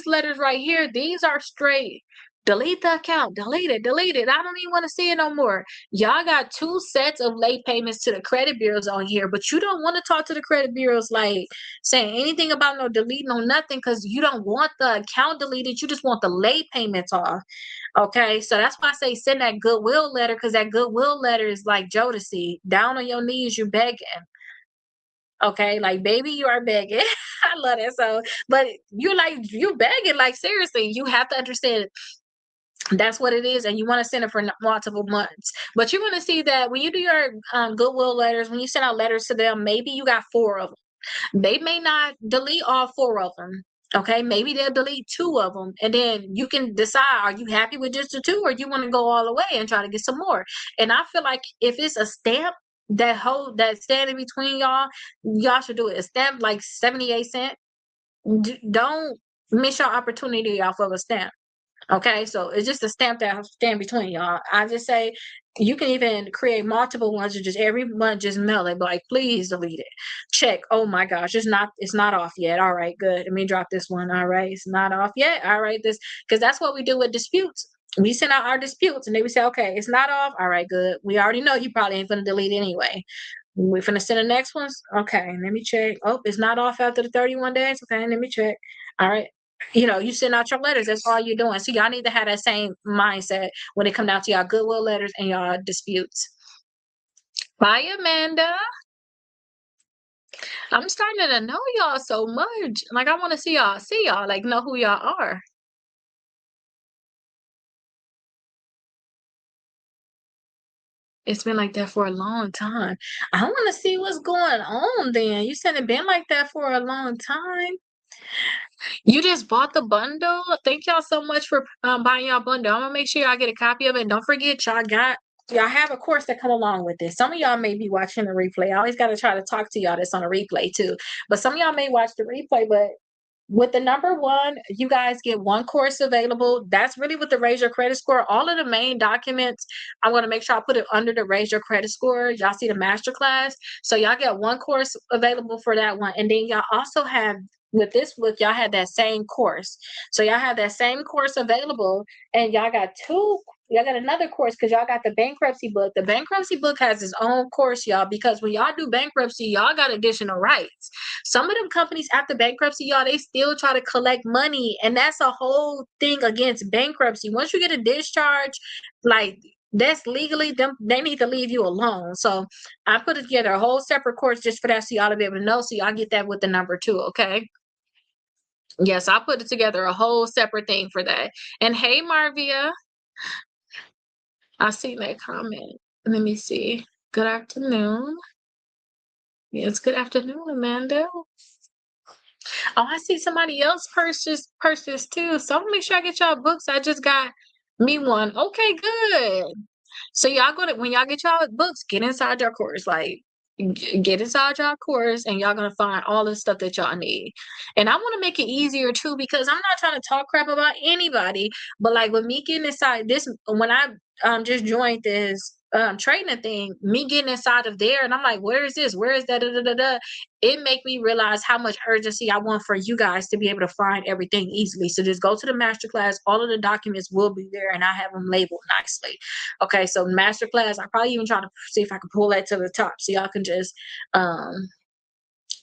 Speaker 1: letters right here, these are straight. Delete the account, delete it, delete it. I don't even want to see it no more. Y'all got two sets of late payments to the credit bureaus on here, but you don't want to talk to the credit bureaus like saying anything about no delete, no nothing, because you don't want the account deleted. You just want the late payments off. Okay, so that's why I say send that goodwill letter, because that goodwill letter is like Jodeci, down on your knees, you begging. Okay, like baby, you are begging. I love that. So, but you begging, like seriously, you have to understand that's what it is, and you want to send it for multiple months. But you're going to see that when you do your goodwill letters, when you send out letters to them, maybe you got four of them. They may not delete all four of them. Okay, maybe they'll delete two of them, and then you can decide: are you happy with just the two, or you want to go all the way and try to get some more? And I feel like if it's a stamp that stand in between y'all should do it. A stamp like 78 cents. Don't miss your opportunity off of a stamp. Okay, so it's just a stamp that stand between y'all. I just say you can even create multiple ones and just every month just mail it, like please delete it. Check. Oh my gosh, it's not off yet. All right, good. Let me drop this one. All right, it's not off yet. All right, this because that's what we do with disputes. We send out our disputes and they would say, okay, it's not off. All right, good. We already know you probably ain't gonna delete anyway. We're finna send the next ones. Okay, let me check. Oh, it's not off after the 31 days. Okay, let me check. All right. You send out your letters. That's all you're doing. So y'all need to have that same mindset when it come down to y'all goodwill letters and y'all disputes. Bye, Amanda. I'm starting to know y'all so much. Like I want to see y'all, like know who y'all are. It's been like that for a long time. I want to see what's going on then. You said it been like that for a long time. You just bought the bundle? Thank y'all so much for buying y'all bundle. I'm gonna make sure y'all get a copy of it. Don't forget, y'all have a course that come along with this. Some of y'all may be watching the replay. I always gotta try to talk to y'all that's on a replay too. But some of y'all may watch the replay, but with the number one, you guys get one course available. That's really with the Raise Your Credit Score. All of the main documents, I'm going to make sure I put it under the Raise Your Credit Score. Y'all see the masterclass. So y'all get one course available for that one. And then y'all also have, with this book, y'all have that same course. So y'all have that same course available, and y'all got another course because y'all got the bankruptcy book. The bankruptcy book has its own course, y'all, because when y'all do bankruptcy, y'all got additional rights. Some of them companies after bankruptcy, y'all, they still try to collect money, and that's a whole thing against bankruptcy. Once you get a discharge, like that's legally them, they need to leave you alone. So I put together a whole separate course just for that, so y'all to be able to know. So y'all get that with the number two, okay? Yes, I put it together a whole separate thing for that. And hey, Marvia, I see that comment. Let me see. Good afternoon. Yes, good afternoon, Amanda. Oh, I see somebody else purchased too. So I'm gonna make sure I get y'all books. I just got me one. Okay, good. So y'all gonna when y'all get y'all books, get inside your course. Like get inside y'all course and y'all gonna find all the stuff that y'all need. And I want to make it easier too, because I'm not trying to talk crap about anybody, but like with me getting inside this, when I just joined this training thing, me getting inside of there, and I'm like, where is this, where is that, da, da, da, da. It make me realize how much urgency I want for you guys to be able to find everything easily. So just go to the masterclass. All of the documents will be there, and I have them labeled nicely. Okay, so masterclass, I probably even try to see if I can pull that to the top so y'all can just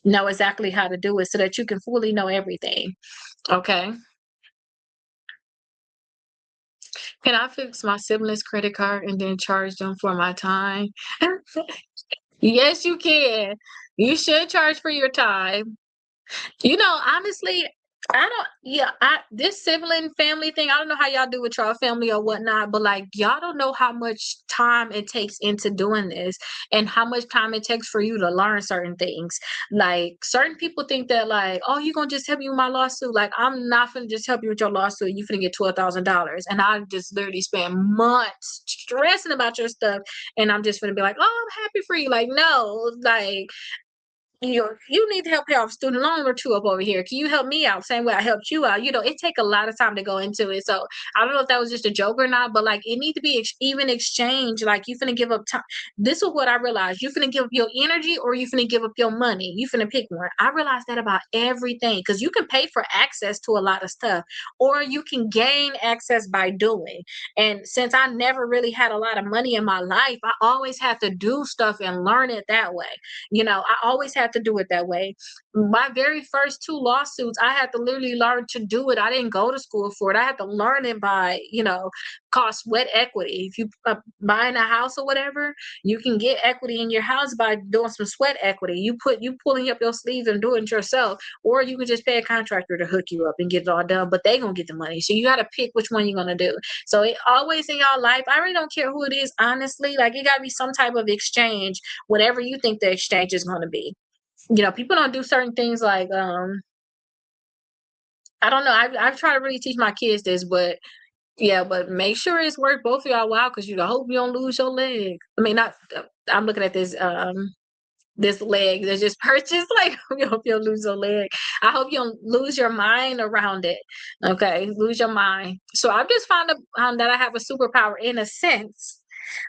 Speaker 1: know exactly how to do it so that you can fully know everything. Okay. Can I fix my siblings' credit card and then charge them for my time? Yes, you can. You should charge for your time. Honestly, I don't, yeah, this sibling family thing, I don't know how y'all do with y'all family or whatnot, but like, y'all don't know how much time it takes into doing this and how much time it takes for you to learn certain things. Like, certain people think that, like, oh, you gonna just help me with my lawsuit. Like, I'm not gonna just help you with your lawsuit. You finna get $12,000. And I just literally spend months stressing about your stuff. And I'm just gonna be like, oh, I'm happy for you. Like, no, like, you need to help pay off student loan or two up over here. Can you help me out? Same way I helped you out. It take a lot of time to go into it. So I don't know if that was just a joke or not, but like it need to be even exchange. Like you finna give up time. This is what I realized. You finna give up your energy or you finna give up your money. You finna pick one. I realized that about everything because you can pay for access to a lot of stuff, or you can gain access by doing. And since I never really had a lot of money in my life, I always had to do stuff and learn it that way. I always had to do it that way. My very first two lawsuits, I had to literally learn to do it. I didn't go to school for it. I had to learn it by, cost sweat equity. If you buying a house or whatever, you can get equity in your house by doing some sweat equity. You pulling up your sleeves and doing it yourself, or you can just pay a contractor to hook you up and get it all done. But they gonna get the money, so you got to pick which one you're gonna do. So it always in your life, I really don't care who it is. Honestly, like it gotta be some type of exchange, whatever you think the exchange is going to be. People don't do certain things like I don't know. I've tried to really teach my kids this, but yeah, but make sure it's worth both of y'all while because I hope you don't lose your leg. I mean, not. I'm looking at this leg that's just purchased. Like, I hope you don't lose your leg. I hope you don't lose your mind around it. Okay, lose your mind. So I've just found that I have a superpower in a sense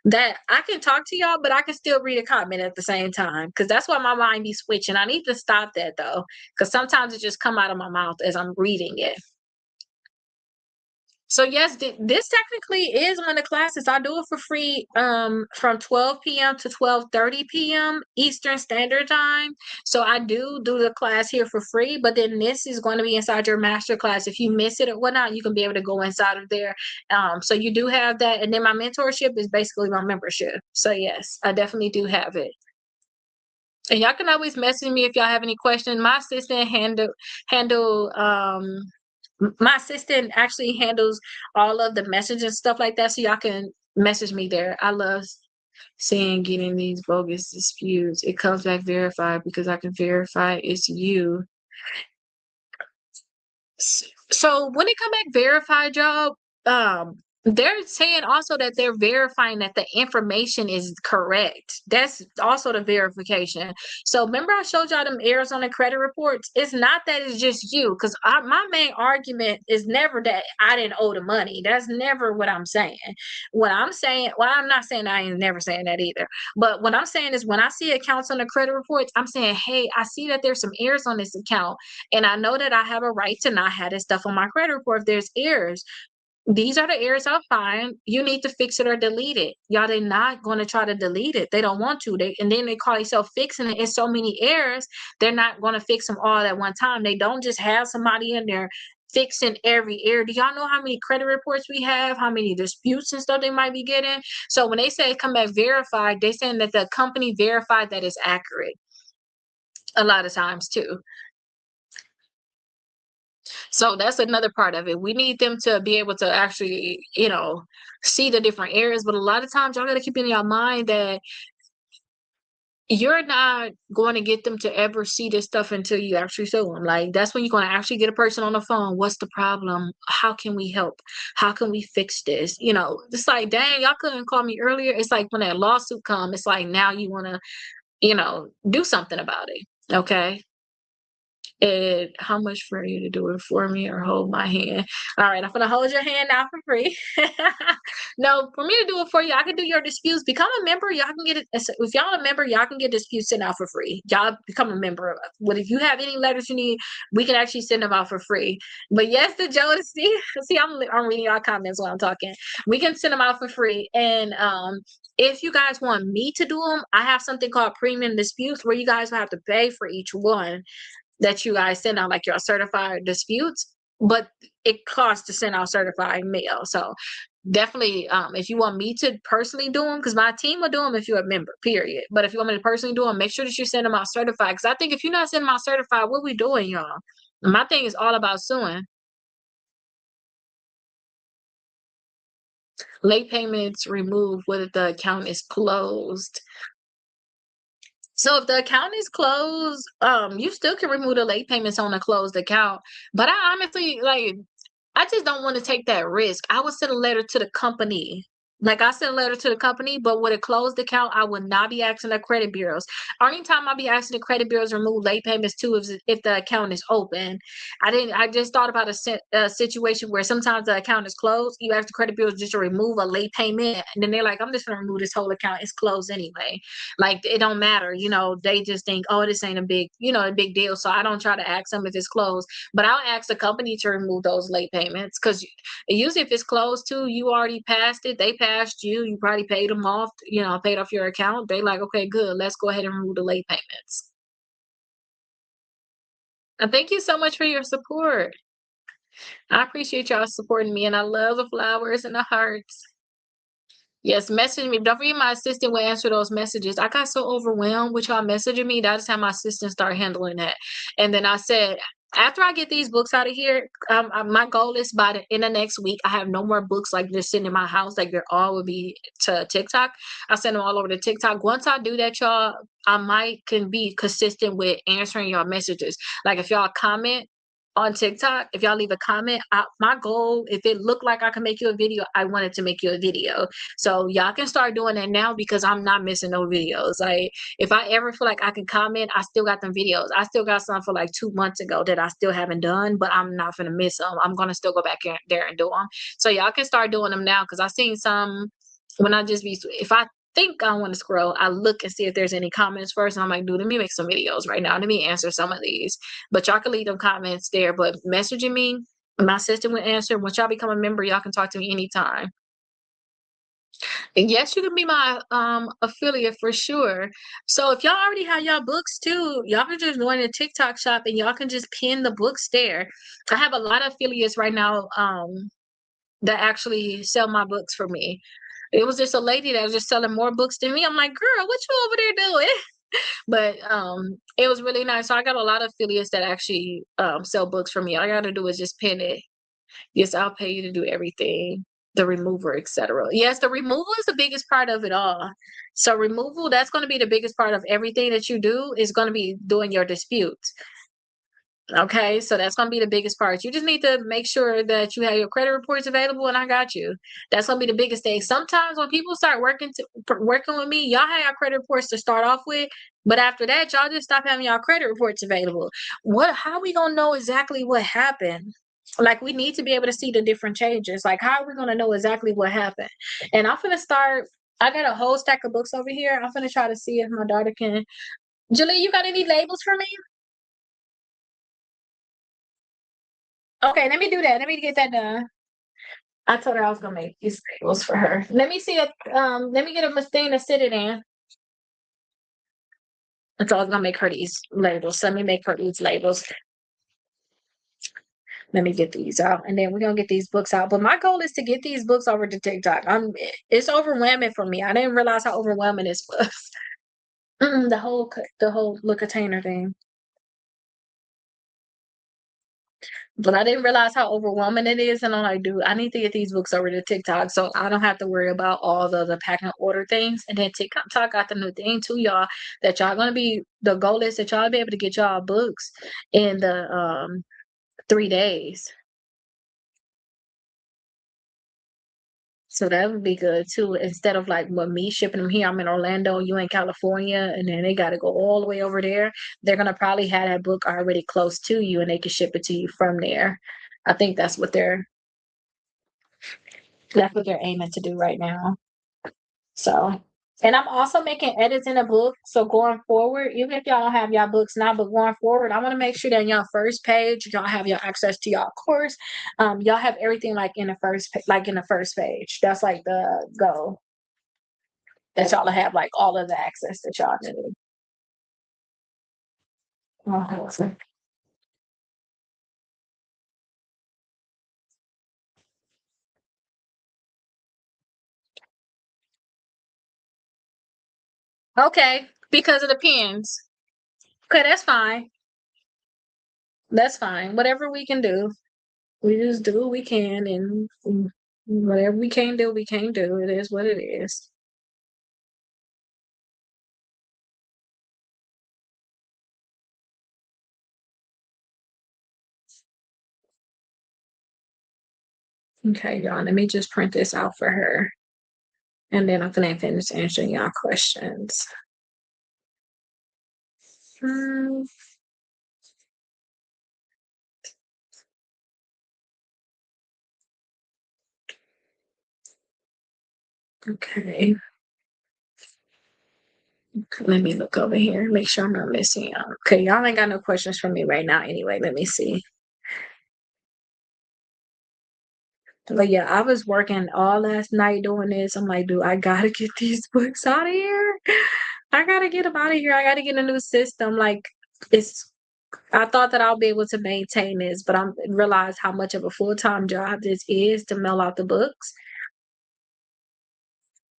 Speaker 1: that I can talk to y'all, but I can still read a comment at the same time because that's why my mind be switching. I need to stop that though, because sometimes it just come out of my mouth as I'm reading it. So yes, this technically is one of the classes. I do it for free from 12 p.m. to 12:30 p.m. Eastern Standard Time. So I do the class here for free, but then this is going to be inside your master class. If you miss it or whatnot, you can be able to go inside of there. So you do have that. And then my mentorship is basically my membership. So yes, I definitely do have it. And y'all can always message me if y'all have any questions. My assistant actually handles all of the messages and stuff like that, so y'all can message me there. I love seeing getting these bogus disputes. It comes back verified because I can verify it's you. So when it come back verified, y'all, they're saying also that they're verifying that the information is correct. That's also the verification. So remember I showed y'all them errors on the credit reports? It's not that it's just you, because my main argument is never that I didn't owe the money. That's never what I'm saying. What I'm saying, well, I'm not saying I ain't never saying that either. But what I'm saying is when I see accounts on the credit reports, I'm saying, hey, I see that there's some errors on this account. And I know that I have a right to not have this stuff on my credit report if there's errors. These are the errors I'll find. You need to fix it or delete it. Y'all, they're not going to try to delete it. They don't want to. And then they call themselves fixing it. It's so many errors, they're not going to fix them all at one time. They don't just have somebody in there fixing every error. Do y'all know how many credit reports we have? How many disputes and stuff they might be getting? So when they say come back verified, they're saying that the company verified that it's accurate a lot of times too. So that's another part of it. We need them to be able to actually, see the different areas. But a lot of times, y'all got to keep in your mind that you're not going to get them to ever see this stuff until you actually show them. Like, that's when you're going to actually get a person on the phone. What's the problem? How can we help? How can we fix this? It's like, dang, y'all couldn't call me earlier. It's like when that lawsuit comes, it's like now you want to, do something about it. Okay. And how much for you to do it for me or hold my hand? All right, I'm gonna hold your hand now for free. No, for me to do it for you, I can do your disputes. Become a member. Y'all can get it. If y'all a member, y'all can get disputes sent out for free. Y'all become a member. But if you have any letters you need, we can actually send them out for free. But yes, the Jonas, see, I'm reading y'all comments while I'm talking. We can send them out for free. And if you guys want me to do them, I have something called premium disputes where you guys will have to pay for each one that you guys send out, like your certified disputes, but it costs to send out certified mail. So definitely, if you want me to personally do them, because my team will do them if you're a member, period. But if you want me to personally do them, make sure that you send them out certified. Because I think if you're not sending them out certified, what we doing, y'all? My thing is all about suing. Late payments removed whether the account is closed. So if the account is closed, you still can remove the late payments on a closed account. But I honestly I just don't want to take that risk. I would send a letter to the company Like I sent a letter to the company, but with a closed account, I would not be asking the credit bureaus. Only time I'll be asking the credit bureaus to remove late payments too is if the account is open. I didn't. I just thought about a situation where sometimes the account is closed. You ask the credit bureaus just to remove a late payment, and then they're like, "I'm just gonna remove this whole account. It's closed anyway." Like it don't matter. They just think, "Oh, this ain't a big deal." So I don't try to ask them if it's closed, but I'll ask the company to remove those late payments because usually if it's closed too, you already passed it, they passed you, you probably paid them off, paid off your account. They like, okay, good, let's go ahead and remove the late payments. And thank you so much for your support. I appreciate y'all supporting me, and I love the flowers and the hearts. Yes, message me. Don't forget my assistant will answer those messages. I got so overwhelmed with y'all messaging me. That's how my assistant started handling that. And then I said, after I get these books out of here, my goal is by the end of next week, I have no more books like just sitting in my house. Like they're all will be to TikTok. I send them all over to TikTok. Once I do that, y'all, I might can be consistent with answering y'all messages. Like if y'all comment on TikTok, if y'all leave a comment, my goal, if it looked like I can make you a video, I wanted to make you a video. So y'all can start doing that now because I'm not missing no videos. Like if I ever feel like I can comment, I still got them videos. I still got some for like 2 months ago that I still haven't done, but I'm not gonna miss them. I'm gonna still go back in there and do them. So y'all can start doing them now because I seen some when I just be if I think I want to scroll, I look and see if there's any comments first. And I'm like, dude, let me make some videos right now. Let me answer some of these. But y'all can leave them comments there. But messaging me, my sister will answer. Once y'all become a member, y'all can talk to me anytime. And yes, you can be my affiliate for sure. So if y'all already have y'all books too, y'all can just join the TikTok shop and y'all can just pin the books there. I have a lot of affiliates right now that actually sell my books for me. It was just a lady that was just selling more books than me. I'm like, girl, what you over there doing? But it was really nice. So I got a lot of affiliates that actually sell books for me. All I gotta do is just pin it. Yes, I'll pay you to do everything. The remover, etc. Yes, the removal is the biggest part of it all. So removal, that's going to be the biggest part of everything that you do is going to be doing your disputes. Okay, so that's going to be the biggest part. You just need to make sure that you have your credit reports available, and I got you. That's going to be the biggest thing. Sometimes when people start working with me, y'all have your credit reports to start off with, but after that, y'all just stop having y'all credit reports available. How we gonna know exactly what happened? Like we need to be able to see the different changes. Like how are we gonna know exactly what happened? And I'm gonna start. I got a whole stack of books over here. I'm gonna try to see if my daughter can. Julie, you got any labels for me? Okay, let me do that. Let me get that done. I told her I was gonna make these labels for her. Let me see if let me get a thing to sit it in. So I was gonna make her these labels. So let me make her these labels. Let me get these out, and then we're gonna get these books out. But my goal is to get these books over to TikTok. It's overwhelming for me. I didn't realize how overwhelming this was. The whole look container thing. But I didn't realize how overwhelming it is, and I'm like, dude, I need to get these books over to TikTok so I don't have to worry about all the pack and order things. And then TikTok got the new thing too, y'all, that y'all gonna be the goal is that y'all be able to get y'all books in the 3 days. So that would be good too. Instead of like with me shipping them here, I'm in Orlando, you in California, and then they got to go all the way over there. They're gonna probably have that book already close to you, and they can ship it to you from there. I think that's what they're aiming to do right now. So, and I'm also making edits in the book. So going forward, even if y'all don't have y'all books now, but going forward, I want to make sure that y'all first page, y'all have your access to y'all course. Y'all have everything like in the first page. That's like the goal. That y'all have like all of the access that y'all need. Uh-huh. Okay, because it depends. Okay, that's fine. That's fine. Whatever we can do, we just do what we can, and whatever we can't do, we can't do. It is what it is. Okay, y'all, let me just print this out for her. And then I'm gonna finish answering y'all questions. Okay. Let me look over here, make sure I'm not missing out. Okay, y'all ain't got no questions for me right now anyway. Let me see. But yeah, I was working all last night doing this. I'm like, dude, I gotta get these books out of here. I gotta get them out of here. I gotta get a new system. Like, I thought that I'll be able to maintain this, but I realized how much of a full-time job this is to mail out the books.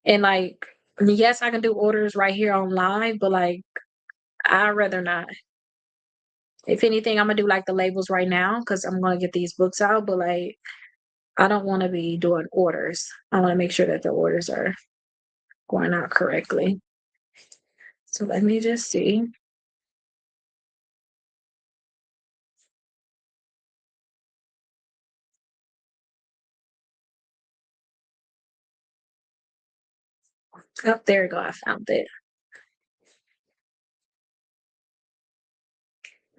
Speaker 1: And like, yes, I can do orders right here online, but like, I'd rather not. If anything, I'm gonna do like the labels right now because I'm gonna get these books out, but like, I don't want to be doing orders. I want to make sure that the orders are going out correctly. So let me just see. Oh, there we go. I found it.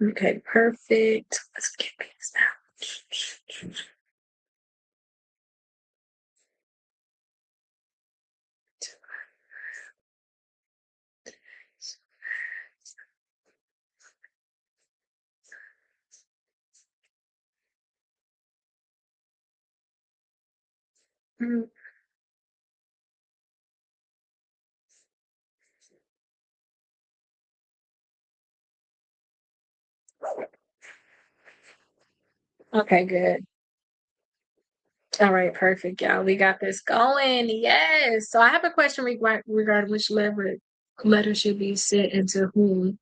Speaker 1: Okay, perfect. Let's get these out. Mm, okay, good. All right, perfect, y'all. We got this going. Yes. So I have a question regarding which letter should be sent and to whom.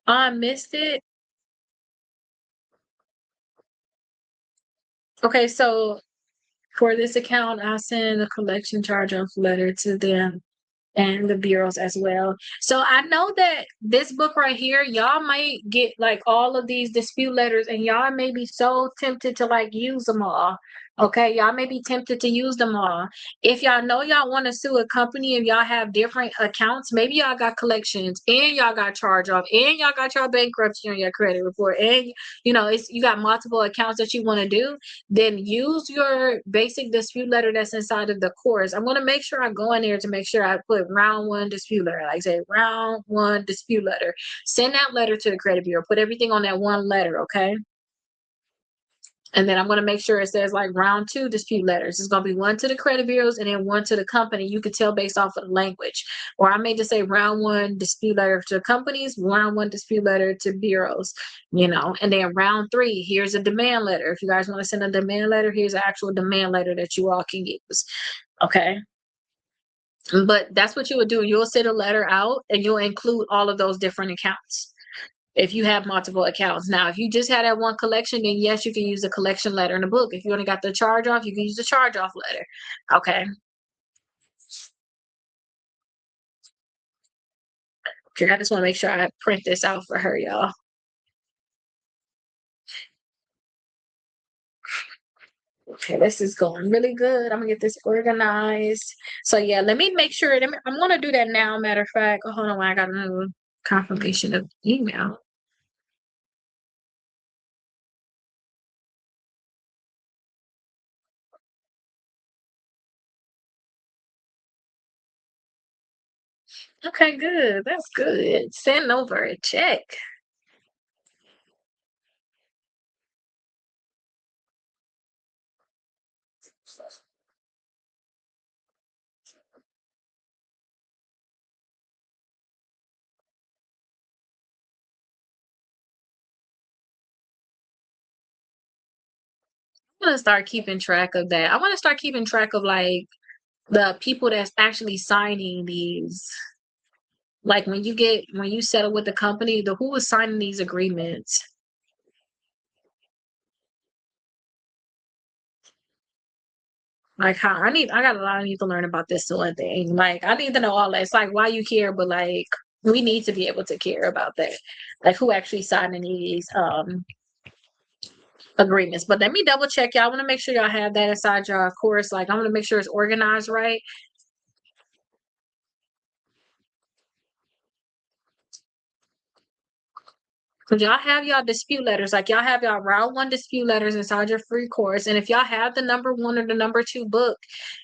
Speaker 1: I missed it. Okay, so for this account, I send a collection charge off letter to them and the bureaus as well. So I know that this book right here, y'all might get like all of these dispute letters, and y'all may be so tempted to like use them all. Okay, y'all may be tempted to use them all. If y'all know y'all want to sue a company and y'all have different accounts, maybe y'all got collections and y'all got charge off and y'all got your bankruptcy on your credit report, and it's you got multiple accounts that you want to do, then use your basic dispute letter that's inside of the course. I'm going to make sure I go in there to make sure I put round one dispute letter, like say round one dispute letter. Send that letter to the credit bureau. Put everything on that one letter, okay? And then I'm going to make sure it says like round two dispute letters. It's going to be one to the credit bureaus and then one to the company. You can tell based off of the language. Or I may just say round one dispute letter to companies, round one dispute letter to bureaus, and then round three, here's a demand letter. If you guys want to send a demand letter, here's an actual demand letter that you all can use. Okay. But that's what you would do. You'll send a letter out and you'll include all of those different accounts if you have multiple accounts. Now, if you just had that one collection, then yes, you can use the collection letter in the book. If you only got the charge off, you can use the charge off letter. Okay. Okay, I just want to make sure I print this out for her, y'all. Okay, this is going really good. I'm gonna get this organized. So yeah, let me make sure. I'm gonna do that now. Matter of fact, hold on, I got another confirmation of email. Okay, good. That's good. Send over a check. I'm gonna start keeping track of that. I want to start keeping track of like the people that's actually signing these. Like when you settle with the company, who is signing these agreements? Like how I got a lot I need to learn about this sort of thing. Like I need to know all that. It's like why you care, but like we need to be able to care about that. Like who actually signing these agreements. But let me double check. Y'all want to make sure y'all have that inside your course. Like, I want to make sure it's organized right. Because y'all have y'all dispute letters. Like, y'all have y'all round one dispute letters inside your free course. And if y'all have the number one or the number two book,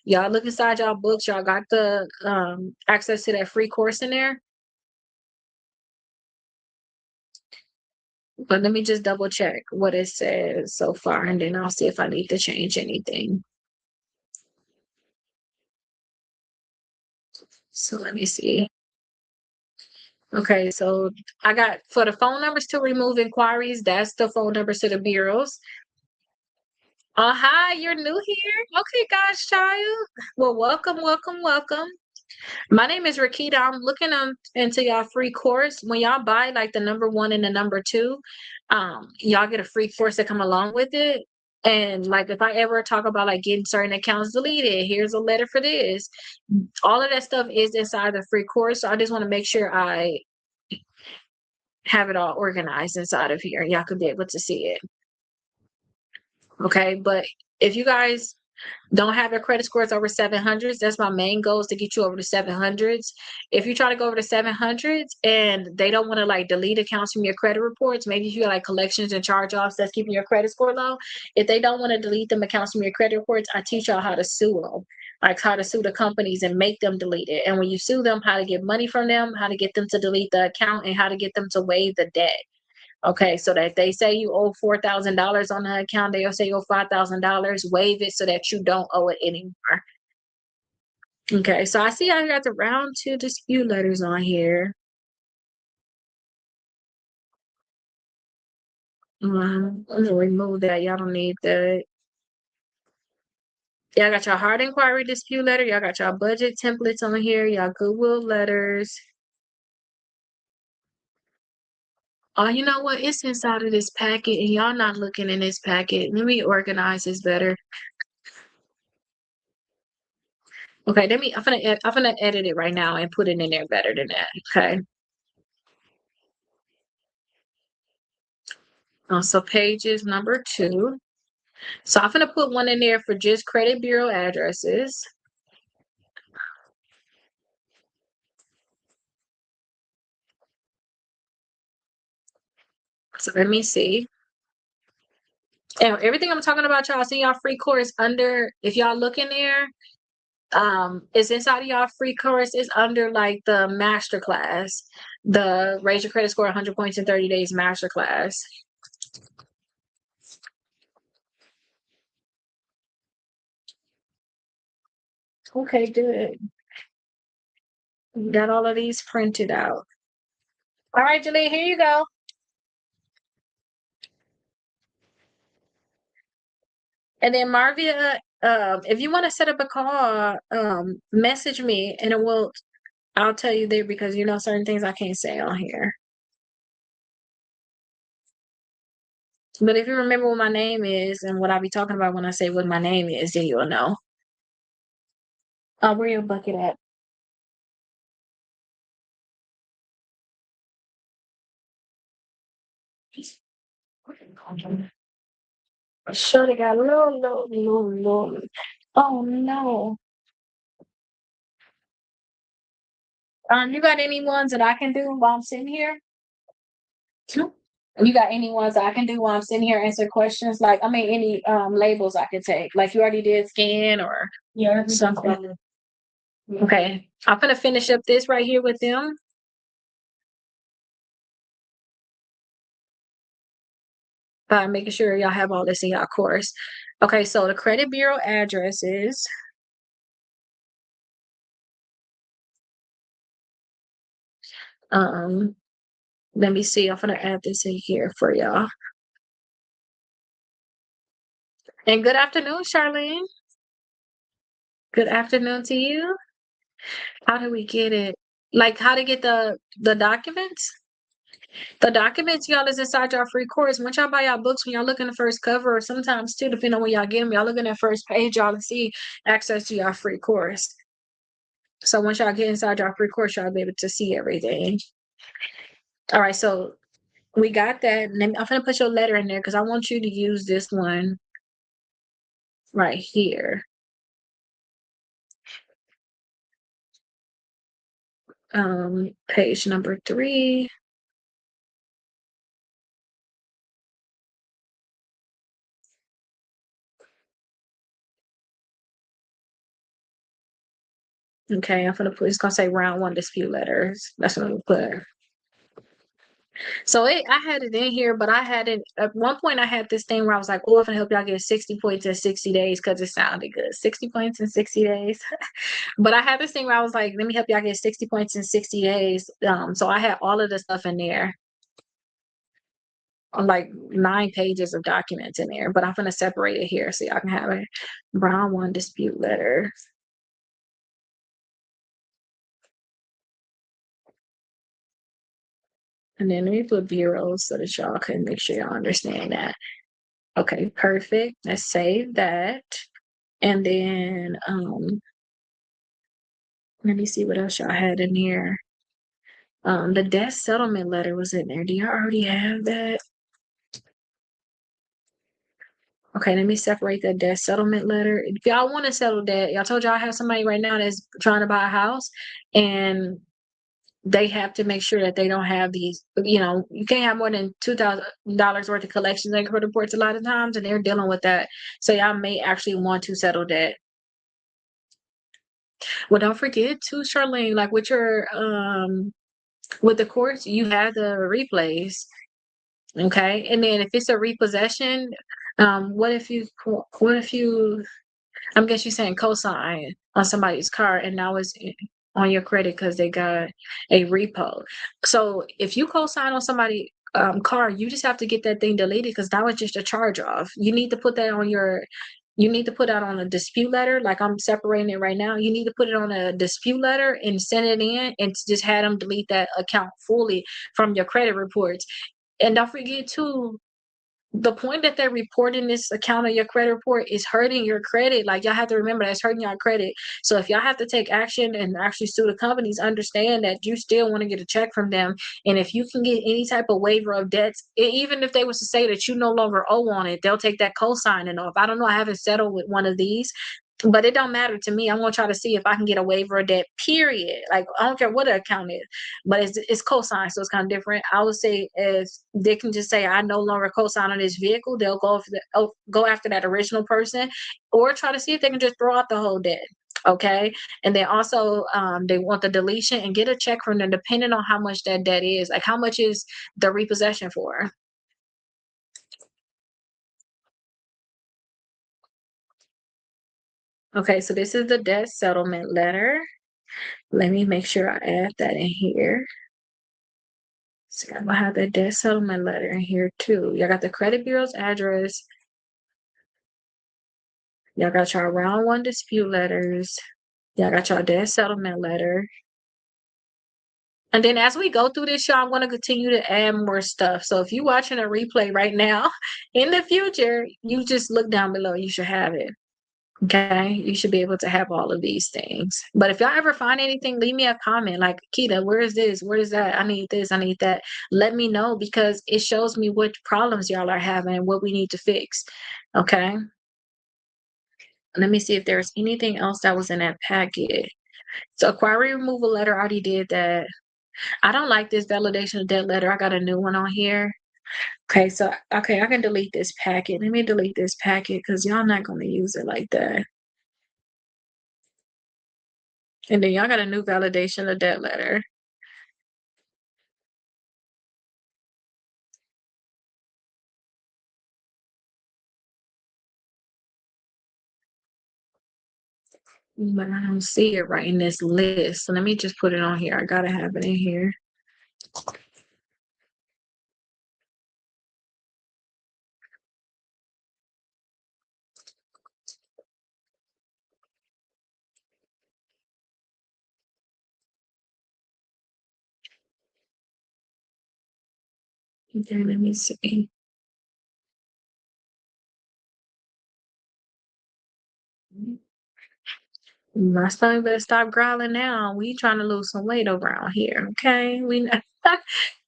Speaker 1: y'all look inside y'all books. Y'all got the access to that free course in there. But let me just double check what it says so far, and then I'll see if I need to change anything. So let me see. Okay, so I got for the phone numbers to remove inquiries, that's the phone numbers to the bureaus. Hi, you're new here? Okay, gosh, child. Well, welcome, welcome, welcome. My name is Rakita. I'm looking into y'all free course. When y'all buy like the number one and the number two, y'all get a free course to come along with it. And like if I ever talk about like getting certain accounts deleted, here's a letter for this. All of that stuff is inside the free course. So I just want to make sure I have it all organized inside of here. Y'all could be able to see it. Okay, but if you guys don't have your credit scores over 700s, that's my main goal, is to get you over the 700s. If you try to go over the 700s and they don't want to like delete accounts from your credit reports, maybe if you got like collections and charge-offs that's keeping your credit score low, if they don't want to delete them accounts from your credit reports, I teach y'all how to sue them, like how to sue the companies and make them delete it. And when you sue them, how to get money from them, how to get them to delete the account, and how to get them to waive the debt. Okay, so that if they say you owe $4,000 on the account, they'll say you owe $5,000, waive it so that you don't owe it anymore. Okay, so I see I got the round two dispute letters on here. I'm gonna remove that. Y'all don't need that. Y'all got your hard inquiry dispute letter. Y'all got your budget templates on here. Y'all goodwill letters. Oh, you know what? It's inside of this packet, and y'all not looking in this packet. Let me organize this better. Okay, I'm gonna edit it right now and put it in there better than that. Okay. So pages number 2. So I'm gonna put one in there for just credit bureau addresses. So let me see. And everything I'm talking about, y'all see y'all free course under, if y'all look in there, it's inside of y'all free course, it's under like the master class, the raise your credit score 100 points in 30 days master class. Okay, good. Got all of these printed out. All right, Julie, here you go. And then Marvia, if you want to set up a call, message me and I'll tell you there, because you know certain things I can't say on here. But if you remember what my name is and what I'll be talking about when I say what my name is, then you'll know. Where your bucket at? Sure, they got low. Oh no. You got any ones that I can do while I'm sitting here? You got any ones I can do while I'm sitting here answer questions? Like, I mean, any labels I could take? Like you already did scan or something. Okay, I'm gonna finish up this right here with them. Making sure y'all have all this in y'all course. Okay, so the credit bureau address is let me see, I'm gonna add this in here for y'all. And good afternoon, Charlene. Good afternoon to you. How do we get it? Like how to get the documents? The documents, y'all, is inside y'all free course. Once y'all buy y'all books, when y'all look in the first cover, or sometimes too, depending on when y'all get them, y'all look in that first page, y'all to see access to y'all free course. So once y'all get inside y'all free course, y'all be able to see everything. All right, so We got that. I'm gonna put your letter in there because I want you to use this one right here. Page number 3. Okay, I'm gonna put. It's gonna say round 1 dispute letters. That's what I'm gonna put. So I had it in here, but I had it at one point. I had this thing where I was like, "Oh, I'm gonna help y'all get 60 points in 60 days" because it sounded good. 60 points in 60 days. But I had this thing where I was like, "Let me help y'all get 60 points in 60 days." So I had all of the stuff in there, on like 9 pages of documents in there. But I'm gonna separate it here so y'all can have it. Round 1 dispute letter. And then let me put bureaus so that y'all can make sure y'all understand that. Okay, perfect. Let's save that. And then let me see what else y'all had in here. The debt settlement letter was in there. Do y'all already have that? Okay, let me separate the debt settlement letter. If y'all want to settle debt, y'all told y'all I have somebody right now that's trying to buy a house, and they have to make sure that they don't have these, you can't have more than $2,000 worth of collections and credit reports a lot of times, and they're dealing with that. So y'all may actually want to settle debt. Well, don't forget too, Charlene, like with the courts, you have the replays. Okay. And then if it's a repossession, what if you I'm guess you're saying cosign on somebody's car and now it's on your credit because they got a repo. So if you cosign on somebody car, you just have to get that thing deleted because that was just a charge off. You need to put that on a dispute letter. Like I'm separating it right now. You need to put it on a dispute letter and send it in and just have them delete that account fully from your credit reports. And don't forget too, the point that they're reporting this account of your credit report is hurting your credit. Like y'all have to remember that's hurting your credit. So if y'all have to take action and actually sue the companies, understand that you still want to get a check from them. And if you can get any type of waiver of debts, even if they was to say that you no longer owe on it, they'll take that co-signing off. I don't know. I haven't settled with one of these, but it don't matter to me. I'm gonna try to see if I can get a waiver of debt. Period. Like I don't care what the account is, but it's co-signed, so it's kind of different. I would say if they can just say I no longer co-sign on this vehicle, they'll go after that original person, or try to see if they can just throw out the whole debt. Okay, and then also they want the deletion and get a check from them, depending on how much that debt is. Like how much is the repossession for? Okay, so this is the debt settlement letter. Let me make sure I add that in here. So I'm gonna have the debt settlement letter in here too. Y'all got the credit bureau's address. Y'all got your round 1 dispute letters. Y'all got your debt settlement letter. And then as we go through this, y'all, I'm gonna continue to add more stuff. So if you're watching a replay right now, in the future, you just look down below. You should have it. Okay, you should be able to have all of these things. But if y'all ever find anything, leave me a comment like, Keita, where is this? Where is that? I need this. I need that. Let me know because it shows me what problems y'all are having and what we need to fix. Okay. Let me see if there's anything else that was in that packet. So, inquiry removal letter, I already did that. I don't like this validation of debt letter. I got a new one on here. Okay, so, okay, I can delete this packet. Let me delete this packet because y'all not going to use it like that. And then y'all got a new validation of debt letter. But I don't see it right in this list. So let me just put it on here. I gotta have it in here. Okay, let me see. My stomach better stop growling now. We trying to lose some weight around here, okay?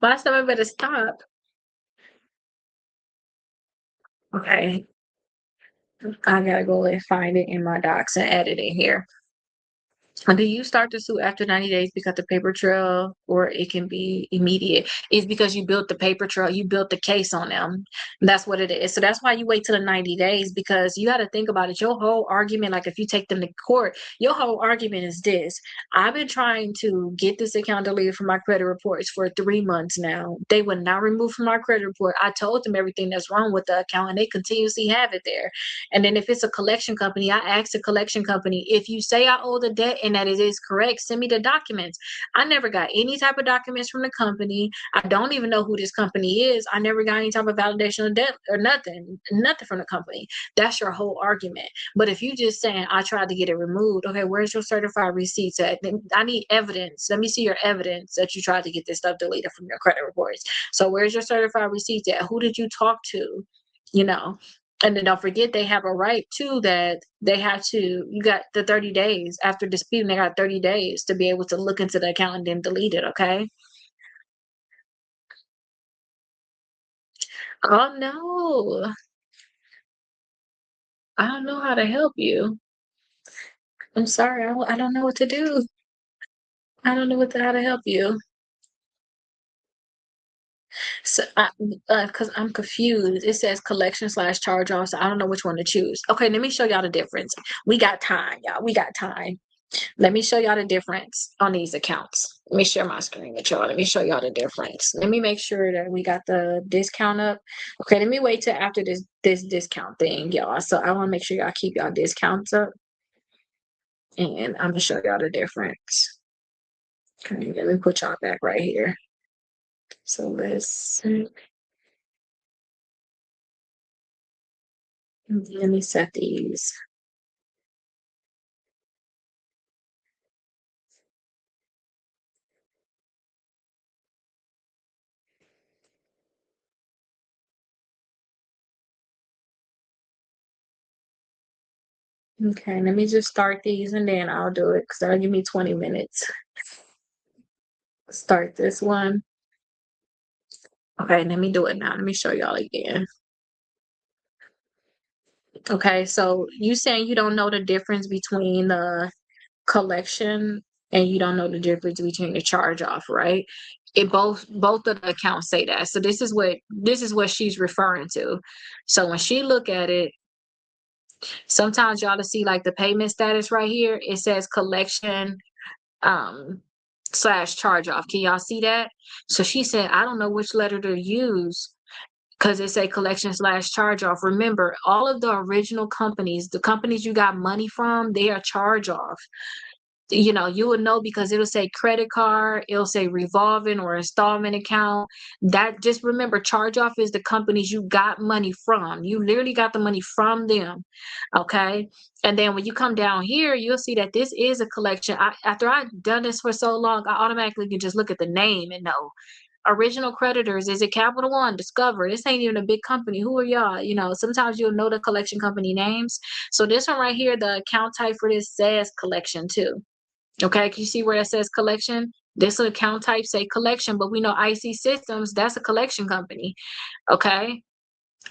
Speaker 1: My stomach better stop. Okay, I gotta go and find it in my docs and add it in here. Do you start the suit after 90 days because the paper trail, or it can be immediate? It's because you built the paper trail, you built the case on them. That's what it is. So that's why you wait till the 90 days, because you got to think about it. Your whole argument, like if you take them to court, your whole argument is this: I've been trying to get this account deleted from my credit reports for 3 months now. They would not remove from my credit report. I told them everything that's wrong with the account, and they continuously have it there. And then if it's a collection company, I ask the collection company, if you say I owe the debt and that it is correct, send me the documents. I never got any type of documents from the company. I don't even know who this company is. I never got any type of validation of debt or nothing from the company. That's your whole argument. But if you just saying I tried to get it removed, okay, where's your certified receipts at? Then I need evidence. Let me see your evidence that you tried to get this stuff deleted from your credit reports. So where's your certified receipts at? Who did you talk to? You know, and then don't forget they have a right too, that they have to, you got the 30 days after disputing, they got 30 days to be able to look into the account and then delete it, okay? Oh no, I don't know how to help you. I'm sorry, I don't know what to do. I don't know how to help you. So, because I'm confused. It says collection slash charge off, so I don't know which one to choose. Okay, let me show y'all the difference. We got time, y'all. We got time. Let me show y'all the difference on these accounts. Let me share my screen with y'all. Let me show y'all the difference. Let me make sure that we got the discount up. Okay, let me wait till after this discount thing, y'all. So I want to make sure y'all keep y'all discounts up, and I'm gonna show y'all the difference. Okay, let me put y'all back right here. So let me set these. Okay, let me just start these and then I'll do it because that'll give me 20 minutes. Start this one. Okay, let me do it now. Let me show y'all again. Okay, so you saying you don't know the difference between the collection and you don't know the difference between the charge off, right? It both of the accounts say that. So this is what she's referring to. So when she look at it, sometimes y'all to see like the payment status right here, it says collection um slash charge off. Can y'all see that? So she said, I don't know which letter to use because it's a collection slash charge off. Remember, all of the original companies, the companies you got money from, they are charge off. You would know because it'll say credit card, it'll say revolving or installment account. That, just remember, charge off is the companies you got money from. You literally got the money from them. Okay. And then when you come down here, you'll see that this is a collection. After I've done this for so long, I automatically can just look at the name and know. Original creditors, is it Capital One, Discover? This ain't even a big company. Who are y'all? Sometimes you'll know the collection company names. So this one right here, the account type for this says collection too. Okay, can you see where it says collection? This account type say collection, but we know IC Systems, that's a collection company. Okay,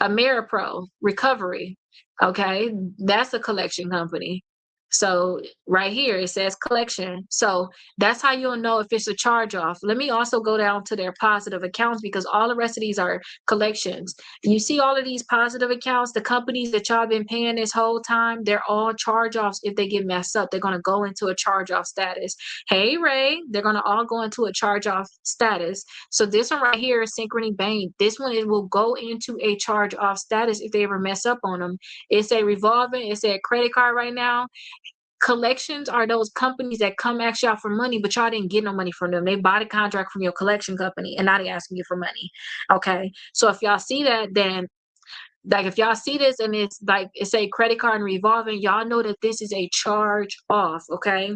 Speaker 1: Ameripro Recovery. Okay, that's a collection company. So right here it says collection. So that's how you'll know if it's a charge off. Let me also go down to their positive accounts because all the rest of these are collections. You see all of these positive accounts, the companies that y'all been paying this whole time, they're all charge offs. If they get messed up, they're gonna go into a charge off status. Hey Ray, they're gonna all go into a charge off status. So this one right here is Synchrony Bank. This one, it will go into a charge off status if they ever mess up on them. It's a revolving, it's a credit card right now. Collections are those companies that come ask y'all for money, but y'all didn't get no money from them. They bought a contract from your collection company and now they asking you for money. Okay. So if y'all see that, then like if y'all see this and it's like it's a credit card and revolving, y'all know that this is a charge off. Okay.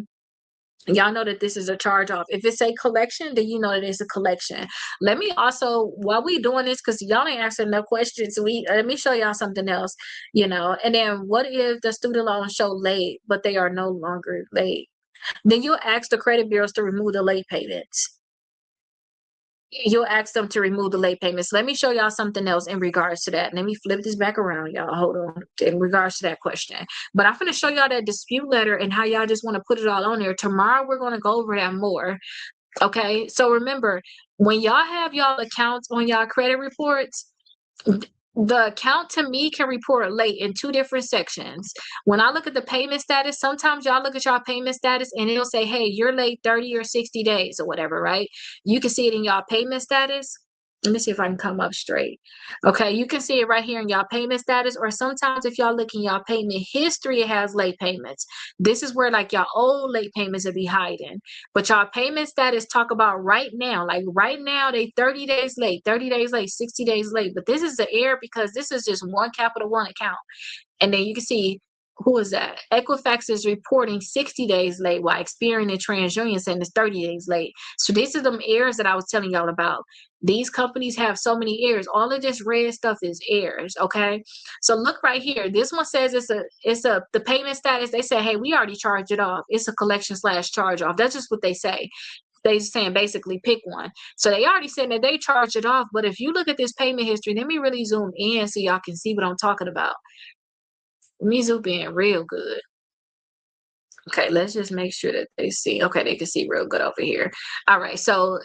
Speaker 1: Y'all know that this is a charge off. If it's a collection, then you know that it's a collection. Let me also, while we doing this, because y'all ain't answering no questions, let me show y'all something else, and then what if the student loans show late, but they are no longer late? Then you'll ask the credit bureaus to remove the late payments. you'll ask them to remove the late payments. Let me show y'all something else in regards to that. Let me flip this back around, y'all. Hold on. In regards to that question. But I'm going to show y'all that dispute letter and how y'all just want to put it all on there. Tomorrow, we're going to go over that more. Okay? So remember, when y'all have y'all accounts on y'all credit reports, the account to me can report late in two different sections. When I look at the payment status, sometimes y'all look at y'all payment status and it'll say, hey, you're late 30 or 60 days or whatever, right? You can see it in y'all payment status. Let me see if I can come up straight. Okay, you can see it right here in y'all payment status, or sometimes if y'all look in y'all payment history, it has late payments. This is where like y'all old late payments will be hiding. But y'all payment status talk about right now, like right now, they 30 days late, 30 days late, 60 days late. But this is the error because this is just one Capital One account. And then you can see, who is that? Equifax is reporting 60 days late, while Experian and TransUnion saying it's 30 days late. So these are them errors that I was telling y'all about. These companies have so many errors. All of this red stuff is errors, okay? So look right here. This one says the payment status. They say, hey, we already charged it off. It's a collection / charge off. That's just what they say. They saying basically pick one. So they already said that they charged it off. But if you look at this payment history, let me really zoom in so y'all can see what I'm talking about. Let me zoom in real good. Okay, let's just make sure that they see. Okay, they can see real good over here. All right, so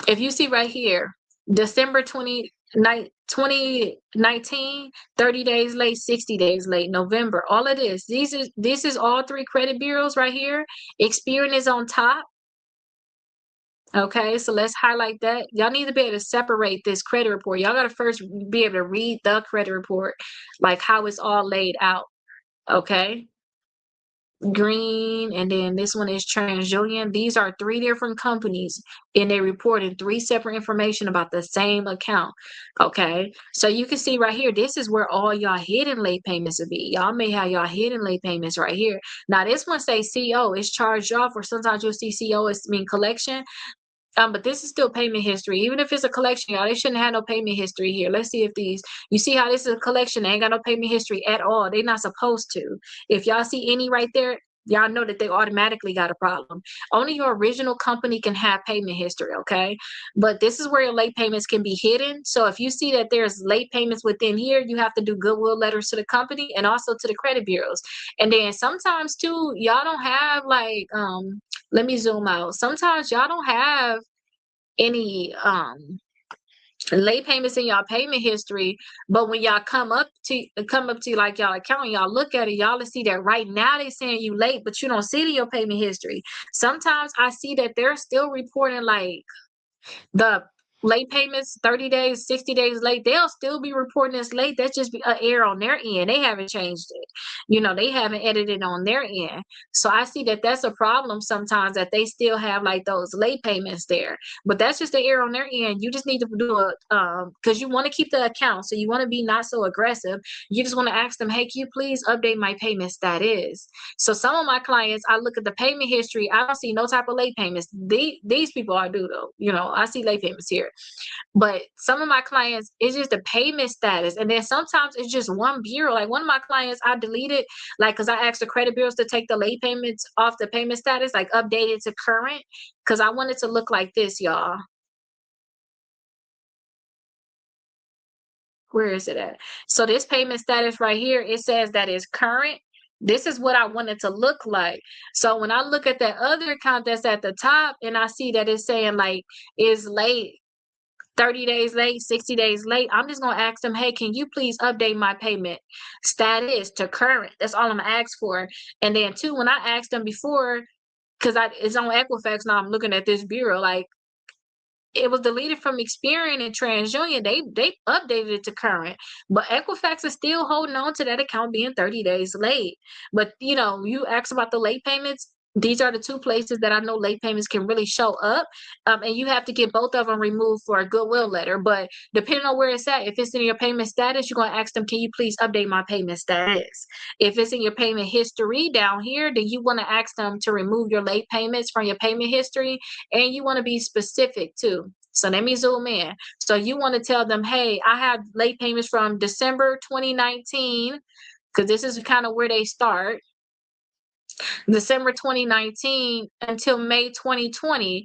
Speaker 1: if you see right here, December 2019, 30 days late, 60 days late, November, all of this. This is all three credit bureaus right here. Experian is on top. Okay, so let's highlight that. Y'all need to be able to separate this credit report. Y'all got to first be able to read the credit report, like how it's all laid out. Okay. Green, and then this one is TransUnion. These are three different companies, and they reported three separate information about the same account. Okay, so you can see right here, this is where all y'all hidden late payments will be. Y'all may have y'all hidden late payments right here. Now this one say CO, it's charged off, or sometimes you'll see CO as mean collection. But this is still payment history. Even if it's a collection, y'all, they shouldn't have no payment history here. Let's see if these, you see how this is a collection, they ain't got no payment history at all. They're not supposed to. If y'all see any right there, y'all know that they automatically got a problem. Only your original company can have payment history, okay? But this is where your late payments can be hidden. So if you see that there's late payments within here, you have to do goodwill letters to the company and also to the credit bureaus. And then sometimes too, y'all don't have like, let me zoom out. Sometimes y'all don't have any late payments in y'all payment history, but when y'all come up to like y'all account, y'all look at it, y'all will see that right now they're saying you late, but you don't see it in your payment history. Sometimes I see that they're still reporting like the late payments 30 days, 60 days late. They'll still be reporting this late. That's just an error on their end. They haven't changed it. They haven't edited on their end. So I see that that's a problem sometimes, that they still have like those late payments there. But that's just the error on their end. You just need to do it because you want to keep the account. So you want to be not so aggressive. You just want to ask them, hey, can you please update my payment status? So some of my clients, I look at the payment history. I don't see no type of late payments. These people I do though. I see late payments here. But some of my clients, it's just the payment status. And then sometimes it's just one bureau. Like one of my clients, I deleted, like, because I asked the credit bureaus to take the late payments off the payment status, like update it to current, because I want it to look like this, y'all. Where is it at? So this payment status right here, it says that it's current. This is what I want it to look like. So when I look at that other account that's at the top and I see that it's saying like is late, 30 days late, 60 days late, I'm just going to ask them, hey, can you please update my payment status to current? That's all I'm going to ask for. And then two, when I asked them before, because it's on Equifax now, I'm looking at this bureau, like it was deleted from Experian and TransUnion. They updated it to current, but Equifax is still holding on to that account being 30 days late. But you asked about the late payments. These are the two places that I know late payments can really show up, and you have to get both of them removed for a goodwill letter. But depending on where it's at, if it's in your payment status, you're gonna ask them, "Can you please update my payment status?" If it's in your payment history down here, then you want to ask them to remove your late payments from your payment history, and you want to be specific too. So let me zoom in. So you want to tell them, hey, I have late payments from December 2019, because this is kind of where they start. December 2019 until May 2020.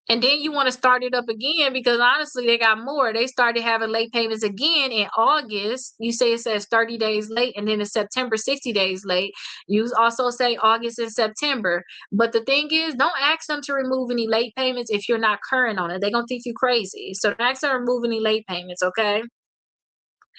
Speaker 1: And then you want to start it up again because honestly, they got more. They started having late payments again in August. You say it says 30 days late, and then in September, 60 days late. You also say August and September. But the thing is, don't ask them to remove any late payments if you're not current on it. They're going to think you crazy. So don't ask them to remove any late payments, okay?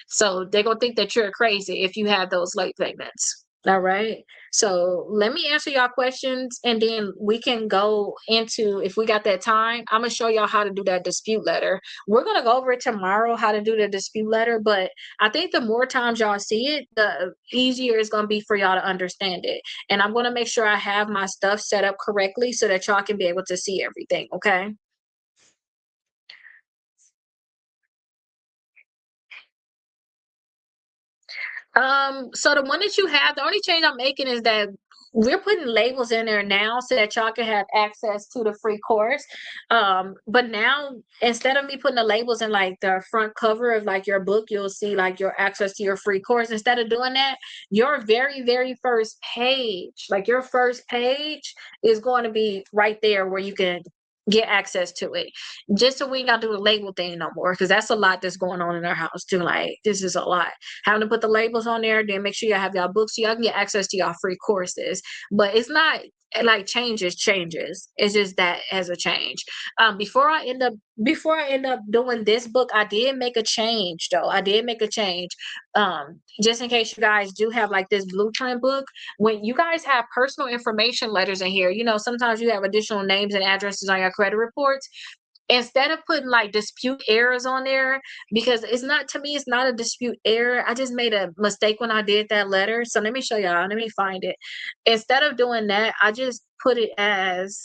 Speaker 1: So they're gonna think that you're crazy if you have those late payments. All right. So let me answer y'all questions and then we can go into, if we got that time, I'm gonna show y'all how to do that dispute letter. We're gonna go over it tomorrow, how to do the dispute letter, but I think the more times y'all see it, the easier it's gonna be for y'all to understand it. And I'm gonna make sure I have my stuff set up correctly so that y'all can be able to see everything, okay? So the one that you have, the only change I'm making is that we're putting labels in there now so that y'all can have access to the free course. But now instead of me putting the labels in like the front cover of like your book, you'll see like your access to your free course. Instead of doing that, your very, very first page, like your first page is going to be right there where you can get access to it, just so we ain't gotta do the label thing no more, because that's a lot that's going on in our house too. Like this is a lot having to put the labels on there, then make sure you have y'all books so y'all can get access to y'all free courses. But it's not like changes. It's just that as a change. Before I end up doing this book, I did make a change though. I did make a change. Just in case you guys do have like this blueprint book, when you guys have personal information letters in here, you know, sometimes you have additional names and addresses on your credit reports. Instead of putting like dispute errors on there, because it's not, to me it's not a dispute error, I just made a mistake when I did that letter. So let me show y'all, let me find it. Instead of doing that, I just put it as,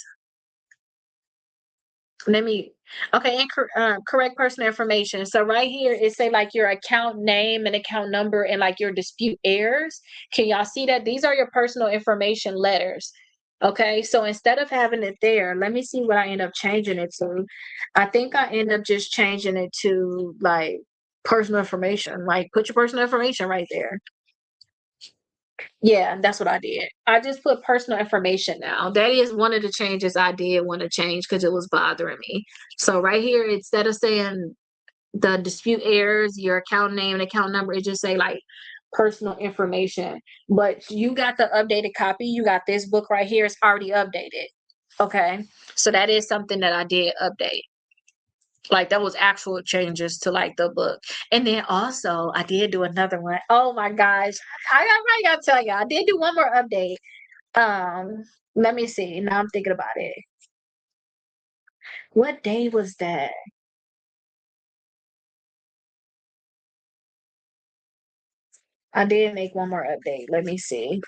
Speaker 1: let me, okay, correct personal information. So right here it say like your account name and account number and like your dispute errors. Can y'all see that? These are your personal information letters. Okay, so instead of having it there, let me see what I end up changing it to. I think I end up just changing it to like personal information. Like put your personal information right there. Yeah, that's what I did. I just put personal information now. That is one of the changes I did want to change because it was bothering me. So right here, instead of saying the dispute errors, your account name and account number, it just say like personal information. But you got the updated copy. You got this book right here. It's already updated. Okay. So that is something that I did update. Like that was actual changes to like the book. And then also I did do another one. Oh my gosh. I gotta tell you, I did do one more update. Let me see. Now I'm thinking about it. What day was that? I did make one more update. Let me see.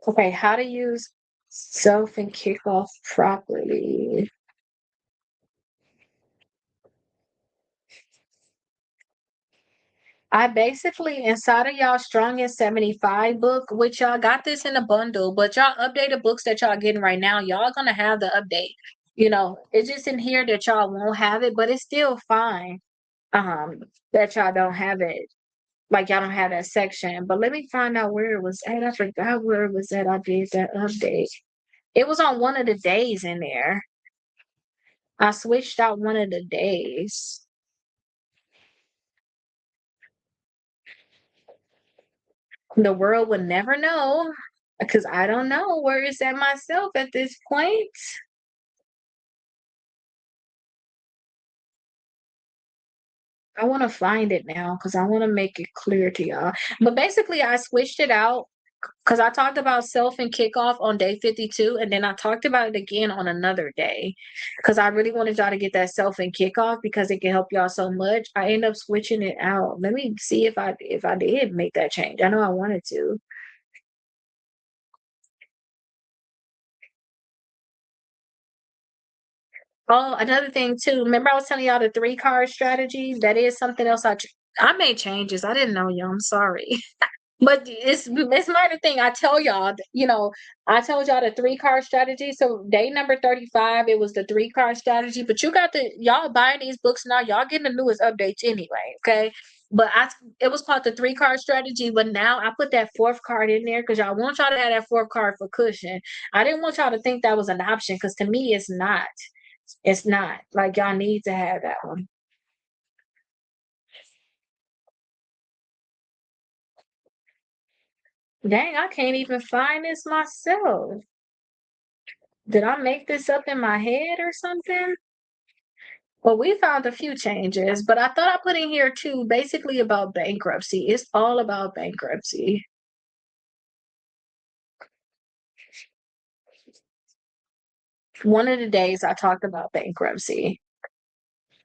Speaker 1: Okay, how to use self and kickoff properly. I basically inside of y'all Strong in 75 book, which y'all got this in a bundle, but y'all updated books that y'all getting right now, y'all gonna have the update. You know, it's just in here that y'all won't have it, but it's still fine. That y'all don't have it. Like y'all don't have that section. But let me find out where it was at. I forgot where it was at. I did that update. It was on one of the days in there. I switched out one of the days. The world would never know because I don't know where it's at myself at this point. I want to find it now because I want to make it clear to y'all. But basically, I switched it out because I talked about self and kickoff on day 52, and then I talked about it again on another day because I really wanted y'all to get that self and kickoff because it can help y'all so much. I end up switching it out. Let me see if I did make that change. I know I wanted to. Oh, another thing too. Remember I was telling y'all the 3 card strategy? That is something else I made changes. I didn't know y'all. I'm sorry. But it's minor thing. I tell y'all, you know, I told y'all the 3 card strategy. So day number 35, it was the 3 card strategy. But you got y'all buying these books now, y'all getting the newest updates anyway. Okay. But it was called the 3-card strategy, but now I put that 4th card in there because y'all want y'all to have that 4th card for cushion. I didn't want y'all to think that was an option because to me it's not. It's not. Like y'all need to have that one. Dang, I can't even find this myself. Did I make this up in my head or something? Well, we found a few changes, but I thought I put in here too, basically about bankruptcy. It's all about bankruptcy. One of the days I talked about bankruptcy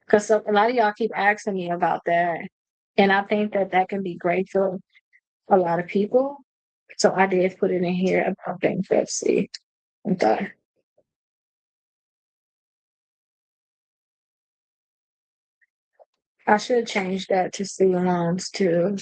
Speaker 1: because a lot of y'all keep asking me about that. And I think that that can be great for a lot of people. So I did put it in here about bankruptcy. Okay. I should change that to student loans too.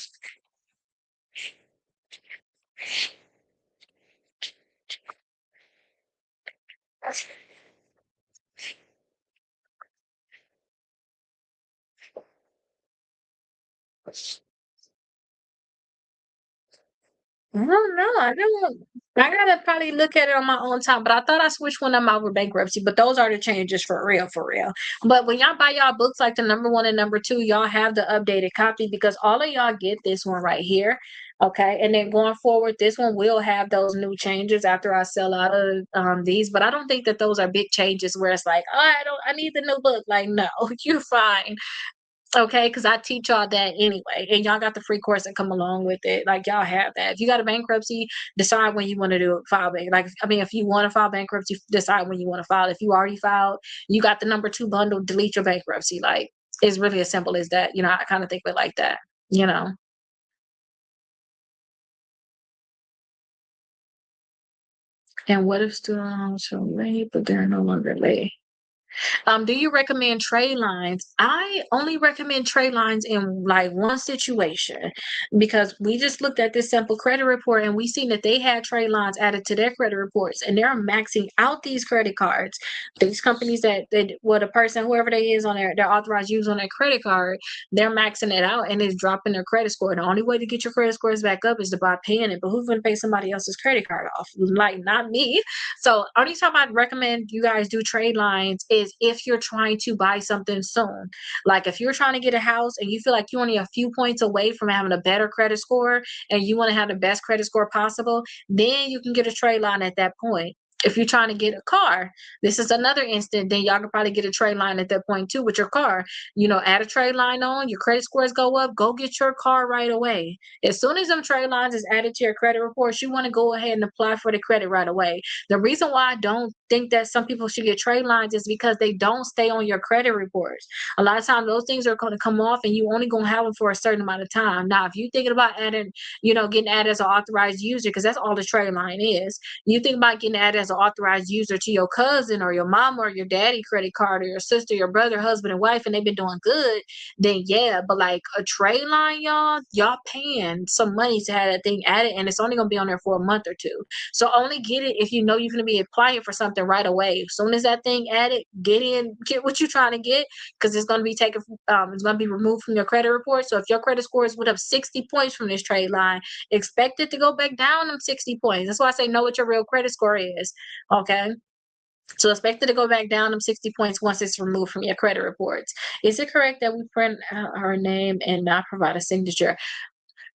Speaker 1: I don't know. I don't. I gotta probably look at it on my own time. But I thought I switched one of them out with bankruptcy. But those are the changes for real, for real. But when y'all buy y'all books like the number one and number two, y'all have the updated copy because all of y'all get this one right here. Okay, and then going forward, this one will have those new changes after I sell out of these. But I don't think that those are big changes where it's like, oh, I need the new book. Like, no, you're fine. Okay, because I teach y'all that anyway, and y'all got the free course that come along with it. Like y'all have that. If you got a bankruptcy, decide when you want to do file bank. Like I mean, if you want to file bankruptcy, decide when you want to file. If you already filed, you got the number two bundle. Delete your bankruptcy. Like it's really as simple as that. I kind of think of it like that. You know. And what if student loans are late, but they're no longer late? Do you recommend trade lines? I only recommend trade lines in like one situation because we just looked at this simple credit report and we seen that they had trade lines added to their credit reports and they're maxing out these credit cards. These companies that well the person whoever they is on their authorized use on their credit card, they're maxing it out and it's dropping their credit score. The only way to get your credit scores back up is to by paying it. But who's going to pay somebody else's credit card off? Like not me. So only time I'd recommend you guys do trade lines is if you're trying to buy something soon. Like if you're trying to get a house and you feel like you're only a few points away from having a better credit score and you want to have the best credit score possible, then you can get a trade line at that point. If you're trying to get a car, this is another instant, then y'all can probably get a trade line at that point too with your car. Add a trade line on, your credit scores go up, go get your car right away. As soon as them trade lines is added to your credit reports, you want to go ahead and apply for the credit right away. The reason why I don't think that some people should get trade lines is because they don't stay on your credit reports. A lot of times those things are going to come off and you only going to have them for a certain amount of time. Now, if you're thinking about adding, getting added as an authorized user, because that's all the trade line is, you think about getting added as an authorized user to your cousin or your mom or your daddy credit card or your sister, your brother, husband, and wife, and they've been doing good, then yeah, but like a trade line, y'all paying some money to have that thing added, and it's only going to be on there for a month or two. So only get it if you know you're going to be applying for something right away. As soon as that thing added, get what you're trying to get because it's going to be taken. It's going to be removed from your credit report. So if your credit scores went up 60 points from this trade line, expect it to go back down them 60 points. That's why I say know what your real credit score is. Okay. So expect it to go back down them 60 points once it's removed from your credit reports. Is it correct that we print out our name and not provide a signature?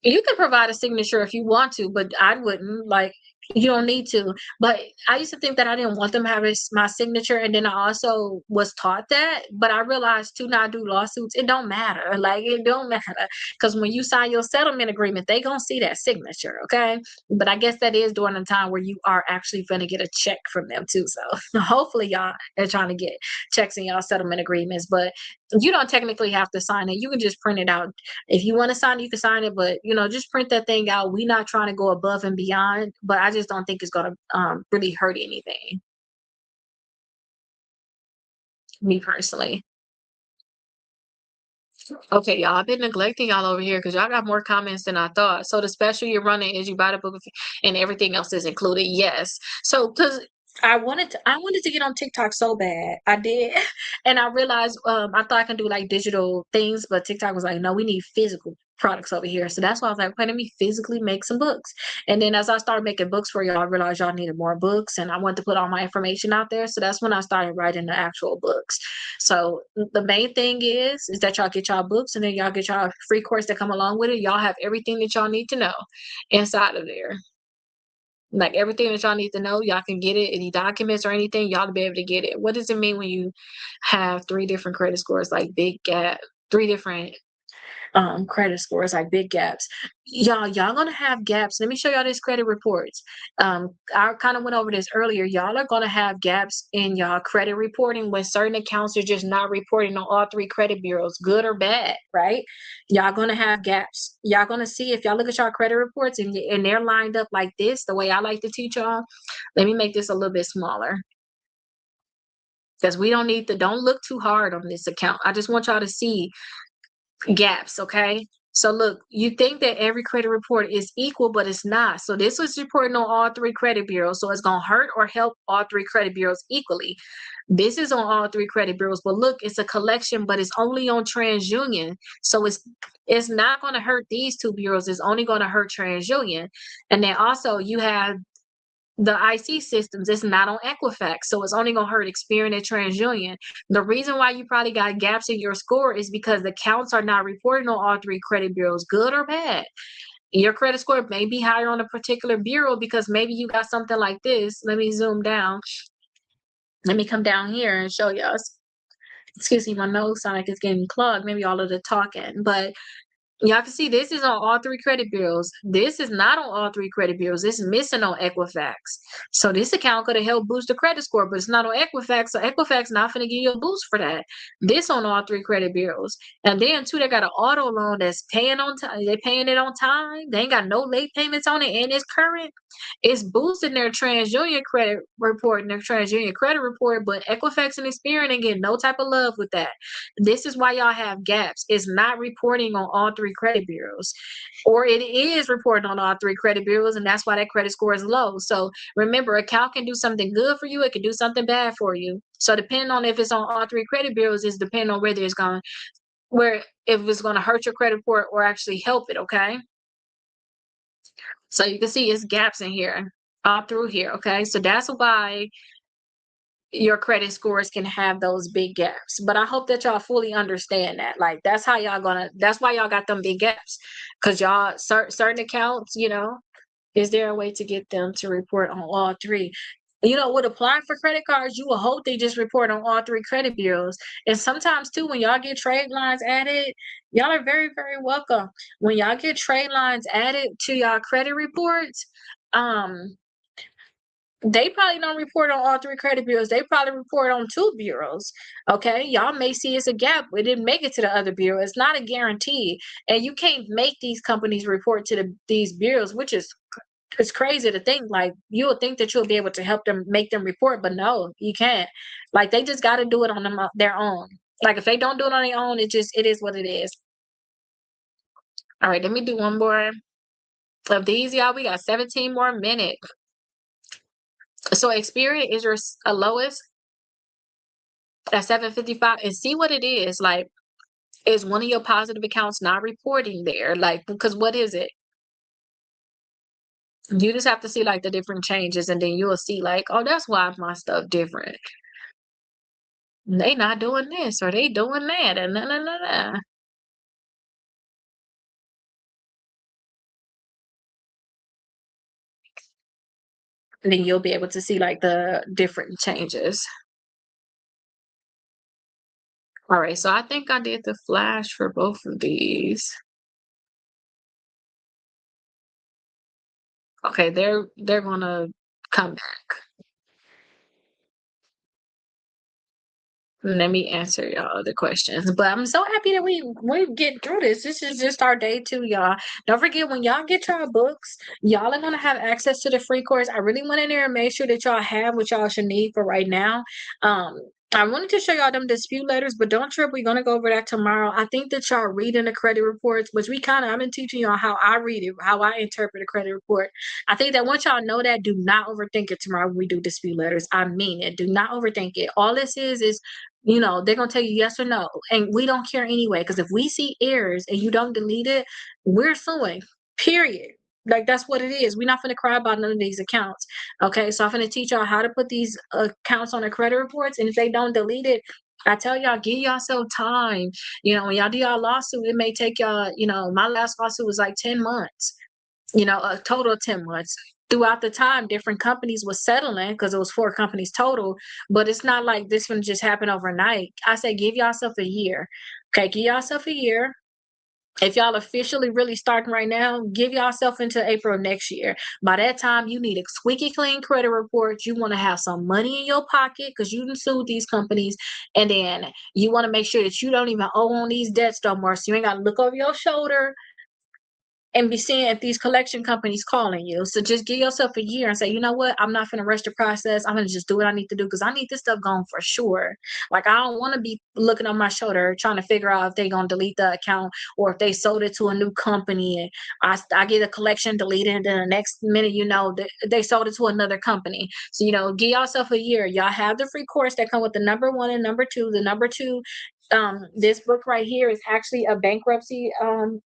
Speaker 1: You can provide a signature if you want to, but I wouldn't. Like, you don't need to. But I used to think that I didn't want them having my signature, and then I also was taught that. But I realized to not do lawsuits, it don't matter. Like, it don't matter because when you sign your settlement agreement, they gonna see that signature, okay? But I guess that is during the time where you are actually gonna get a check from them too. So hopefully y'all are trying to get checks in y'all settlement agreements, but you don't technically have to sign it. You can just print it out if you want to sign it, you can sign it, but just print that thing out. We're not trying to go above and beyond, but I just don't think it's gonna really hurt anything. Me personally. Okay, y'all. I've been neglecting y'all over here because y'all got more comments than I thought. So the special you're running is you buy the book and everything else is included. Yes. So because I wanted to get on TikTok so bad. I did. And I realized I thought I can do like digital things, but TikTok was like, no, we need physical products over here. So that's why I was like, okay, let me physically make some books. And then as I started making books for y'all, I realized y'all needed more books and I wanted to put all my information out there. So that's when I started writing the actual books. So the main thing is that y'all get y'all books and then y'all get y'all free course that come along with it. Y'all have everything that y'all need to know inside of there. Like everything that y'all need to know, y'all can get it. Any documents or anything, y'all to be able to get it. What does it mean when you have three different credit scores, like big gap, three different credit scores, like big gaps? Y'all gonna have gaps. Let me show y'all this credit reports. I kind of went over this earlier. Y'all are gonna have gaps in y'all credit reporting when certain accounts are just not reporting on all three credit bureaus, good or bad, right? Y'all gonna have gaps. Y'all gonna see if y'all look at y'all credit reports and they're lined up like this, the way I like to teach y'all. Let me make this a little bit smaller because we don't look too hard on this account. I just want y'all to see gaps, okay? So look, you think that every credit report is equal, but it's not. So this was reporting on all three credit bureaus. So it's gonna hurt or help all three credit bureaus equally. This is on all three credit bureaus, but look, it's a collection, but it's only on TransUnion. So it's not gonna hurt these two bureaus, it's only gonna hurt TransUnion. And then also you have the IC systems, it's not on Equifax, so it's only gonna hurt Experian and TransUnion. The reason why you probably got gaps in your score is because the counts are not reporting on all three credit bureaus, good or bad. Your credit score may be higher on a particular bureau because maybe you got something like this. Let me zoom down. Let me come down here and show you. Excuse me, my nose sound like it's getting clogged. Maybe all of the talking, but y'all can see this is on all three credit bureaus. This is not on all three credit bureaus. This is missing on Equifax. So this account could have helped boost the credit score, but it's not on Equifax. So Equifax not going to give you a boost for that. This on all three credit bureaus. And then too, they got an auto loan that's paying on time. They're paying it on time. They ain't got no late payments on it, and it's current. It's boosting their TransUnion credit report and their TransUnion credit report, but Equifax and Experian ain't getting no type of love with that. This is why y'all have gaps. It's not reporting on all three credit bureaus, or it is reporting on all three credit bureaus, and that's why that credit score is low. So remember, account can do something good for you, it can do something bad for you. So depending on if it's on all three credit bureaus is depending on whether it's going where if it's going to hurt your credit report or actually help it. Okay, so you can see it's gaps in here all through here. Okay, so that's why your credit scores can have those big gaps. But I hope that y'all fully understand that. Like that's how y'all that's why y'all got them big gaps. Cause y'all certain accounts, is there a way to get them to report on all three? With applying for credit cards, you will hope they just report on all three credit bureaus. And sometimes too, when y'all get trade lines added, y'all are very, very welcome. When y'all get trade lines added to y'all credit reports, they probably don't report on all three credit bureaus. They probably report on two bureaus. Okay. Y'all may see it's a gap. It didn't make it to the other bureau. It's not a guarantee. And you can't make these companies report to these bureaus, which is it's crazy to think. Like you would think that you'll be able to help them make them report, but no, you can't. Like they just got to do it on their own. Like if they don't do it on their own, it is what it is. All right, let me do one more of these, y'all. We got 17 more minutes. So Experian is your lowest at 755, and see what it is. Like, is one of your positive accounts not reporting there? Like, because what is it? You just have to see like the different changes, and then you'll see like, oh, that's why my stuff different. They not doing this or they doing that, and nah. And then you'll be able to see like the different changes. All right, so I think I did the flash for both of these. Okay, they're gonna come back. Let me answer y'all other questions. But I'm so happy that we get through this. This is just our day 2, y'all. Don't forget when y'all get y'all books, y'all are gonna have access to the free course. I really went in there and made sure that y'all have what y'all should need for right now. I wanted to show y'all them dispute letters, but don't trip. We're gonna go over that tomorrow. I think that y'all reading the credit reports, which I've been teaching y'all how I read it, how I interpret a credit report. I think that once y'all know that, do not overthink it tomorrow when we do dispute letters. I mean it. Do not overthink it. All this is they're gonna tell you yes or no, and we don't care anyway. Because if we see errors and you don't delete it, we're suing. Period. Like that's what it is. We're not gonna cry about none of these accounts. Okay, so I'm gonna teach y'all how to put these accounts on the credit reports, and if they don't delete it, I tell y'all, give yourself time. When y'all do y'all lawsuit, it may take y'all. My last lawsuit was like 10 months. A total of 10 months. Throughout the time, different companies was settling because it was 4 companies total. But it's not like this one just happened overnight. I say give yourself a year. Okay, give yourself a year. If y'all officially really starting right now, give yourself into April next year. By that time, you need a squeaky clean credit report. You want to have some money in your pocket because you done sued these companies. And then you want to make sure that you don't even owe on these debts no more. So you ain't got to look over your shoulder and be seeing if these collection companies calling you. So just give yourself a year and say, you know what? I'm not going to rush the process. I'm going to just do what I need to do because I need this stuff gone for sure. Like I don't want to be looking on my shoulder trying to figure out if they're going to delete the account or if they sold it to a new company and I get a collection deleted and then the next minute, they sold it to another company. So, give yourself a year. Y'all have the free course that come with the number 1 and number 2. The number 2, this book right here is actually a bankruptcy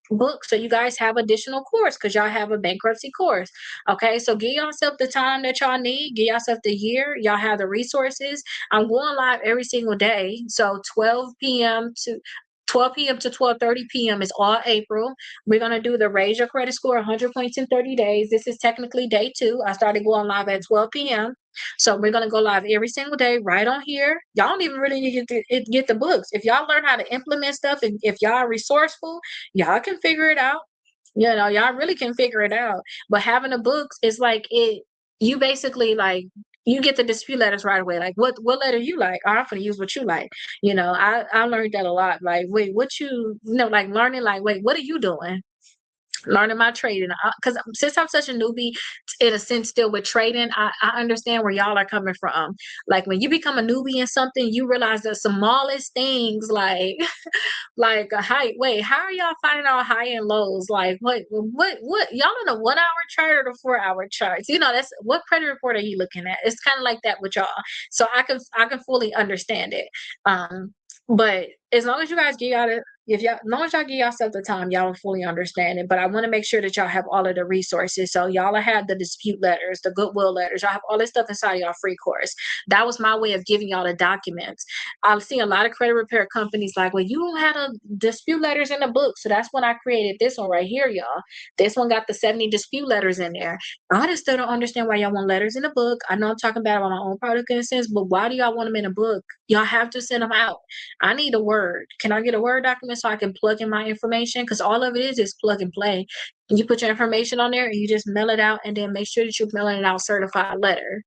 Speaker 1: book, so you guys have additional course because y'all have a bankruptcy course. Okay, so give yourself the time that y'all need, give yourself the year. Y'all have the resources. I'm going live every single day, so 12 p.m. to 12:30 p.m. is all April. We're going to do the Raise Your Credit Score 100 points in 30 days. This is technically day 2. I started going live at 12 p.m. So we're going to go live every single day right on here. Y'all don't even really need to get the books. If y'all learn how to implement stuff and if y'all are resourceful, y'all can figure it out. Y'all really can figure it out. But having the books is like you basically like you get the dispute letters right away. Like what letter you like? Oh, I'm gonna use what you like. I learned that a lot. Like, wait, what like learning, like, wait, what are you doing? Learning my trading because since I'm such a newbie in a sense still with trading, I understand where y'all are coming from. Like when you become a newbie in something, you realize the smallest things like like a high wait, how are y'all finding out high and lows? Like what y'all in a 1 hour chart or the 4 hour charts? That's what credit report are you looking at? It's kind of like that with y'all. So I can fully understand it. But as long as you guys get out of if y'all, as long as y'all give yourself the time, y'all will fully understand it. But I want to make sure that y'all have all of the resources. So y'all have the dispute letters, the goodwill letters. Y'all have all this stuff inside y'all free course. That was my way of giving y'all the documents. I've seen a lot of credit repair companies like, well, you don't have the dispute letters in the book. So that's when I created this one right here, y'all. This one got the 70 dispute letters in there. I just still don't understand why y'all want letters in the book. I know I'm talking about my own product in a sense, but why do y'all want them in a book? Y'all have to send them out. I need a Word. Can I get a Word document so I can plug in my information? Because all of it is plug and play. You put your information on there and you just mail it out and then make sure that you're mailing it out certified letter.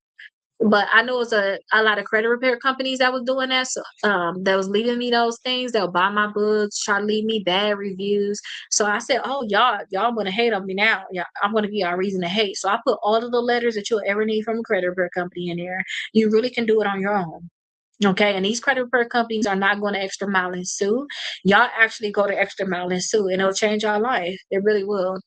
Speaker 1: But I know it was a lot of credit repair companies that was doing that. So that was leaving me those things. They'll buy my books, try to leave me bad reviews. So I said, oh, y'all gonna hate on me now. Yeah, I'm gonna be our reason to hate. So I put all of the letters that you'll ever need from a credit repair company in there. You really can do it on your own. Okay, and these credit repair companies are not going to extra mile and sue. Y'all actually go to extra mile and sue, and it'll change our life. It really will.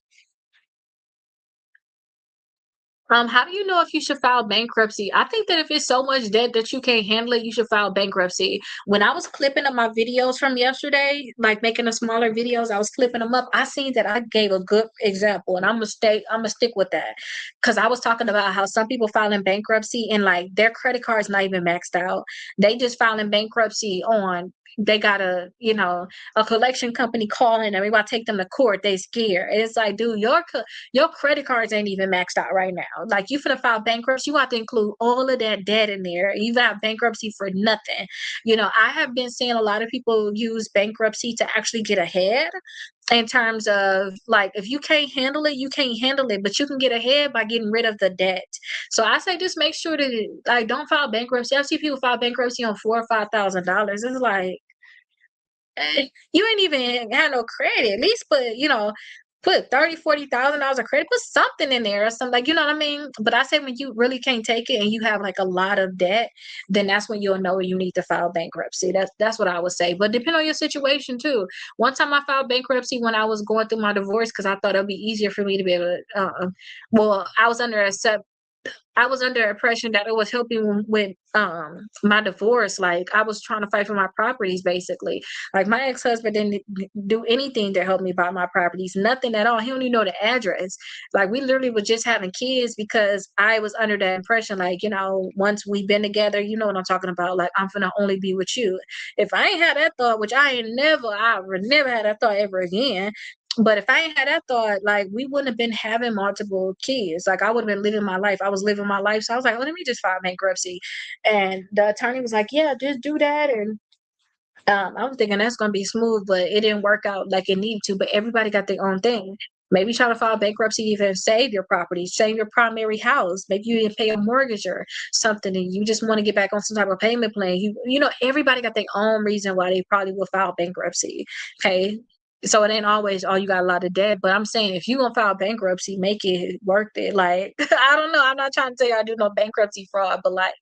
Speaker 1: How do you know if you should file bankruptcy? I think that if it's so much debt that you can't handle it, you should file bankruptcy. When I was clipping up my videos from yesterday, like making the smaller videos, I was clipping them up. I seen that I gave a good example, and I'm gonna stick with that. Because I was talking about how some people file in bankruptcy and like their credit card's not even maxed out. They just file in bankruptcy on they got a collection company calling them. We about to take them to court. They scared. It's like, dude, your credit cards ain't even maxed out right now. Like you finna file bankruptcy, you have to include all of that debt in there. You got bankruptcy for nothing. I have been seeing a lot of people use bankruptcy to actually get ahead in terms of like if you can't handle it, you can't handle it, but you can get ahead by getting rid of the debt. So I say just make sure that like don't file bankruptcy. I see people file bankruptcy on $4,000 or $5,000. It's like you ain't even had no credit. At least put put 30, $40,000 of credit, put something in there or something, like, you know what I mean? But I say when you really can't take it and you have like a lot of debt, then that's when you'll know you need to file bankruptcy. That's what I would say. But depend on your situation too. One time I filed bankruptcy when I was going through my divorce because I thought it'd be easier for me to be able to. Well, I was under impression that it was helping with my divorce. Like I was trying to fight for my properties basically. Like my ex-husband didn't do anything to help me buy my properties, nothing at all. He don't even know the address. Like we literally was just having kids because I was under that impression, like, once we've been together, you know what I'm talking about. Like I'm gonna only be with you. If I ain't had that thought, which I would never had that thought ever again. But if I ain't had that thought, like we wouldn't have been having multiple kids. Like I would have been living my life. I was living my life. So I was like, well, let me just file bankruptcy. And the attorney was like, yeah, just do that. And I was thinking that's gonna be smooth, but it didn't work out like it needed to. But everybody got their own thing. Maybe try to file bankruptcy, even save your property, save your primary house. Maybe you didn't pay a mortgage or something, and you just want to get back on some type of payment plan. Everybody got their own reason why they probably will file bankruptcy. Okay. So it ain't always, oh, you got a lot of debt. But I'm saying if you gonna file bankruptcy, make it worth it. Like I don't know. I'm not trying to tell you I do no bankruptcy fraud, but like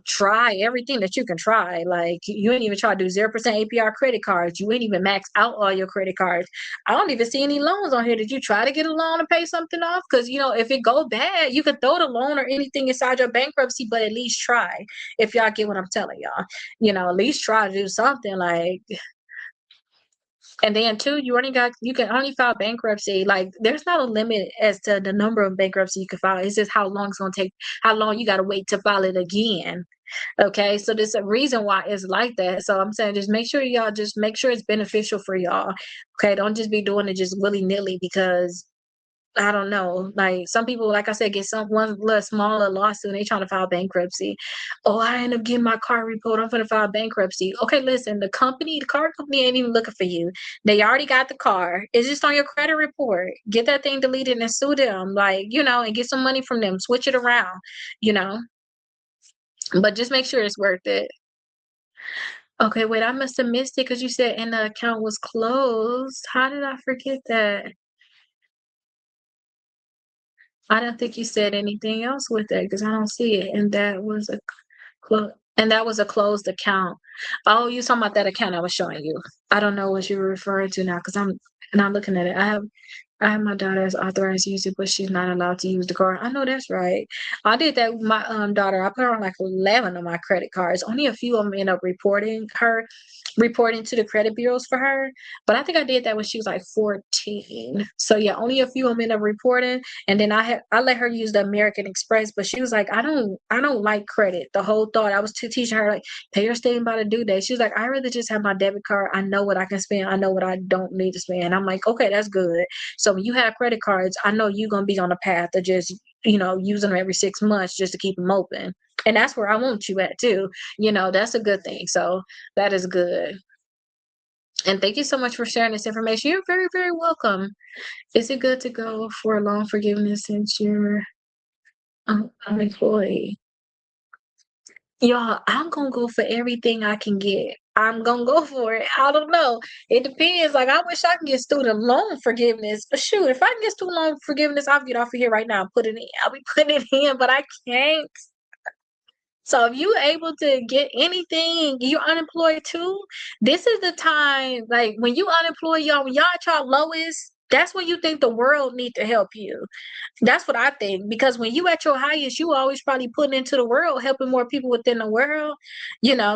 Speaker 1: try everything that you can try. Like you ain't even try to do 0% APR credit cards. You ain't even max out all your credit cards. I don't even see any loans on here. Did you try to get a loan to pay something off? Because if it go bad, you could throw the loan or anything inside your bankruptcy, but at least try. If y'all get what I'm telling y'all, at least try to do something like. And then two, you can only file bankruptcy. Like there's not a limit as to the number of bankruptcy you can file. It's just how long it's gonna take, how long you gotta wait to file it again. Okay, so there's a reason why it's like that. So I'm saying just make sure it's beneficial for y'all. Okay, don't just be doing it just willy-nilly because I don't know. Like some people, like I said, get some one little smaller lawsuit and they trying to file bankruptcy. Oh, I end up getting my car repoed. I'm gonna file bankruptcy. Okay, listen, the car company ain't even looking for you. They already got the car. It's just on your credit report. Get that thing deleted and sue them. Like, and get some money from them. Switch it around, you know. But just make sure it's worth it. Okay, wait, I must have missed it because you said and the account was closed. How did I forget that? I don't think you said anything else with that because I don't see it. And that was a closed account. Oh, you talking about that account I was showing you. I don't know what you were referring to now because I'm not looking at it. I have my daughter as authorized user, but she's not allowed to use the card. I know that's right. I did that with my daughter. I put her on like 11 of my credit cards. Only a few of them end up reporting to the credit bureaus for her. But I think I did that when she was like 14. So yeah, only a few of them end up reporting. And then I let her use the American Express, but she was like, I don't like credit. The whole thought I was teaching her like pay your statement by the due date. She was like, I rather just have my debit card. I know what I can spend. I know what I don't need to spend. I'm like, okay, that's good. So when you have credit cards, I know you're gonna be on a path of just using them every 6 months just to keep them open. And that's where I want you at too. That's a good thing. So that is good. And thank you so much for sharing this information. You're very, very welcome. Is it good to go for a loan forgiveness since you're an employee? Y'all, I'm gonna go for everything I can get. I'm gonna go for it. I don't know. It depends. Like, I wish I could get student loan forgiveness. But shoot, if I can get student loan forgiveness, I'll get off of here right now and put it in. I'll be putting it in, but I can't. So if you able to get anything, you're unemployed too. This is the time, like when you unemployed, y'all, when y'all at your lowest, that's when you think the world need to help you. That's what I think. Because when you at your highest, you always probably putting into the world, helping more people within the world.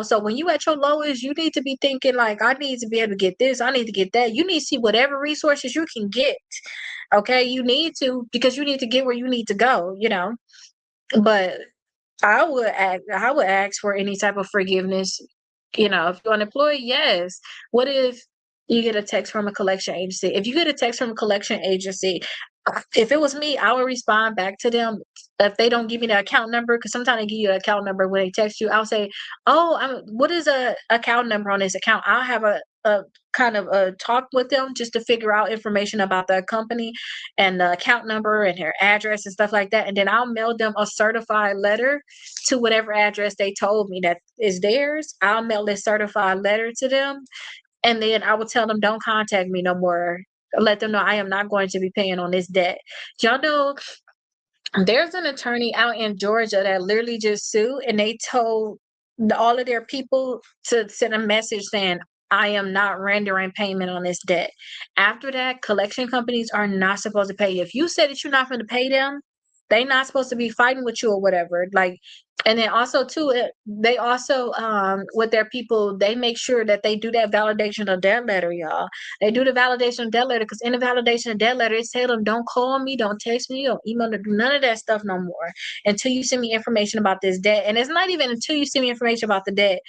Speaker 1: So when you at your lowest, you need to be thinking like, I need to be able to get this, I need to get that. You need to see whatever resources you can get. Okay, you need to because you need to get where you need to go. But I would ask for any type of forgiveness. If you're unemployed, yes. What if you get a text from a collection agency? If you get a text from a collection agency, if it was me, I would respond back to them. If they don't give me the account number, because sometimes they give you an account number when they text you, I'll say, "Oh, what is a account number on this account?" I'll have a kind of a talk with them just to figure out information about the company and the account number and their address and stuff like that. And then I'll mail them a certified letter to whatever address they told me that is theirs. I'll mail this certified letter to them, and then I will tell them, don't contact me no more let them know I am not going to be paying on this debt. Y'all know there's an attorney out in Georgia that literally just sued, and they told all of their people to send a message saying, I am not rendering payment on this debt. After that, collection companies are not supposed to pay you. If you say that you're not going to pay them, they not supposed to be fighting with you or whatever. Like, and then also too, they also with their people, they make sure that they do that validation of debt letter, y'all. They do the validation of debt letter, because in the validation of debt letter, it tell them don't call me, don't text me, don't email, do none of that stuff no more until you send me information about this debt. And it's not even until you send me information about the debt.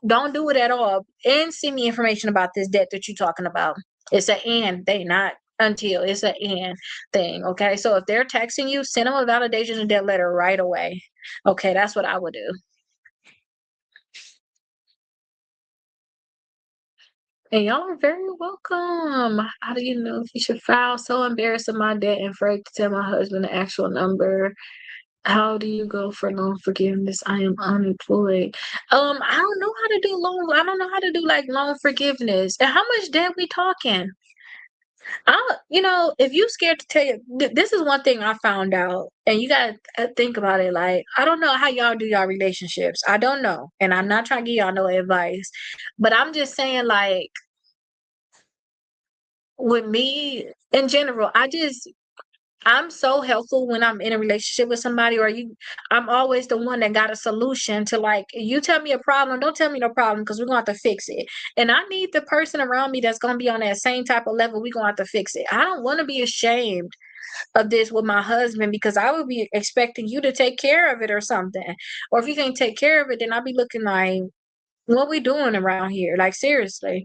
Speaker 1: Don't do it at all, and send me information about this debt that you're talking about. It's an and thing, not until. It's an and thing. Okay, so if they're texting you, send them a validation of debt letter right away. Okay, that's what I would do. And y'all are very welcome. How do you know if you should file? So embarrassed of my debt and afraid to tell my husband the actual number. How do you go for loan forgiveness? I am unemployed. I don't know how to do loan. I don't know how to do like loan forgiveness. And how much debt we talking? If you scared to tell you, this is one thing I found out, and you gotta think about it. Like, I don't know how y'all do y'all relationships. I don't know, and I'm not trying to give y'all no advice, but I'm just saying, like, with me in general, I'm so helpful when I'm in a relationship with somebody, I'm always the one that got a solution to, like, you tell me a problem, don't tell me no problem, because we're gonna have to fix it. And I need the person around me that's gonna be on that same type of level. We're gonna have to fix it. I don't want to be ashamed of this with my husband, because I would be expecting you to take care of it or something. Or if you can't take care of it, then I'll be looking like, what we doing around here? Like, seriously.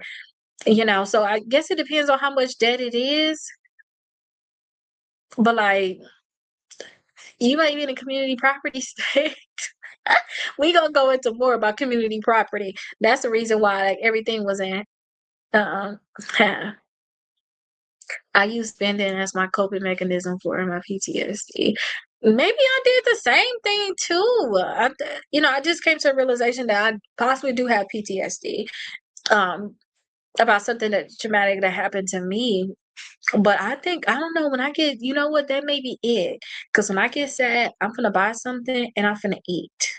Speaker 1: So I guess it depends on how much debt it is. But like, you might be in a community property state. We gonna go into more about community property. That's the reason why, like, everything was in. Um, I use spending as my coping mechanism for my PTSD. Maybe I did the same thing too. I just came to a realization that I possibly do have PTSD about something that traumatic that happened to me. But I don't know, when I get, you know what, that may be it. Because when I get sad, I'm gonna buy something and I'm gonna eat.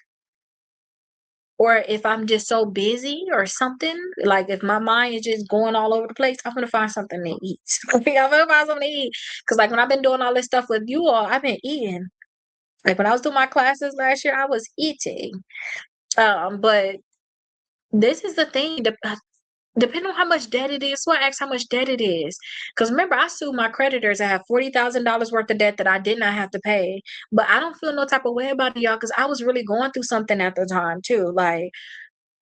Speaker 1: Or if I'm just so busy or something, like if my mind is just going all over the place, I'm gonna find something to eat. I'm gonna find something to eat. Because like when I've been doing all this stuff with you all, I've been eating. Like when I was doing my classes last year, I was eating. But this is the thing. Depending on how much debt it is, so I asked how much debt it is. Because remember, I sued my creditors. I have $40,000 worth of debt that I did not have to pay. But I don't feel no type of way about it, y'all, because I was really going through something at the time too. Like,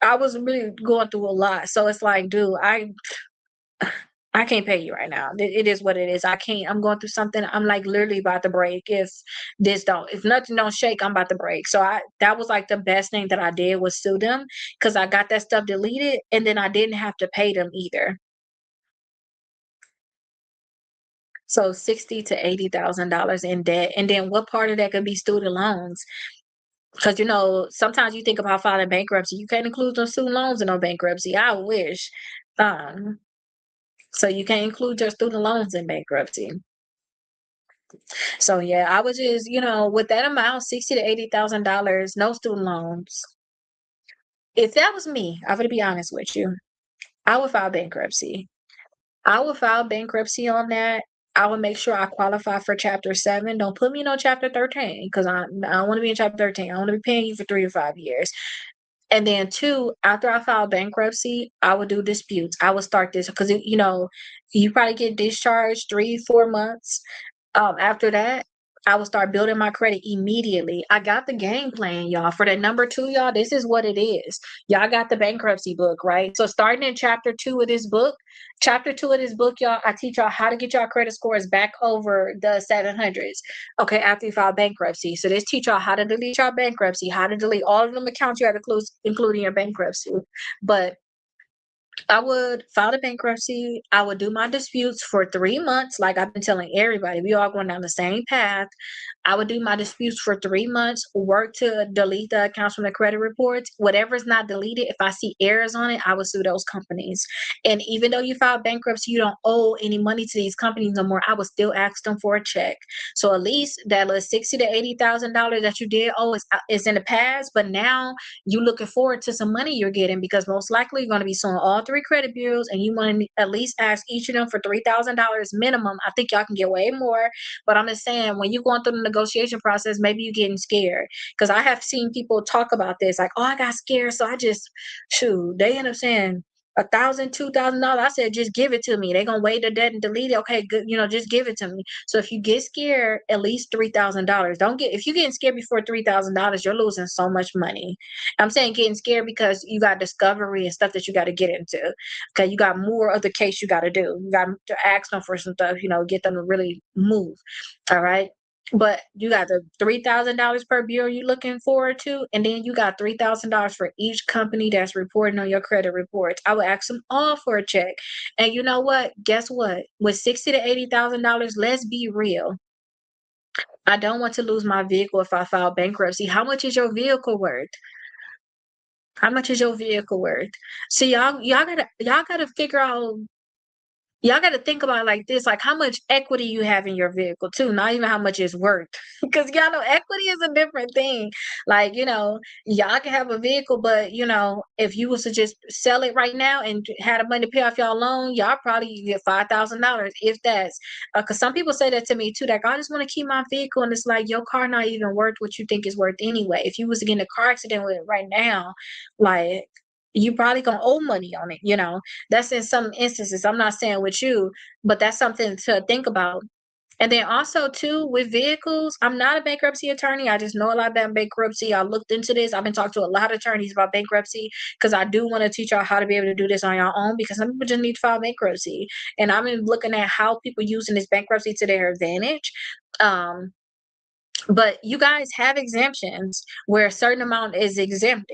Speaker 1: I was really going through a lot. So it's like, dude, I can't pay you right now. It is what it is. I can't. I'm going through something. I'm like literally about to break. If nothing don't shake, I'm about to break. So that was like the best thing that I did was sue them, because I got that stuff deleted, and then I didn't have to pay them either. So 60 to $80,000 in debt, and then what part of that could be student loans? Because sometimes you think about filing bankruptcy, you can't include those student loans in no bankruptcy. I wish. Um, so you can't include your student loans in bankruptcy. So yeah, I would just, with that amount, 60 to $80,000, no student loans. If that was me, I'm gonna be honest with you, I would file bankruptcy. I would file bankruptcy on that. I would make sure I qualify for Chapter 7. Don't put me in on Chapter 13, because I don't want to be in Chapter 13. I want to be paying you for 3 to 5 years. And then 2, after I file bankruptcy, I would do disputes. I would start this because you probably get discharged 3-4 months. After that, I will start building my credit immediately. I got the game plan, y'all. For the number 2, y'all, this is what it is. Y'all got the bankruptcy book, right? So starting in chapter 2 of this book, y'all, I teach y'all how to get y'all credit scores back over the 700s. Okay, after you file bankruptcy. So this teach y'all how to delete your bankruptcy, how to delete all of them accounts you had to close, including your bankruptcy. But I would file the bankruptcy. I would do my disputes for 3 months. Like I've been telling everybody, we all going down the same path. I would do my disputes for 3 months, work to delete the accounts from the credit reports. Whatever is not deleted, if I see errors on it, I would sue those companies. And even though you filed bankruptcy, you don't owe any money to these companies no more. I would still ask them for a check. So at least that little 60 to $80,000 that you did owe is in the past. But now you looking forward to some money you're getting because most likely you're going to be suing all three credit bureaus, and you want to at least ask each of them for $3,000 minimum. I think y'all can get way more, but I'm just saying when you're going through the negotiation process, maybe you're getting scared because I have seen people talk about this like, oh, I got scared, so I just shoot. They end up saying $1,000, $2,000. I said, just give it to me. They gonna wait the debt and delete it. Okay, good. Just give it to me. So if you get scared, at least $3,000. Don't get if you're getting scared before $3,000, you're losing so much money. I'm saying getting scared because you got discovery and stuff that you got to get into. Okay, you got more of the case you got to do. You got to ask them for some stuff. Get them to really move. All right. But you got the $3,000 per bureau you're looking forward to, and then you got $3,000 for each company that's reporting on your credit reports. I would ask them all for a check. And you know what? Guess what? With $60,000 to $80,000, let's be real. I don't want to lose my vehicle if I file bankruptcy. How much is your vehicle worth? How much is your vehicle worth? See, y'all gotta figure out. Y'all got to think about it like this, like how much equity you have in your vehicle too, not even how much it's worth. Because y'all know equity is a different thing. Like, y'all can have a vehicle, but if you was to just sell it right now and had the money to pay off y'all loan, y'all probably get $5,000 if that's because some people say that to me too, like I just want to keep my vehicle, and it's like your car not even worth what you think it's worth anyway. If you was to get in a car accident with it right now, like you probably gonna owe money on it. That's in some instances. I'm not saying with you, but that's something to think about. And then also too with vehicles, I'm not a bankruptcy attorney. I just know a lot about bankruptcy. I looked into this. I've been talking to a lot of attorneys about bankruptcy because I do want to teach y'all how to be able to do this on your own because some people just need to file bankruptcy. And I've been looking at how people using this bankruptcy to their advantage. Um, but you guys have exemptions where a certain amount is exempt,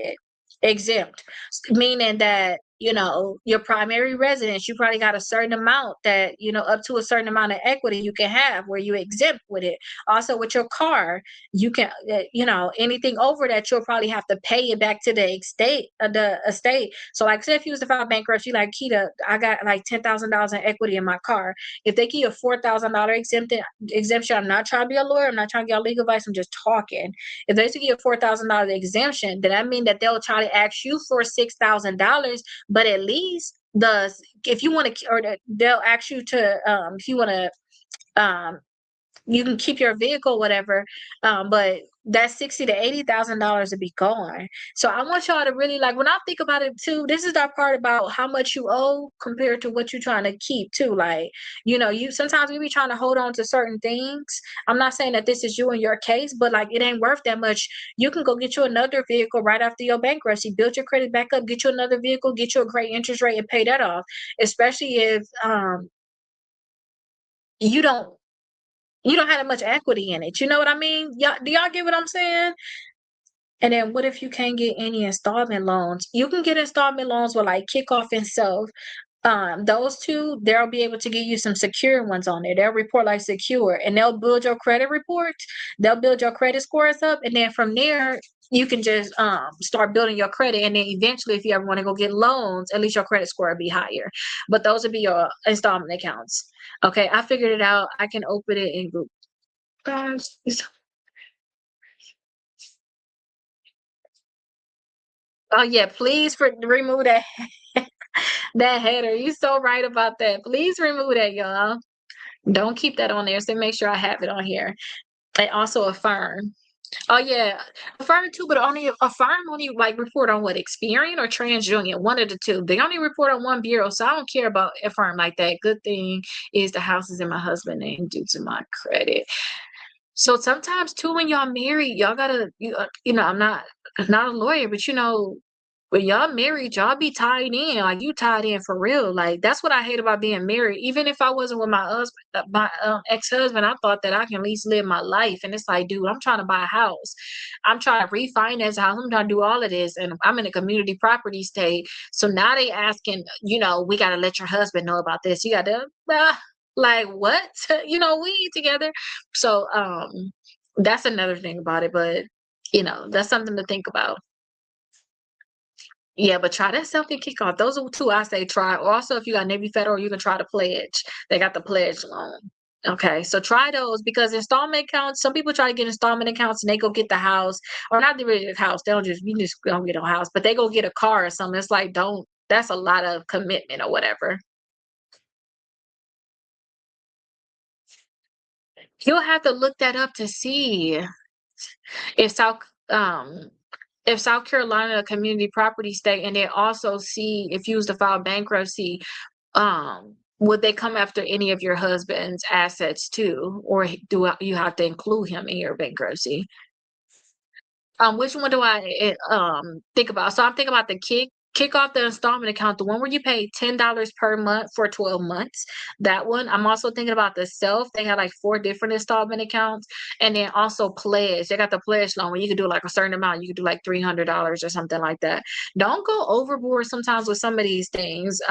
Speaker 1: meaning that, your primary residence, you probably got a certain amount that, up to a certain amount of equity you can have where you exempt with it. Also with your car, you can, anything over that, you'll probably have to pay it back to the estate. So like say if you was to file bankruptcy, like Keita, I got like $10,000 in equity in my car. If they give you a $4,000 exemption, I'm not trying to be a lawyer. I'm not trying to get legal advice. I'm just talking. If they give you a $4,000 exemption, then that means that they'll try to ask you for $6,000, but at least if you want to, they'll ask you to, if you want to, you can keep your vehicle, whatever, but that $60,000 to $80,000 to be gone. So I want y'all to really like when I think about it too. This is that part about how much you owe compared to what you're trying to keep too. Like you sometimes we be trying to hold on to certain things. I'm not saying that this is you in your case, but like it ain't worth that much. You can go get you another vehicle right after your bankruptcy, build your credit back up, get you another vehicle, get you a great interest rate, and pay that off. Especially if you don't you don't have that much equity in it. You know what I mean? Do y'all get what I'm saying? And then what if you can't get any installment loans? You can get installment loans with like Kickoff and Self. Those two, they'll be able to give you some secure ones on there. They'll report like secure, and they'll build your credit report. They'll build your credit scores up, and then from there you can just start building your credit. And then eventually, if you ever want to go get loans, at least your credit score will be higher. But those would be your installment accounts. Okay, I figured it out. I can open it in Google. Guys, oh yeah, please remove that that header. You so right about that. Please remove that, y'all. Don't keep that on there. So make sure I have it on here. And also Affirm. Oh yeah, Affirm too, but only Affirm only like report on what Experian or TransUnion, one of the two. They only report on one bureau, so I don't care about Affirm like that. Good thing is the house is in my husband's name due to my credit. So sometimes too, when y'all married, y'all gotta, I'm not a lawyer, but When y'all married, y'all be tied in. Like you tied in for real. Like that's what I hate about being married. Even if I wasn't with my husband, my ex-husband, I thought that I can at least live my life. And it's like, dude, I'm trying to buy a house. I'm trying to refinance a house. I'm trying to do all of this, and I'm in a community property state. So now they asking, we got to let your husband know about this. You got to, like what? We eat together. So that's another thing about it. But that's something to think about. Yeah, but try that selfie kickoff. Those are two I say try. Also, if you got Navy Federal, you can try the pledge. They got the pledge loan. Okay, so try those because installment accounts. Some people try to get installment accounts and they go get the house, or not the house. They don't just you just don't get a house, but they go get a car or something. It's like don't. That's a lot of commitment or whatever. You'll have to look that up to see if um South Carolina a community property state, and then also see if you was to file bankruptcy, would they come after any of your husband's assets too, or do you have to include him in your bankruptcy? Which one do I think about? So I'm thinking about the kick off the installment account, the one where you pay $10 per month for 12 months. That one. I'm also thinking about the self. They have like 4 different installment accounts, and then also pledge. They got the pledge loan where you can do like a certain amount. You could do like $300 or something like that. Don't go overboard sometimes with some of these things.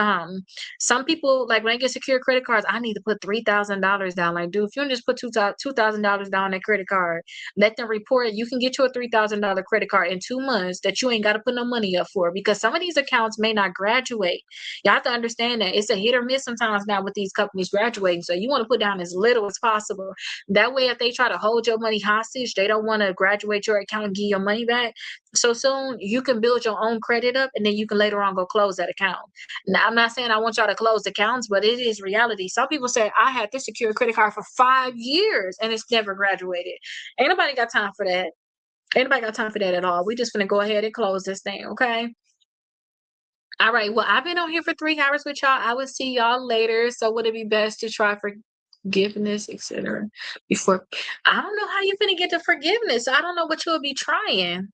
Speaker 1: Some people like when they get secure credit cards, I need to put $3,000 down. Like, dude, if you don't just put $2,000 down on that credit card, let them report it. You can get you a $3,000 credit card in 2 months that you ain't got to put no money up for, because some of these accounts may not graduate. You have to understand that it's a hit or miss sometimes now with these companies graduating. So you want to put down as little as possible. That way, if they try to hold your money hostage, they don't want to graduate your account and give your money back so soon. You can build your own credit up, and then you can later on go close that account. Now, I'm not saying I want y'all to close accounts, but it is reality. Some people say I had this secure credit card for 5 years and it's never graduated. Ain't nobody got time for that. Ain't nobody got time for that at all. We just gonna go ahead and close this thing, okay? All right. Well, I've been on here for 3 hours with y'all. I will see y'all later. So would it be best to try forgiveness, etc. before? I don't know how you're gonna get to forgiveness. I don't know what you'll be trying.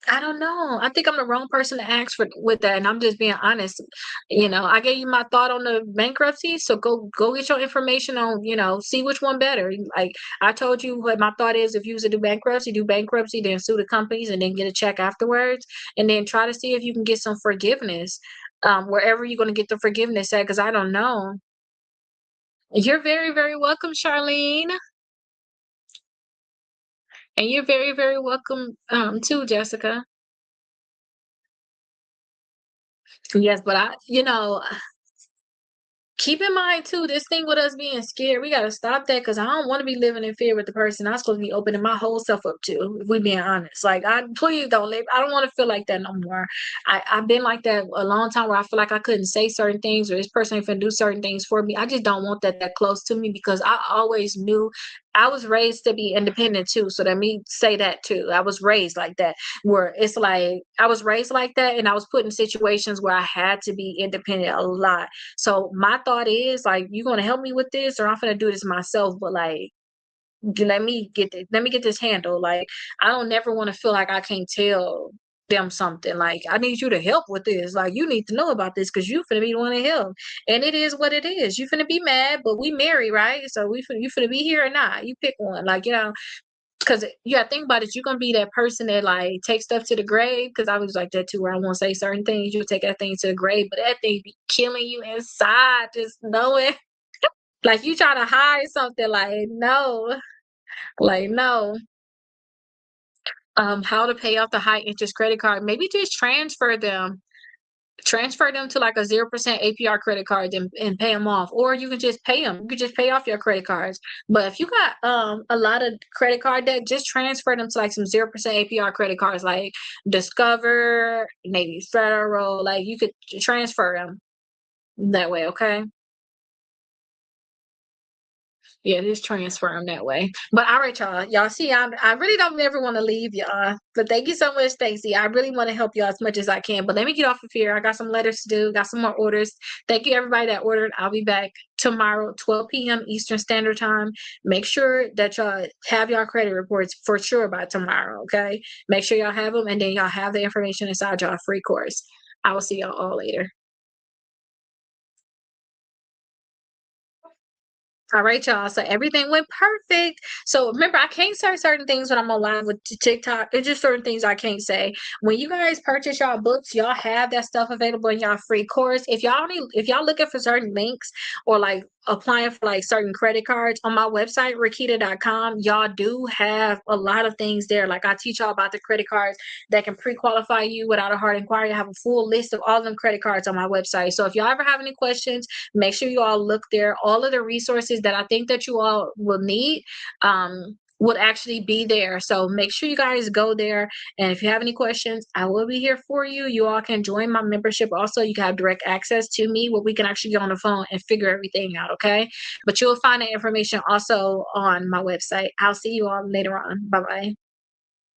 Speaker 1: I don't know. I think I'm the wrong person to ask for with that, and I'm just being honest. I gave you my thought on the bankruptcy, so go get your information on, see which one better. Like I told you what my thought is: if you was to do bankruptcy, then sue the companies and then get a check afterwards, and then try to see if you can get some forgiveness, wherever you're going to get the forgiveness at, because I don't know. You're very, very welcome, Charlene, and you're very, very welcome, too, Jessica. Yes, but keep in mind too, this thing with us being scared, we gotta stop that because I don't want to be living in fear with the person I'm supposed to be opening my whole self up to. If we being honest, like I please don't live. I don't want to feel like that no more. I've been like that a long time where I feel like I couldn't say certain things or this person ain't finna do certain things for me. I just don't want that close to me because I always knew I was raised to be independent too. So let me say that too. I was raised like that where it's like I was raised like that and I was put in situations where I had to be independent a lot. So my thought is like, you gonna help me with this, or I'm gonna do this myself. But like, let me get this handle. Like, I don't never want to feel like I can't tell them something. Like, I need you to help with this. Like, you need to know about this because you finna be the one to help. And it is what it is. You finna be mad, but we married, right? So you finna be here or not. You pick one. Like, because you gotta think about it, you're gonna be that person that like takes stuff to the grave. Because I was like that too, where I won't say certain things. You take that thing to the grave, but that thing be killing you inside, just knowing. Like you try to hide something, like no. How to pay off the high interest credit card? Maybe just transfer them to like a 0% APR credit card and pay them off, or you can just pay them. You can just pay off your credit cards. But if you got a lot of credit card debt, just transfer them to like some 0% APR credit cards, like Discover, maybe Federal. Like you could transfer them that way. Okay. Yeah, just transfer them that way. But all right, y'all. Y'all see, I really don't ever want to leave y'all. But thank you so much, Stacey. I really want to help y'all as much as I can. But let me get off of here. I got some letters to do, got some more orders. Thank you, everybody that ordered. I'll be back tomorrow, 12 p.m. Eastern Standard Time. Make sure that y'all have y'all credit reports for sure by tomorrow, okay? Make sure y'all have them, and then y'all have the information inside y'all free course. I will see y'all all later. All right, y'all. So everything went perfect. So remember, I can't say certain things when I'm on live with TikTok. It's just certain things I can't say. When you guys purchase y'all books, y'all have that stuff available in y'all free course. If y'all looking for certain links or like applying for like certain credit cards on my website, Rakita.com, y'all do have a lot of things there. Like I teach y'all about the credit cards that can pre-qualify you without a hard inquiry. I have a full list of all them credit cards on my website. So if y'all ever have any questions, make sure you all look there. All of the resources that I think that you all will need would actually be there. So make sure you guys go there. And if you have any questions, I will be here for you. You all can join my membership. Also, you can have direct access to me where we can actually get on the phone and figure everything out, okay? But you'll find that information also on my website. I'll see you all later on. Bye-bye.